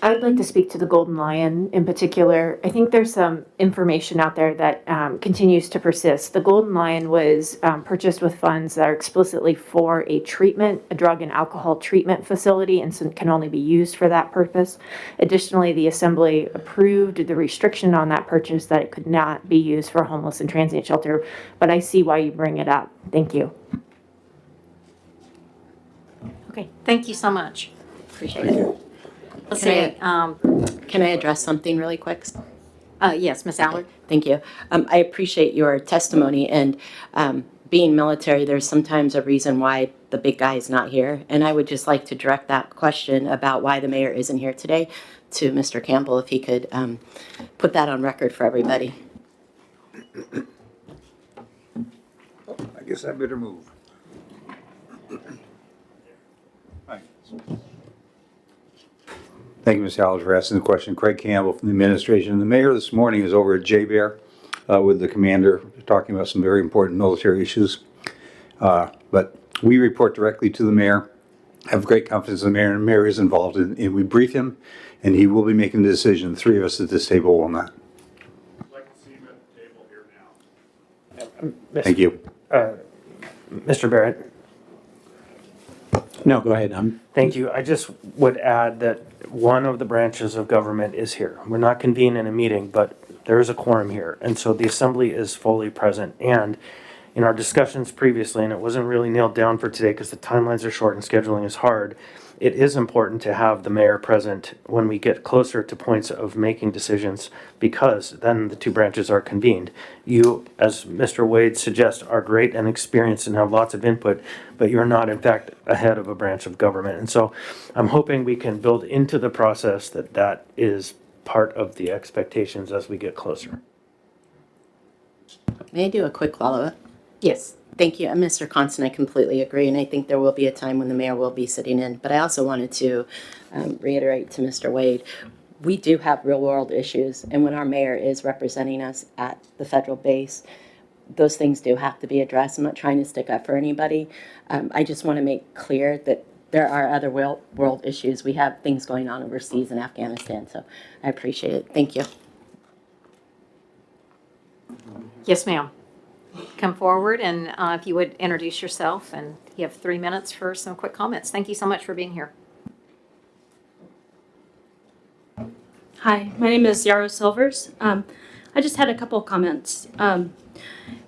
I would like to speak to the Golden Lion in particular. I think there's some information out there that continues to persist. The Golden Lion was purchased with funds that are explicitly for a drug and alcohol treatment facility, and so can only be used for that purpose. Additionally, the Assembly approved the restriction on that purchase that it could not be used for a homeless and transient shelter, but I see why you bring it up. Thank you. Okay, thank you so much. Appreciate it. Let's see. Can I address something really quick? Yes, Ms. Allard. Thank you. I appreciate your testimony, and being military, there's sometimes a reason why the big guy is not here. And I would just like to direct that question about why the mayor isn't here today to Mr. Campbell, if he could put that on record for everybody. I guess I better move. Thank you, Ms. Howells, for asking the question. Craig Campbell from the administration. The mayor this morning is over at J-Bear with the commander talking about some very important military issues. But we report directly to the mayor, have great confidence in the mayor, and the mayor is involved and we brief him, and he will be making the decision. The 3 of us at this table will not. I'd like to see him at the table here now. Thank you. Mr. Barrett. No, go ahead. Thank you. I just would add that one of the branches of government is here. We're not convening a meeting, but there is a quorum here. And so the Assembly is fully present. And in our discussions previously, and it wasn't really nailed down for today because the timelines are short and scheduling is hard, it is important to have the mayor present when we get closer to points of making decisions, because then the 2 branches are convened. You, as Mr. Wade suggests, are great and experienced and have lots of input, but you're not, in fact, a head of a branch of government. And so I'm hoping we can build into the process that is part of the expectations as we get closer. May I do a quick follow-up? Yes. Thank you. And Mr. Constant, I completely agree, and I think there will be a time when the mayor will be sitting in. But I also wanted to reiterate to Mr. Wade, we do have real-world issues, and when our mayor is representing us at the federal base, those things do have to be addressed. I'm not trying to stick up for anybody. I just want to make clear that there are other world issues. We have things going on overseas in Afghanistan, so I appreciate it. Thank you. Yes, ma'am. Come forward, and if you would introduce yourself and You have 3 minutes for some quick comments. Thank you so much for being here. Hi, my name is Yarrow Silvers. I just had a couple of comments. I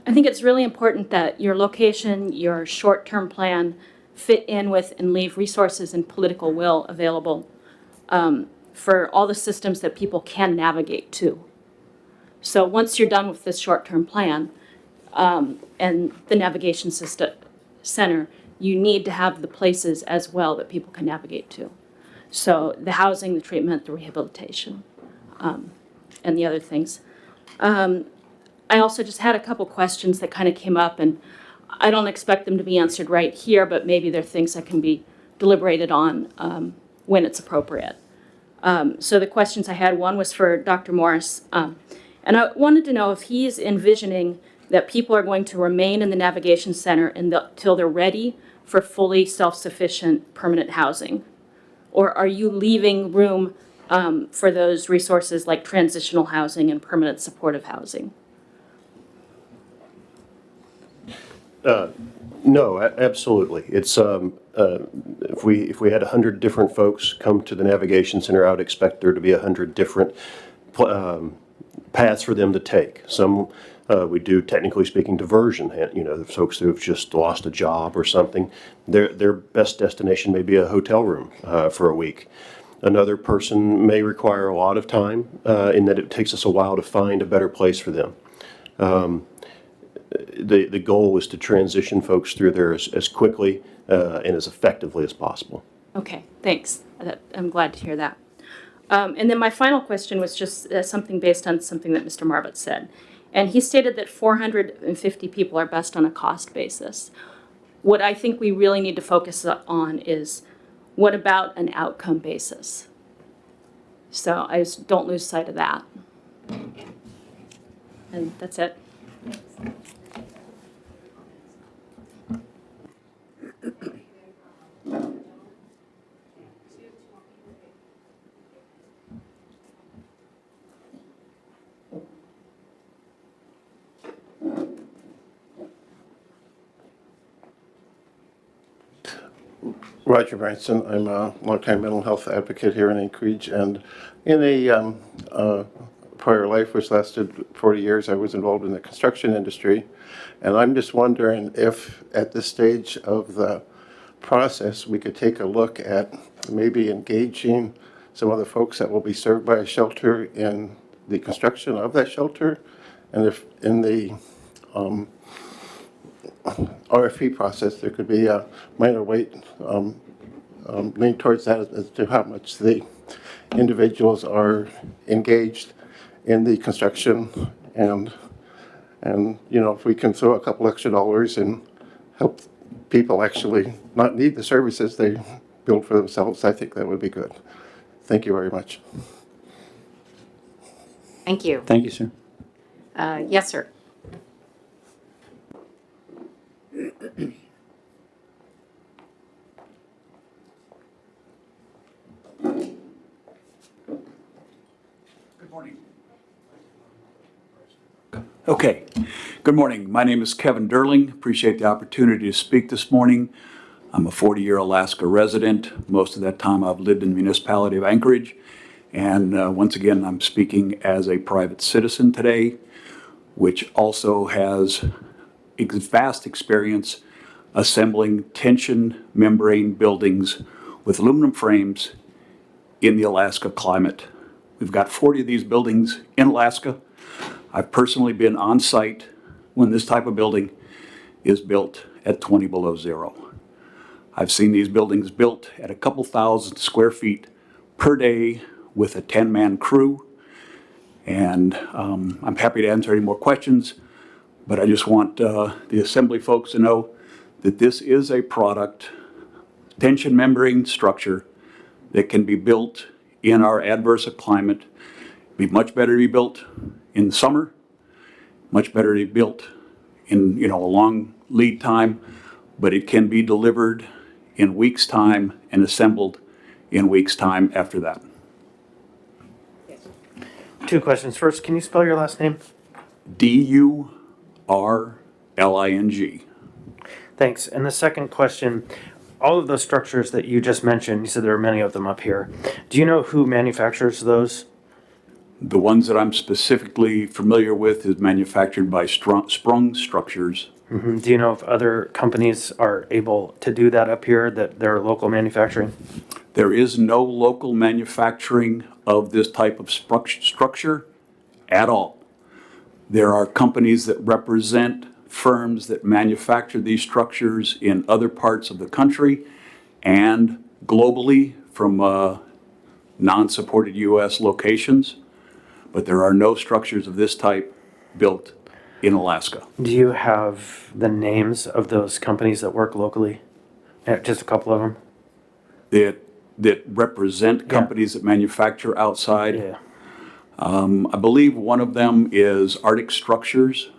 think it's really important that your location, your short-term plan fit in with and leave resources and political will available for all the systems that people can navigate to. So once you're done with this short-term plan and the navigation center, you need to have the places as well that people can navigate to. So the housing, the treatment, the rehabilitation, and the other things. I also just had a couple questions that kind of came up, and I don't expect them to be answered right here, but maybe they're things that can be deliberated on when it's appropriate. So the questions I had, one was for Dr. Morris, and I wanted to know if he's envisioning that people are going to remain in the navigation center until they're ready for fully self-sufficient permanent housing. Or are you leaving room for those resources like transitional housing and permanent supportive housing? No, absolutely. It's if we had 100 different folks come to the navigation center, I would expect there to be 100 different paths for them to take. Some we do, technically speaking, diversion. You know, the folks who have just lost a job or something, their best destination may be a hotel room for a week. Another person may require a lot of time in that it takes us a while to find a better place for them. The goal is to transition folks through there as quickly and as effectively as possible. Okay, thanks. I'm glad to hear that. And then my final question was just something based on something that Mr. Marbut said. And he stated that 450 people are best on a cost basis. What I think we really need to focus on is, what about an outcome basis? So I just don't lose sight of that. And that's it. Roger Branson. I'm a longtime mental health advocate here in Anchorage, and in a prior life, which lasted 40 years, I was involved in the construction industry, and I'm just wondering if at this stage of the process we could take a look at maybe engaging some of the folks that will be served by a shelter in the construction of that shelter, and if in the RFP process, there could be a minor weight lean towards that as to how much the individuals are engaged in the construction, and you know, if we can throw a couple extra dollars and help people actually not need the services they build for themselves, I think that would be good. Thank you very much. Thank you. Thank you, sir. Yes, sir. Okay. Good morning. My name is Kevin Derling. Appreciate the opportunity to speak this morning. I'm a 40-year Alaska resident. Most of that time I've lived in the municipality of Anchorage. And once again, I'm speaking as a private citizen today, which also has vast experience assembling tension membrane buildings with aluminum frames in the Alaska climate. We've got 40 of these buildings in Alaska. I've personally been on site when this type of building is built at 20 below zero. I've seen these buildings built at a couple thousand square feet per day with a 10-man crew. And I'm happy to answer any more questions, but I just want the assembly folks to know that this is a product, tension membrane structure, that can be built in our adverse climate. It'd be much better to be built in the summer, much better to be built in, you know, a long lead time, but it can be delivered in weeks' time and assembled in weeks' time after that. Two questions. First, can you spell your last name? Durling. Thanks. And the second question, all of those structures that you just mentioned, you said there are many of them up here. Do you know who manufactures those? The ones that I'm specifically familiar with is manufactured by Sprung Structures. Mm-hmm. Do you know if other companies are able to do that up here, that they're local manufacturing? There is no local manufacturing of this type of structure at all. There are companies that represent firms that manufacture these structures in other parts of the country and globally from non-supported U.S. locations, but there are no structures of this type built in Alaska. Do you have the names of those companies that work locally? Just a couple of them? That represent companies that manufacture outside. Yeah. I believe one of them is Arctic Structures.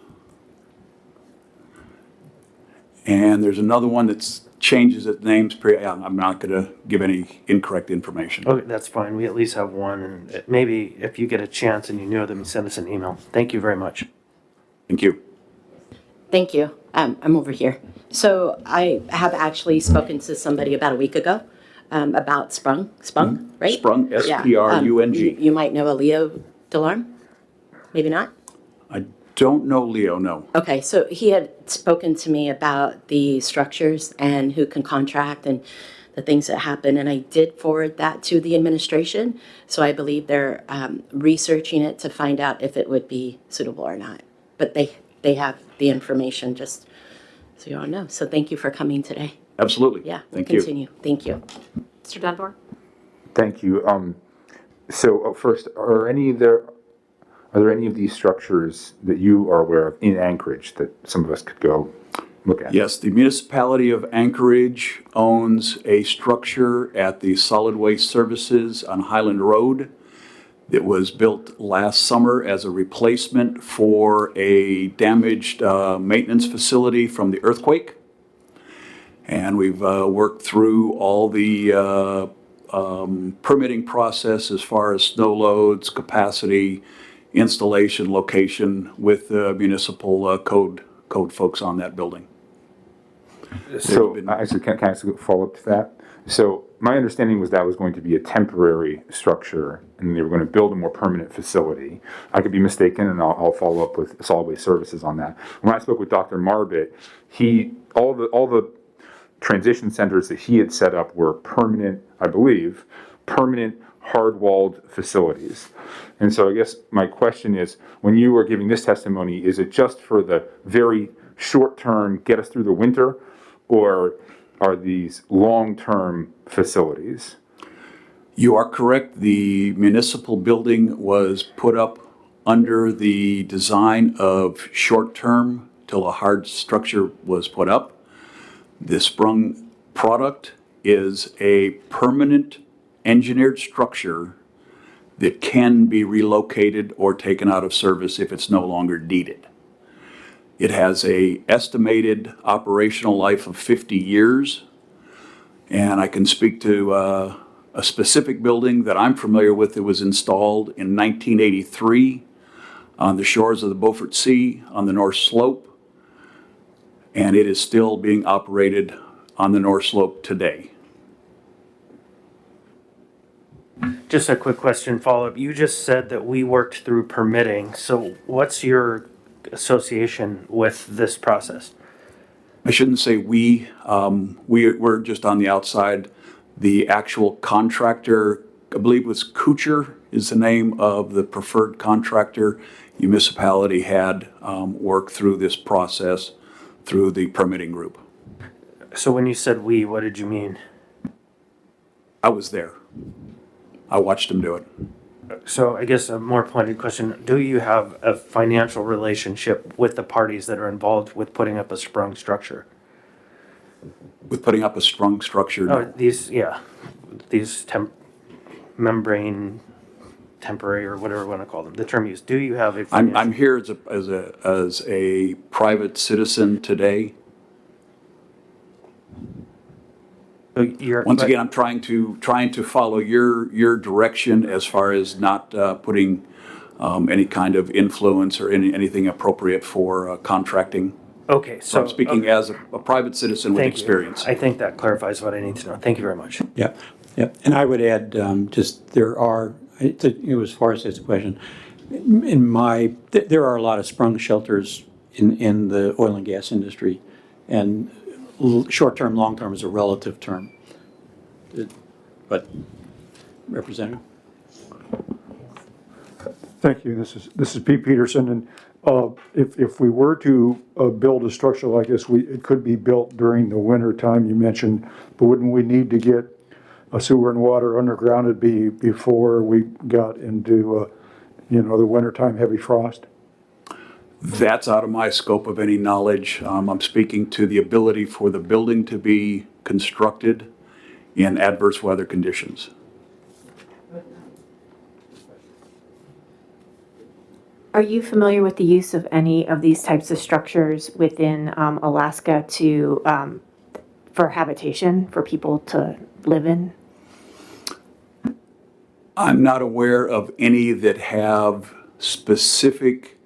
And there's another one that changes its names. I'm not going to give any incorrect information. Okay, that's fine. We at least have one. And maybe if you get a chance and you know them, send us an email. Thank you very much. Thank you. Thank you. I'm over here. So I have actually spoken to somebody about a week ago about Sprung, right? Sprung, S-P-R-U-N-G. You might know a Leo Delarme? Maybe not? I don't know Leo, no. Okay, so he had spoken to me about the structures and who can contract and the things that happen, and I did forward that to the administration. So I believe they're researching it to find out if it would be suitable or not. But they have the information, just so you all know. So thank you for coming today. Absolutely. Yeah, Thank we'll you. continue. Thank you. Mr. Dunbar? Thank you. So first, are there any of these structures that you are aware of in Anchorage that some of us could go look at? Yes, the municipality of Anchorage owns a structure at the Solid Waste Services on Highland Road that was built last summer as a replacement for a damaged maintenance facility from the earthquake. And we've worked through all the permitting process as far as snow loads, capacity, installation, location with the municipal code folks on that building. So, actually, can I ask a follow-up to that? So, my understanding was that was going to be a temporary structure, and they were going to build a more permanent facility. I could be mistaken, and I'll follow up with Solid Waste Services on that. When I spoke with Dr. Marbit, all the transition centers that he had set up were permanent, I believe, permanent hard-walled facilities. And so I guess my question is, when you are giving this testimony, is it just for the very short term, get us through the winter, or are these long-term facilities? You are correct. The municipal building was put up under the design of short-term till a hard structure was put up. The Sprung product is a permanent engineered structure that can be relocated or taken out of service if it's no longer needed. It has an estimated operational life of 50 years, and I can speak to a specific building that I'm familiar with that was installed in 1983 on the shores of the Beaufort Sea on the North Slope, and it is still being operated on the North Slope today. Just a quick question follow-up. You just said that we worked through permitting. So what's your association with this process? I shouldn't say we. We're just on the outside. The actual contractor, I believe it was Kuchar is the name of the preferred contractor. Municipality had worked through this process through the permitting group. So when you said we, what did you mean? I was there. I watched them do it. So I guess a more pointed question, do you have a financial relationship with the parties that are involved with putting up a sprung structure? With putting up a sprung structure? No. These membrane, temporary, or whatever you want to call them, the term used. Do you have a financial... I'm here as a private citizen today. So Once again, I'm trying to follow your direction as far as not putting any kind of influence or anything appropriate for contracting. Okay, So so. I'm speaking as a private citizen with Thank you. experience. I think that clarifies what I need to know. Thank you very much. Yeah, yeah. And I would add, just there are, as far as this question, there are a lot of sprung shelters in the oil and gas industry, and short-term, long-term is a relative term. But, Representative? Thank you. This is Pete Peterson, and if we were to build a structure like this, it could be built during the winter time you mentioned, but wouldn't we need to get a sewer and water underground? It'd be before we got into the wintertime heavy frost? That's out of my scope of any knowledge. I'm speaking to the ability for the building to be constructed in adverse weather conditions. Are you familiar with the use of any of these types of structures within Alaska for habitation, for people to live in? I'm not aware of any that have specific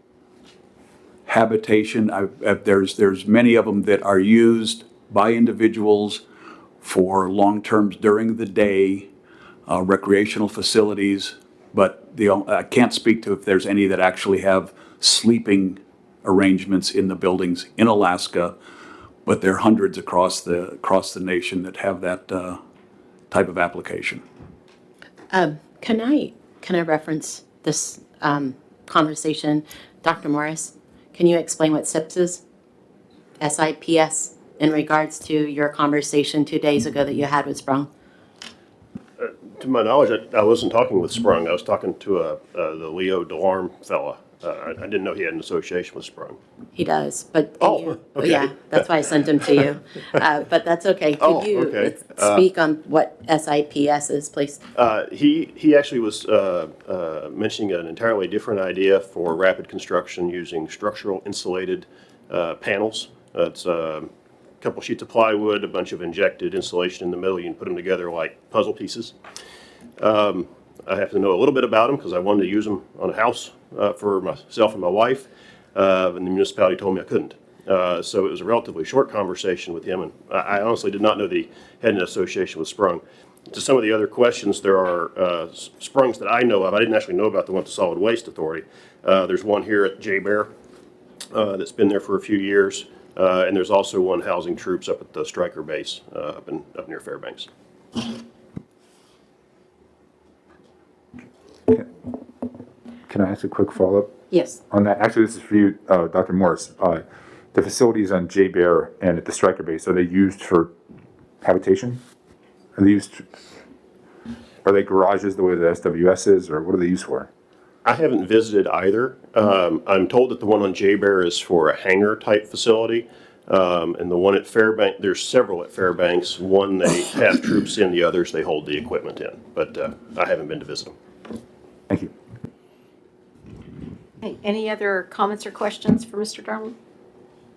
habitation. There's many of them that are used by individuals for long terms during the day, recreational facilities, but I can't speak to if there's any that actually have sleeping arrangements in the buildings in Alaska, but there are hundreds across the nation that have that type of application. Can I reference this conversation? Dr. Morris, can you explain what SIPS is? SIPS, in regards to your conversation 2 days ago that you had with Sprung? To my knowledge, I wasn't talking with Sprung. I was talking to the Leo Delarme fella. I didn't know he had an association with Sprung. He does, but okay. yeah, that's why I sent him to you. But that's okay. Could you speak on what SIPS is, please? He actually was mentioning an entirely different idea for rapid construction using structural insulated panels. It's a couple sheets of plywood, a bunch of injected insulation in the middle. You can put them together like puzzle pieces. I have to know a little bit about them because I wanted to use them on a house for myself and my wife, and the municipality told me I couldn't. So it was a relatively short conversation with him, and I honestly did not know that he had an association with Sprung. To some of the other questions, there are Sprungs that I know of. I didn't actually know about the one at the Solid Waste Authority. There's one here at J-Bear that's been there for a few years, and there's also one housing troops up at the Stryker base up near Fairbanks. Can I ask a quick follow-up? Yes. On that, actually, this is for you, Dr. Morris. The facilities on J-Bear and at the Stryker base, are they used for habitation? Are they garages the way the SWS is, or what are they used for? I haven't visited either. I'm told that the one on J-Bear is for a hangar type facility. And the one at Fairbanks, there's several at Fairbanks. One they have troops in, the others they hold the equipment in. But I haven't been to visit them. Thank you. Okay, any other comments or questions for Mr. Darling?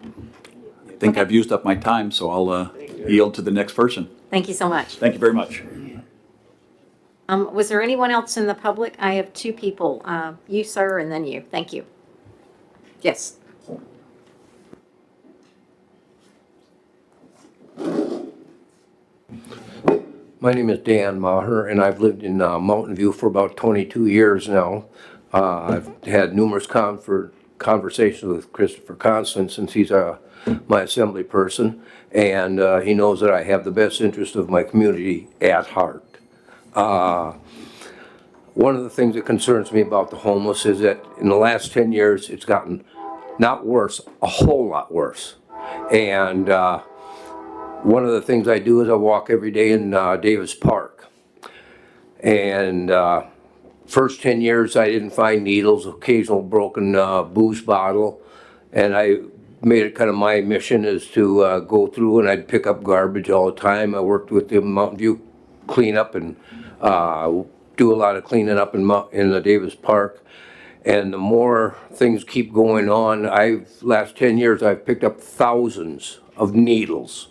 I think I've used up my time, so I'll yield to the next person. Thank you so much. Thank you very much. Was there anyone else in the public? I have two people, you, sir, and then you. Thank you. Yes. My name is Dan Maher, and I've lived in Mountain View for about 22 years now. I've had numerous conversations with Christopher Constant since he's my assembly person, and he knows that I have the best interest of my community at heart. One of the things that concerns me about the homeless is that in the last 10 years, it's gotten not worse, a whole lot worse. And one of the things I do is I walk every day in Davis Park. And first 10 years, I didn't find needles, occasional broken booze bottle. And I made it kind of my mission is to go through and I'd pick up garbage all the time. I worked with the Mountain View cleanup and do a lot of cleaning up in the Davis Park. And the more things keep going on, last 10 years, I've picked up thousands of needles,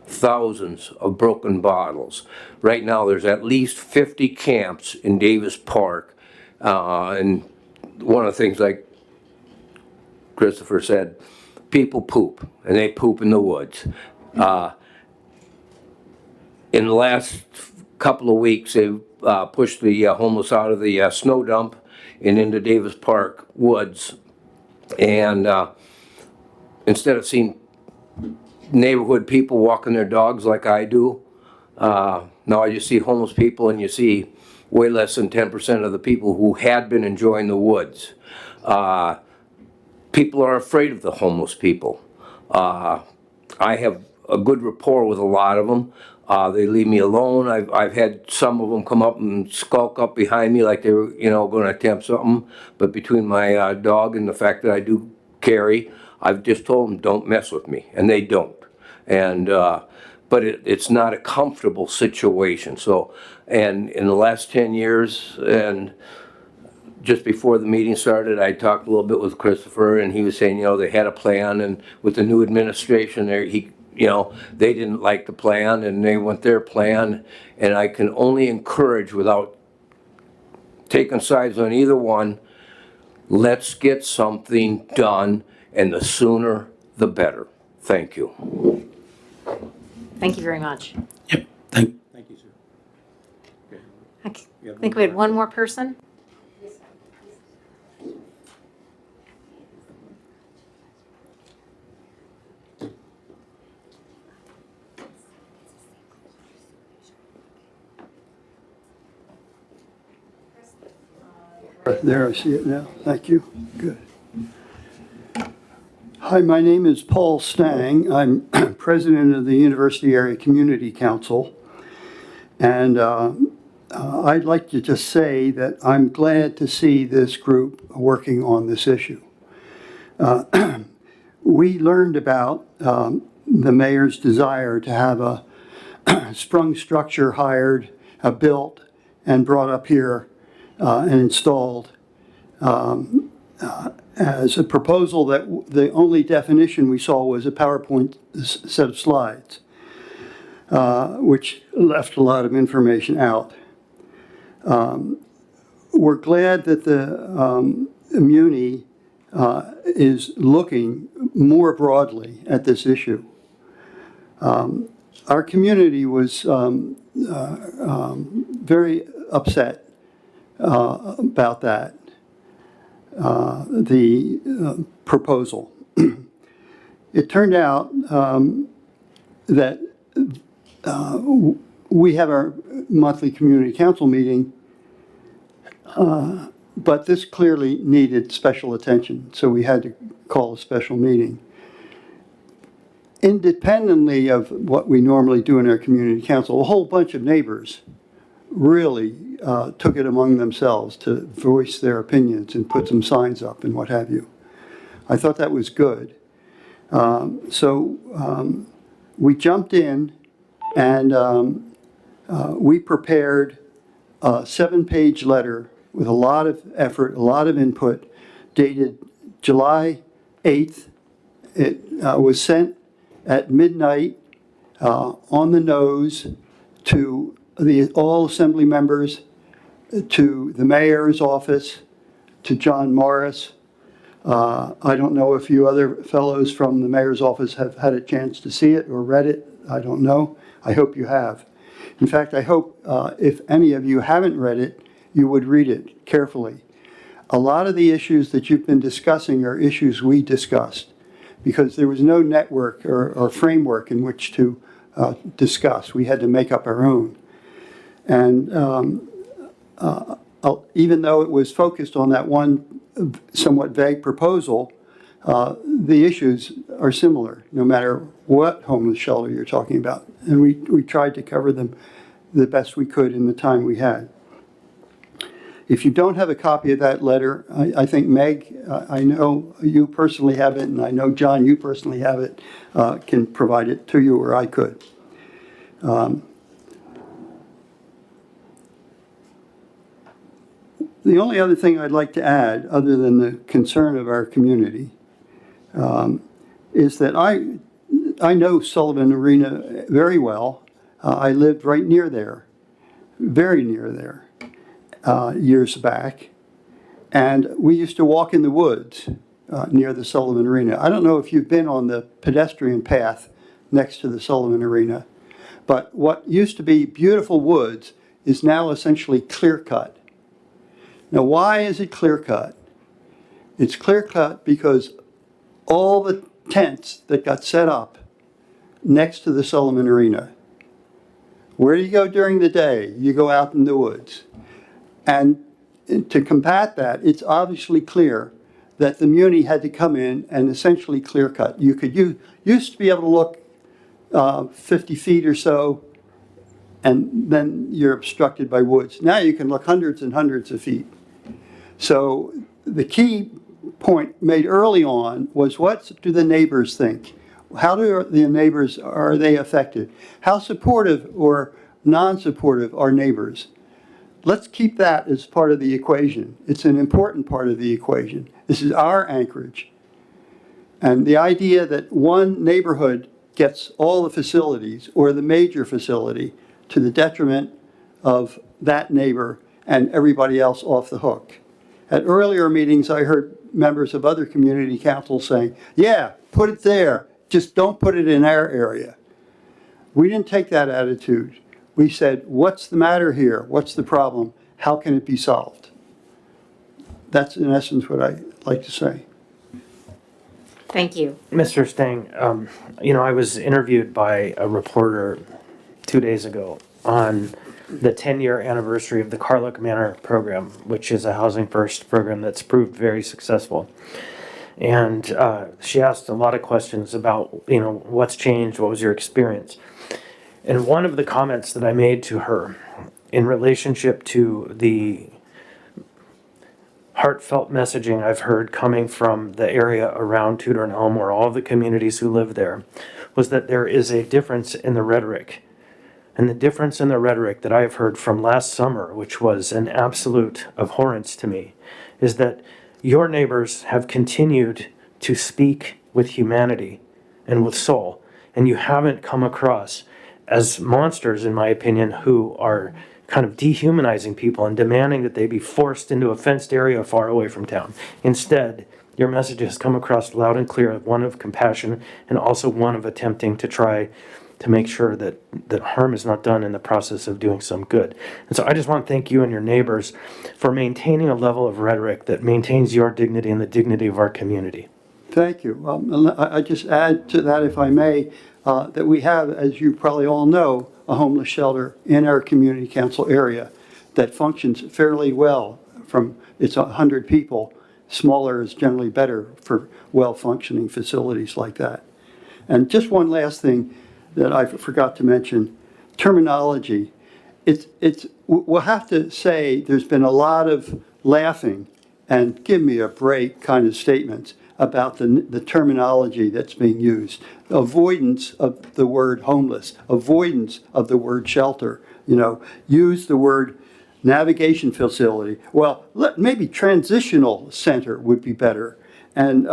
thousands of broken bottles. Right now, there's at least 50 camps in Davis Park. And one of the things like Christopher said, people poop, and they poop in the woods. In the last couple of weeks, they pushed the homeless out of the snow dump and into Davis Park Woods. And instead of seeing neighborhood people walking their dogs like I do, now I just see homeless people, and you see way less than 10% of the people who had been enjoying the woods. People are afraid of the homeless people. I have a good rapport with a lot of them. They leave me alone. I've had some of them come up and skulk up behind me like they were, going to attempt something. But between my dog and the fact that I do carry, I've just told them, don't mess with me, and they don't. And but it's not a comfortable situation. So, and in the last 10 years, and just before the meeting started, I talked a little bit with Christopher, and he was saying, they had a plan, and with the new administration there, they didn't like the plan, and they want their plan, and I can only encourage, without taking sides on either one, let's get something done, and the sooner the better. Thank you. Thank you very much. Thank you, sir. I think we had one more person. There, I see it now. Thank you. Good. Hi, my name is Paul Stang. I'm president of the University Area Community Council. And I'd like to just say that I'm glad to see this group working on this issue. We learned about the mayor's desire to have a sprung structure hired, built, and brought up here and installed as a proposal that the only definition we saw was a PowerPoint set of slides, which left a lot of information out. We're glad that the Muni is looking more broadly at this issue. Our community was very upset about that, the proposal. It turned out that we have our monthly community council meeting, but this clearly needed special attention, so we had to call a special meeting. Independently of what we normally do in our community council, a whole bunch of neighbors really took it among themselves to voice their opinions and put some signs up and what have you. I thought that was good. So we jumped in and we prepared a 7-page letter with a lot of effort, a lot of input, dated July 8th. It was sent at midnight on the nose to all assembly members, to the mayor's office, to John Morris. I don't know if you other fellows from the mayor's office have had a chance to see it or read it. I don't know. I hope you have. In fact, I hope if any of you haven't read it, you would read it carefully. A lot of the issues that you've been discussing are issues we discussed, because there was no network or framework in which to discuss. We had to make up our own. And even though it was focused on that one somewhat vague proposal, the issues are similar, no matter what homeless shelter you're talking about. And we tried to cover them the best we could in the time we had. If you don't have a copy of that letter, I think Meg, I know you personally have it, and I know John, you personally have it, can provide it to you, or I could. The only other thing I'd like to add, other than the concern of our community, is that I know Sullivan Arena very well. I lived right near there, very near there, years back. And we used to walk in the woods near the Sullivan Arena. I don't know if you've been on the pedestrian path next to the Sullivan Arena, but what used to be beautiful woods is now essentially clear-cut. Now, why is it clear-cut? It's clear-cut because all the tents that got set up next to the Sullivan Arena, where do you go during the day? You go out in the woods. And to combat that, it's obviously clear that the Muni had to come in and essentially clear cut. You used to be able to look 50 feet or so, and then you're obstructed by woods. Now you can look hundreds and hundreds of feet. So the key point made early on was, what do the neighbors think? How do the neighbors, are they affected? How supportive or non-supportive are neighbors? Let's keep that as part of the equation. It's an important part of the equation. This is our Anchorage. And the idea that one neighborhood gets all the facilities, or the major facility, to the detriment of that neighbor and everybody else off the hook. At earlier meetings, I heard members of other community councils saying, yeah, put it there, just don't put it in our area. We didn't take that attitude. We said, what's the matter here? What's the problem? How can it be solved? That's in essence what I like to say. Thank you. Mr. Stang, I was interviewed by a reporter 2 days ago on the 10-year anniversary of the Carlock Manor program, which is a Housing First program that's proved very successful. And she asked a lot of questions about, what's changed, what was your experience? And one of the comments that I made to her in relationship to the heartfelt messaging I've heard coming from the area around Tudor and Elm, or all of the communities who live there, was that there is a difference in the rhetoric. And the difference in the rhetoric that I have heard from last summer, which was an absolute abhorrence to me, is that your neighbors have continued to speak with humanity and with soul, and you haven't come across as monsters, in my opinion, who are kind of dehumanizing people and demanding that they be forced into a fenced area far away from town. Instead, your message has come across loud and clear, one of compassion and also one of attempting to try to make sure that harm is not done in the process of doing some good. And so I just want to thank you and your neighbors for maintaining a level of rhetoric that maintains your dignity and the dignity of our community. Thank you. I just add to that, if I may, that we have, as you probably all know, a homeless shelter in our community council area that functions fairly well. It's 100 people. Smaller is generally better for well-functioning facilities like that. And just one last thing that I forgot to mention, terminology. We'll have to say there's been a lot of laughing and give me a break kind of statements about the terminology that's being used. Avoidance of the word homeless, avoidance of the word shelter, use the word navigation facility. Well, maybe transitional center would be better. And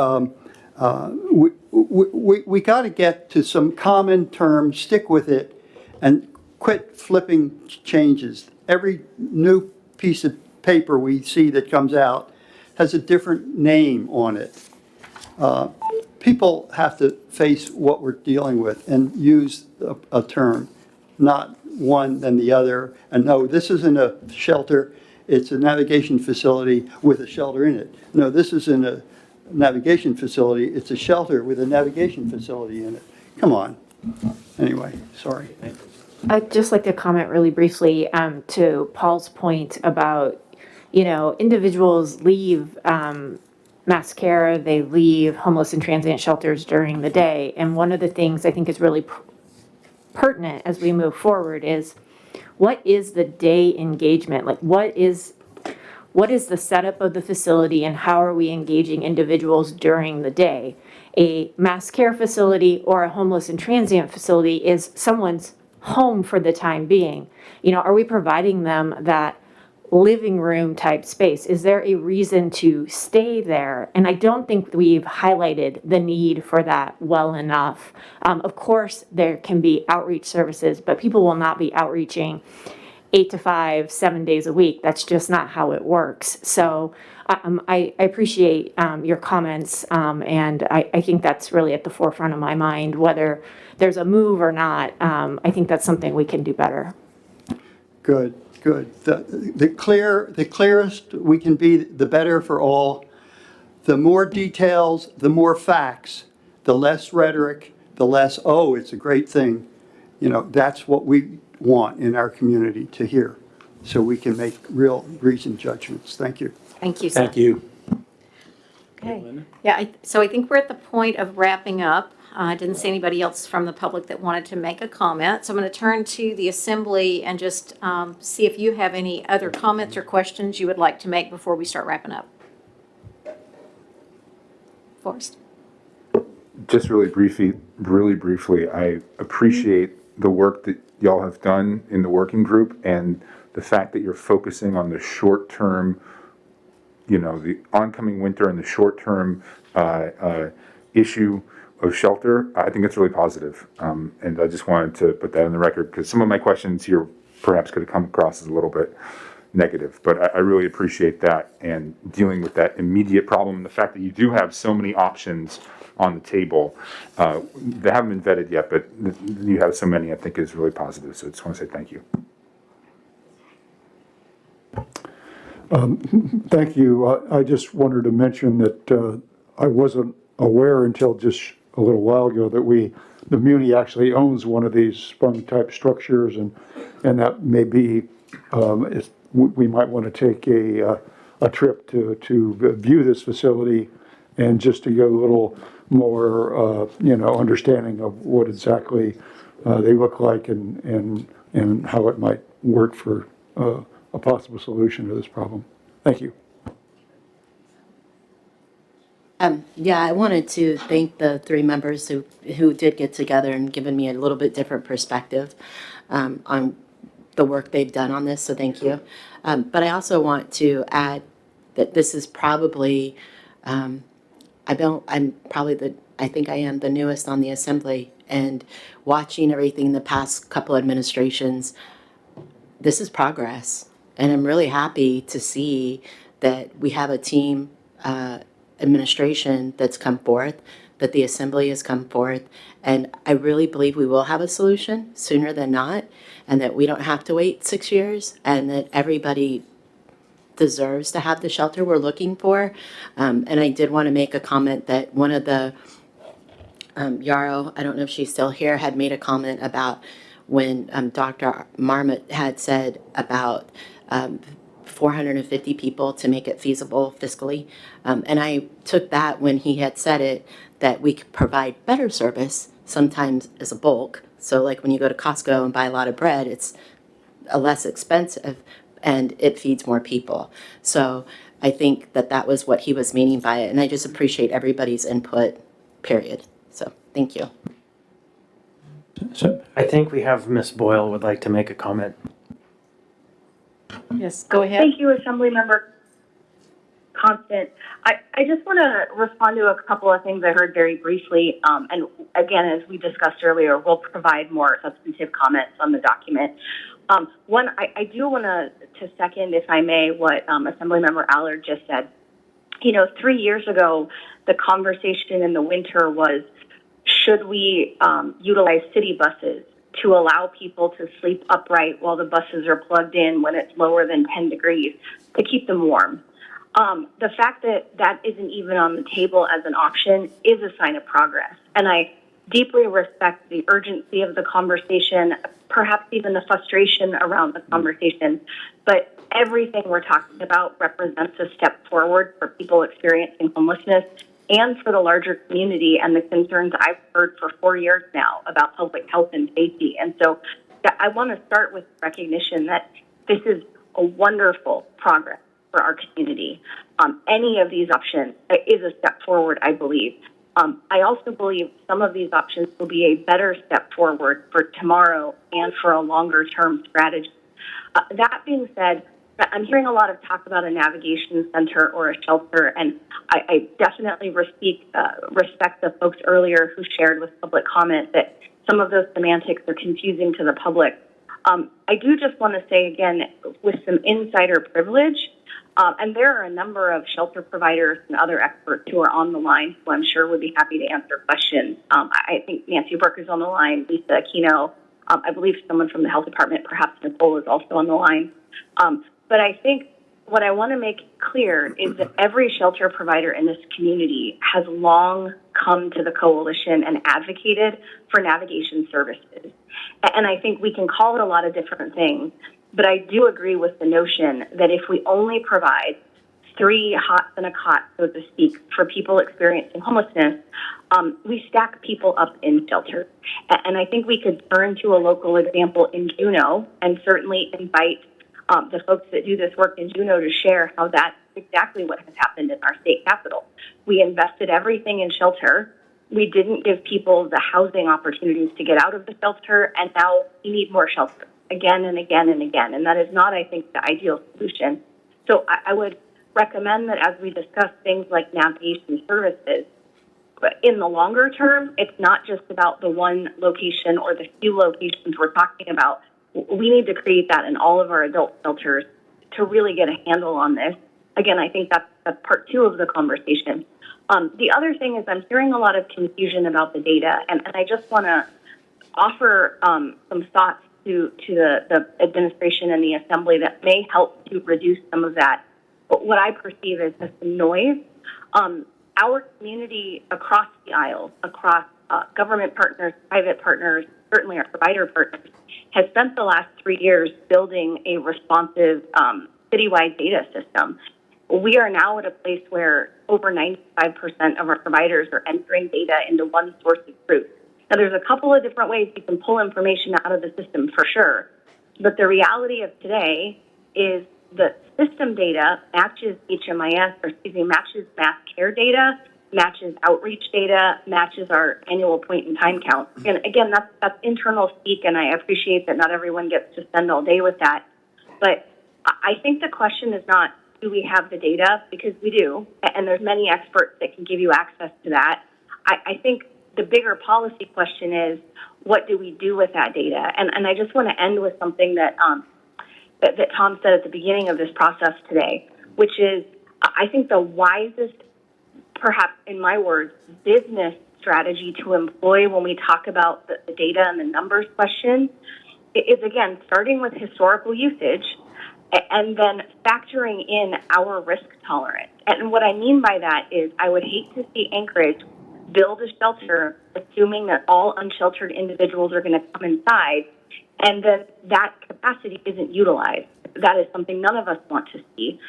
we got to get to some common terms, stick with it, and quit flipping changes. Every new piece of paper we see that comes out has a different name on it. People have to face what we're dealing with and use a term, not one then the other. And no, this isn't a shelter, it's a navigation facility with a shelter in it. No, this isn't a navigation facility, it's a shelter with a navigation facility in it. Come on. Anyway, sorry. I'd just like to comment really briefly to Paul's point about, individuals leave mass care, they leave homeless and transient shelters during the day. And one of the things I think is really pertinent as we move forward is, what is the day engagement? Like, what is the setup of the facility and how are we engaging individuals during the day? A mass care facility or a homeless and transient facility is someone's home for the time being. Are we providing them that living room type space? Is there a reason to stay there? And I don't think we've highlighted the need for that well enough. Of course, there can be outreach services, but people will not be outreaching 8 to 5, 7 days a week. That's just not how it works. So I appreciate your comments, and I think that's really at the forefront of my mind, whether there's a move or not. I think that's something we can do better. Good, good. The clearest we can be, the better for all. The more details, the more facts, the less rhetoric, the less, oh, it's a great thing. You know, that's what we want in our community to hear, so we can make real reasoned judgments. Thank you. Thank you, sir. Thank you. Okay. Yeah, so I think we're at the point of wrapping up. I didn't see anybody else from the public that wanted to make a comment. So I'm going to turn to the assembly and just see if you have any other comments or questions you would like to make before we start wrapping up. Forrest? Just really briefly, I appreciate the work that y'all have done in the working group and the fact that you're focusing on the short term, you know, the oncoming winter and the short term issue of shelter. I think it's really positive. And I just wanted to put that on the record because some of my questions here perhaps could have come across as a little bit negative, but I really appreciate that and dealing with that immediate problem and the fact that you do have so many options on the table. They haven't been vetted yet, but you have so many, I think is really positive. So I just want to say thank you. Thank you. I just wanted to mention that I wasn't aware until just a little while ago that the Muni actually owns one of these spun type structures, and that may be, we might want to take a trip to view this facility and just to get a little more, understanding of what exactly they look like and how it might work for a possible solution to this problem. Thank you. Yeah, I wanted to thank the three members who did get together and given me a little bit different perspective on the work they've done on this, so thank you. But I also want to add that this is probably, I think I am the newest on the assembly, and watching everything in the past couple administrations, this is progress. And I'm really happy to see that we have a team administration that's come forth, that the assembly has come forth, and I really believe we will have a solution sooner than not, and that we don't have to wait 6 years, and that everybody deserves to have the shelter we're looking for. And I did want to make a comment that one of the, Yarrow, I don't know if she's still here, had made a comment about when Dr. Marmot had said about 450 people to make it feasible fiscally. And I took that when he had said it, that we could provide better service sometimes as a bulk. So like when you go to Costco and buy a lot of bread, it's a less expensive and it feeds more people. So I think that that was what he was meaning by it. And I just appreciate everybody's input, period. So thank you. So I think we have Ms. Boyle would like to make a comment. Yes, go ahead. Thank you, Assemblymember Constant. I just want to respond to a couple of things I heard very briefly. And again, as we discussed earlier, we'll provide more substantive comments on the document. One, I do want to second, if I may, what Assemblymember Allard just said. You know, 3 years ago, the conversation in the winter was, should we utilize city buses to allow people to sleep upright while the buses are plugged in when it's lower than 10 degrees to keep them warm? The fact that that isn't even on the table as an option is a sign of progress. And I deeply respect the urgency of the conversation, perhaps even the frustration around the conversation. But everything we're talking about represents a step forward for people experiencing homelessness and for the larger community and the concerns I've heard for 4 years now about public health and safety. And so I want to start with recognition that this is a wonderful progress for our community. Any of these options is a step forward, I believe. I also believe some of these options will be a better step forward for tomorrow and for a longer-term strategy. That being said, I'm hearing a lot of talk about a navigation center or a shelter, and I definitely respect the folks earlier who shared with public comment that some of those semantics are confusing to the public. I do just want to say again, with some insider privilege, and there are a number of shelter providers and other experts who are on the line who I'm sure would be happy to answer questions. I think Nancy Burke is on the line, Lisa Aquino. I believe someone from the health department, perhaps Nicole, is also on the line. But I think what I want to make clear is that every shelter provider in this community has long come to the coalition and advocated for navigation services. And I think we can call it a lot of different things, but I do agree with the notion that if we only provide 3 hots and a cot, so to speak, for people experiencing homelessness, we stack people up in shelter. And I think we could turn to a local example in Juneau and certainly invite the folks that do this work in Juneau to share how that's exactly what has happened in our state capital. We invested everything in shelter. We didn't give people the housing opportunities to get out of the shelter, and now we need more shelter again and again and again. And that is not, I think, the ideal solution. So I would recommend that as we discuss things like navigation services, but in the longer term, it's not just about the one location or the few locations we're talking about. We need to create that in all of our adult shelters to really get a handle on this. Again, I think that's part 2 of the conversation. The other thing is I'm hearing a lot of confusion about the data, and I just want to offer some thoughts to the administration and the assembly that may help to reduce some of that, what I perceive as some noise. Our community across the aisle, across government partners, private partners, certainly our provider partners, has spent the last 3 years building a responsive citywide data system. We are now at a place where over 95% of our providers are entering data into one source of truth. Now, there's a couple of different ways you can pull information out of the system for sure, but the reality of today is the system data matches matches mass care data, matches outreach data, matches our annual point in time count. And again, that's internal speak, and I appreciate that not everyone gets to spend all day with that. But I think the question is not, do we have the data? Because we do, and there's many experts that can give you access to that. I think the bigger policy question is, what do we do with that data? And I just want to end with something that Tom said at the beginning of this process today, which is, I think the wisest, perhaps in my words, business strategy to employ when we talk about the data and the numbers question is, again, starting with historical usage and then factoring in our risk tolerance. And what I mean by that is I would hate to see Anchorage build a shelter assuming that all unsheltered individuals are going to come inside, and then that capacity isn't utilized. That is something none of us want to see.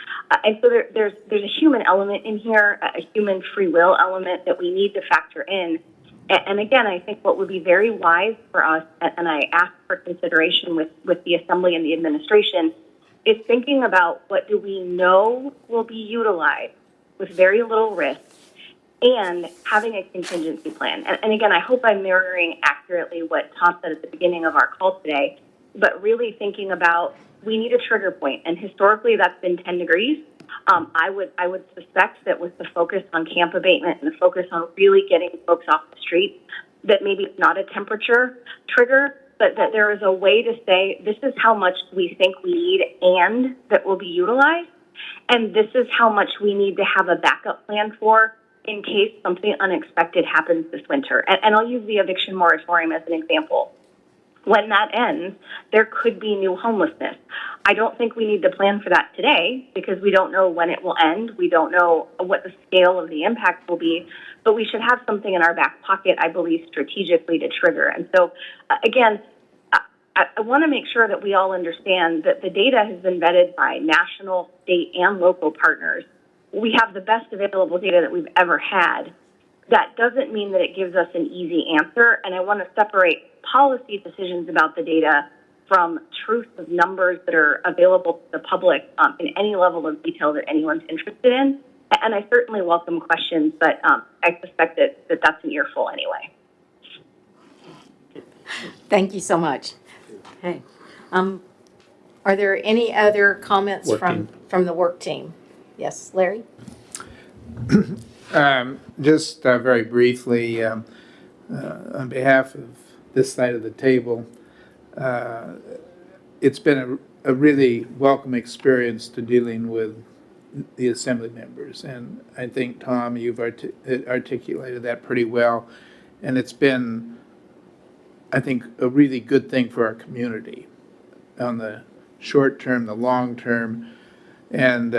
And so there's a human element in here, a human free will element that we need to factor in. And again, I think what would be very wise for us, and I ask for consideration with the Assembly and the administration, is thinking about what do we know will be utilized with very little risk and having a contingency plan. And again, I hope I'm mirroring accurately what Tom said at the beginning of our call today, but really thinking about we need a trigger point. And historically, that's been 10 degrees. I would suspect that with the focus on camp abatement and the focus on really getting folks off the street, that maybe it's not a temperature trigger, but that there is a way to say, this is how much we think we need and that will be utilized. And this is how much we need to have a backup plan for in case something unexpected happens this winter. And I'll use the eviction moratorium as an example. When that ends, there could be new homelessness. I don't think we need to plan for that today because we don't know when it will end. We don't know what the scale of the impact will be, but we should have something in our back pocket, I believe, strategically to trigger. And so, again, I want to make sure that we all understand that the data has been vetted by national, state, and local partners. We have the best available data that we've ever had. That doesn't mean that it gives us an easy answer, and I want to separate policy decisions about the data from truth of numbers that are available to the public in any level of detail that anyone's interested in. And I certainly welcome questions, but I suspect that that's an earful anyway. Thank you so much. Okay. Are there any other comments from the work team? Yes, Larry? Just very briefly, on behalf of this side of the table, it's been a really welcome experience to dealing with the assembly members. And I think, Tom, you've articulated that pretty well. And it's been, I think, a really good thing for our community on the short term, the long term. And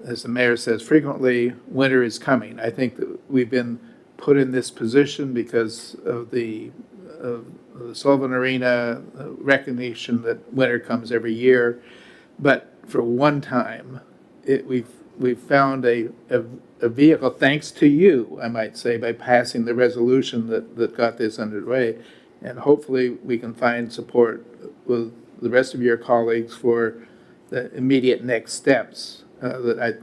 as the mayor says frequently, winter is coming. I think that we've been put in this position because of the Sullivan Arena recognition that winter comes every year. But for one time, we've found a vehicle, thanks to you, I might say, by passing the resolution that got this underway. And hopefully we can find support with the rest of your colleagues for the immediate next steps that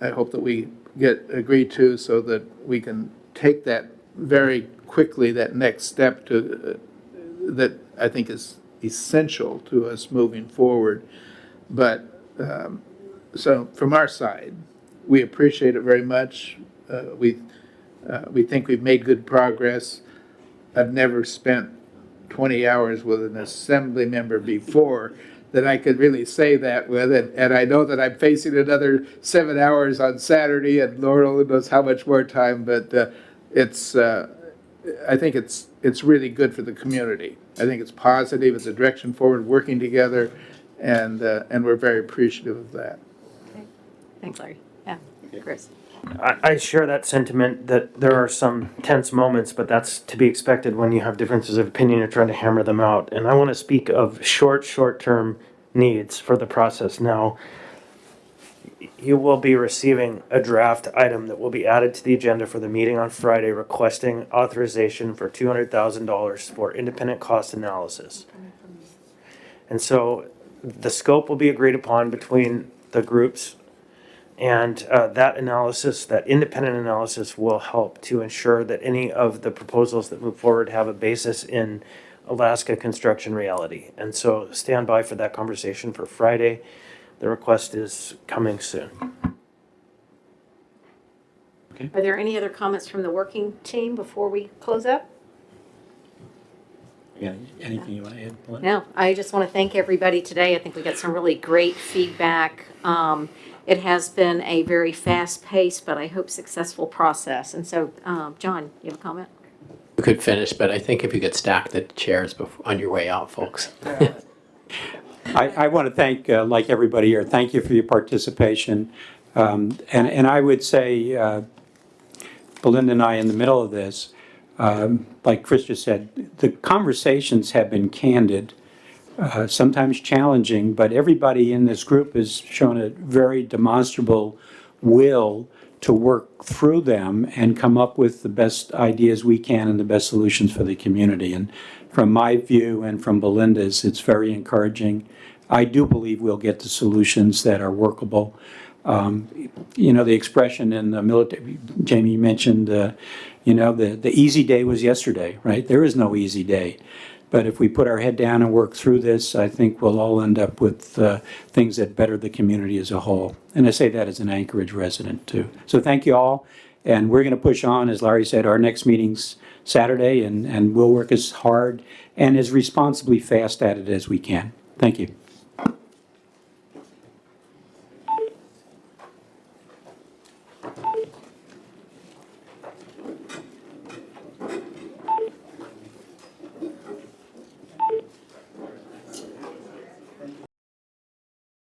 I hope that we get agreed to, so that we can take that very quickly, that next step to that I think is essential to us moving forward. But so from our side, we appreciate it very much. We think we've made good progress. I've never spent 20 hours with an assembly member before that I could really say that with, and I know that I'm facing another 7 hours on Saturday, and Lord only knows how much more time, but I think it's really good for the community. I think it's positive, it's a direction forward, working together, and we're very appreciative of that. Okay. Thanks, Larry. Yeah, Chris. I share that sentiment that there are some tense moments, but that's to be expected when you have differences of opinion. You're trying to hammer them out. And I want to speak of short-term needs for the process. Now, you will be receiving a draft item that will be added to the agenda for the meeting on Friday, requesting authorization for $200,000 for independent cost analysis. And so the scope will be agreed upon between the groups. And that analysis, that independent analysis, will help to ensure that any of the proposals that move forward have a basis in Alaska construction reality. And so stand by for that conversation for Friday. The request is coming soon. Okay. Are there any other comments from the working team before we close up? Yeah, anything you want to add? No, I just want to thank everybody today. I think we got some really great feedback. It has been a very fast-paced, but I hope successful process. And so, John, you have a comment? You could finish, but I think if you could stack the chairs on your way out, folks. I want to thank, like everybody here, thank you for your participation. And I would say, Belinda and I in the middle of this, like Chris just said, the conversations have been candid, sometimes challenging, but everybody in this group has shown a very demonstrable will to work through them and come up with the best ideas we can and the best solutions for the community. And from my view and from Belinda's, it's very encouraging. I do believe we'll get to solutions that are workable. You know, the expression in the military, Jamie mentioned, you know, the easy day was yesterday, right? There is no easy day. But if we put our head down and work through this, I think we'll all end up with things that better the community as a whole. And I say that as an Anchorage resident too. So thank you all. And we're going to push on, as Larry said, our next meeting's Saturday, and we'll work as hard and as responsibly fast at it as we can. Thank you.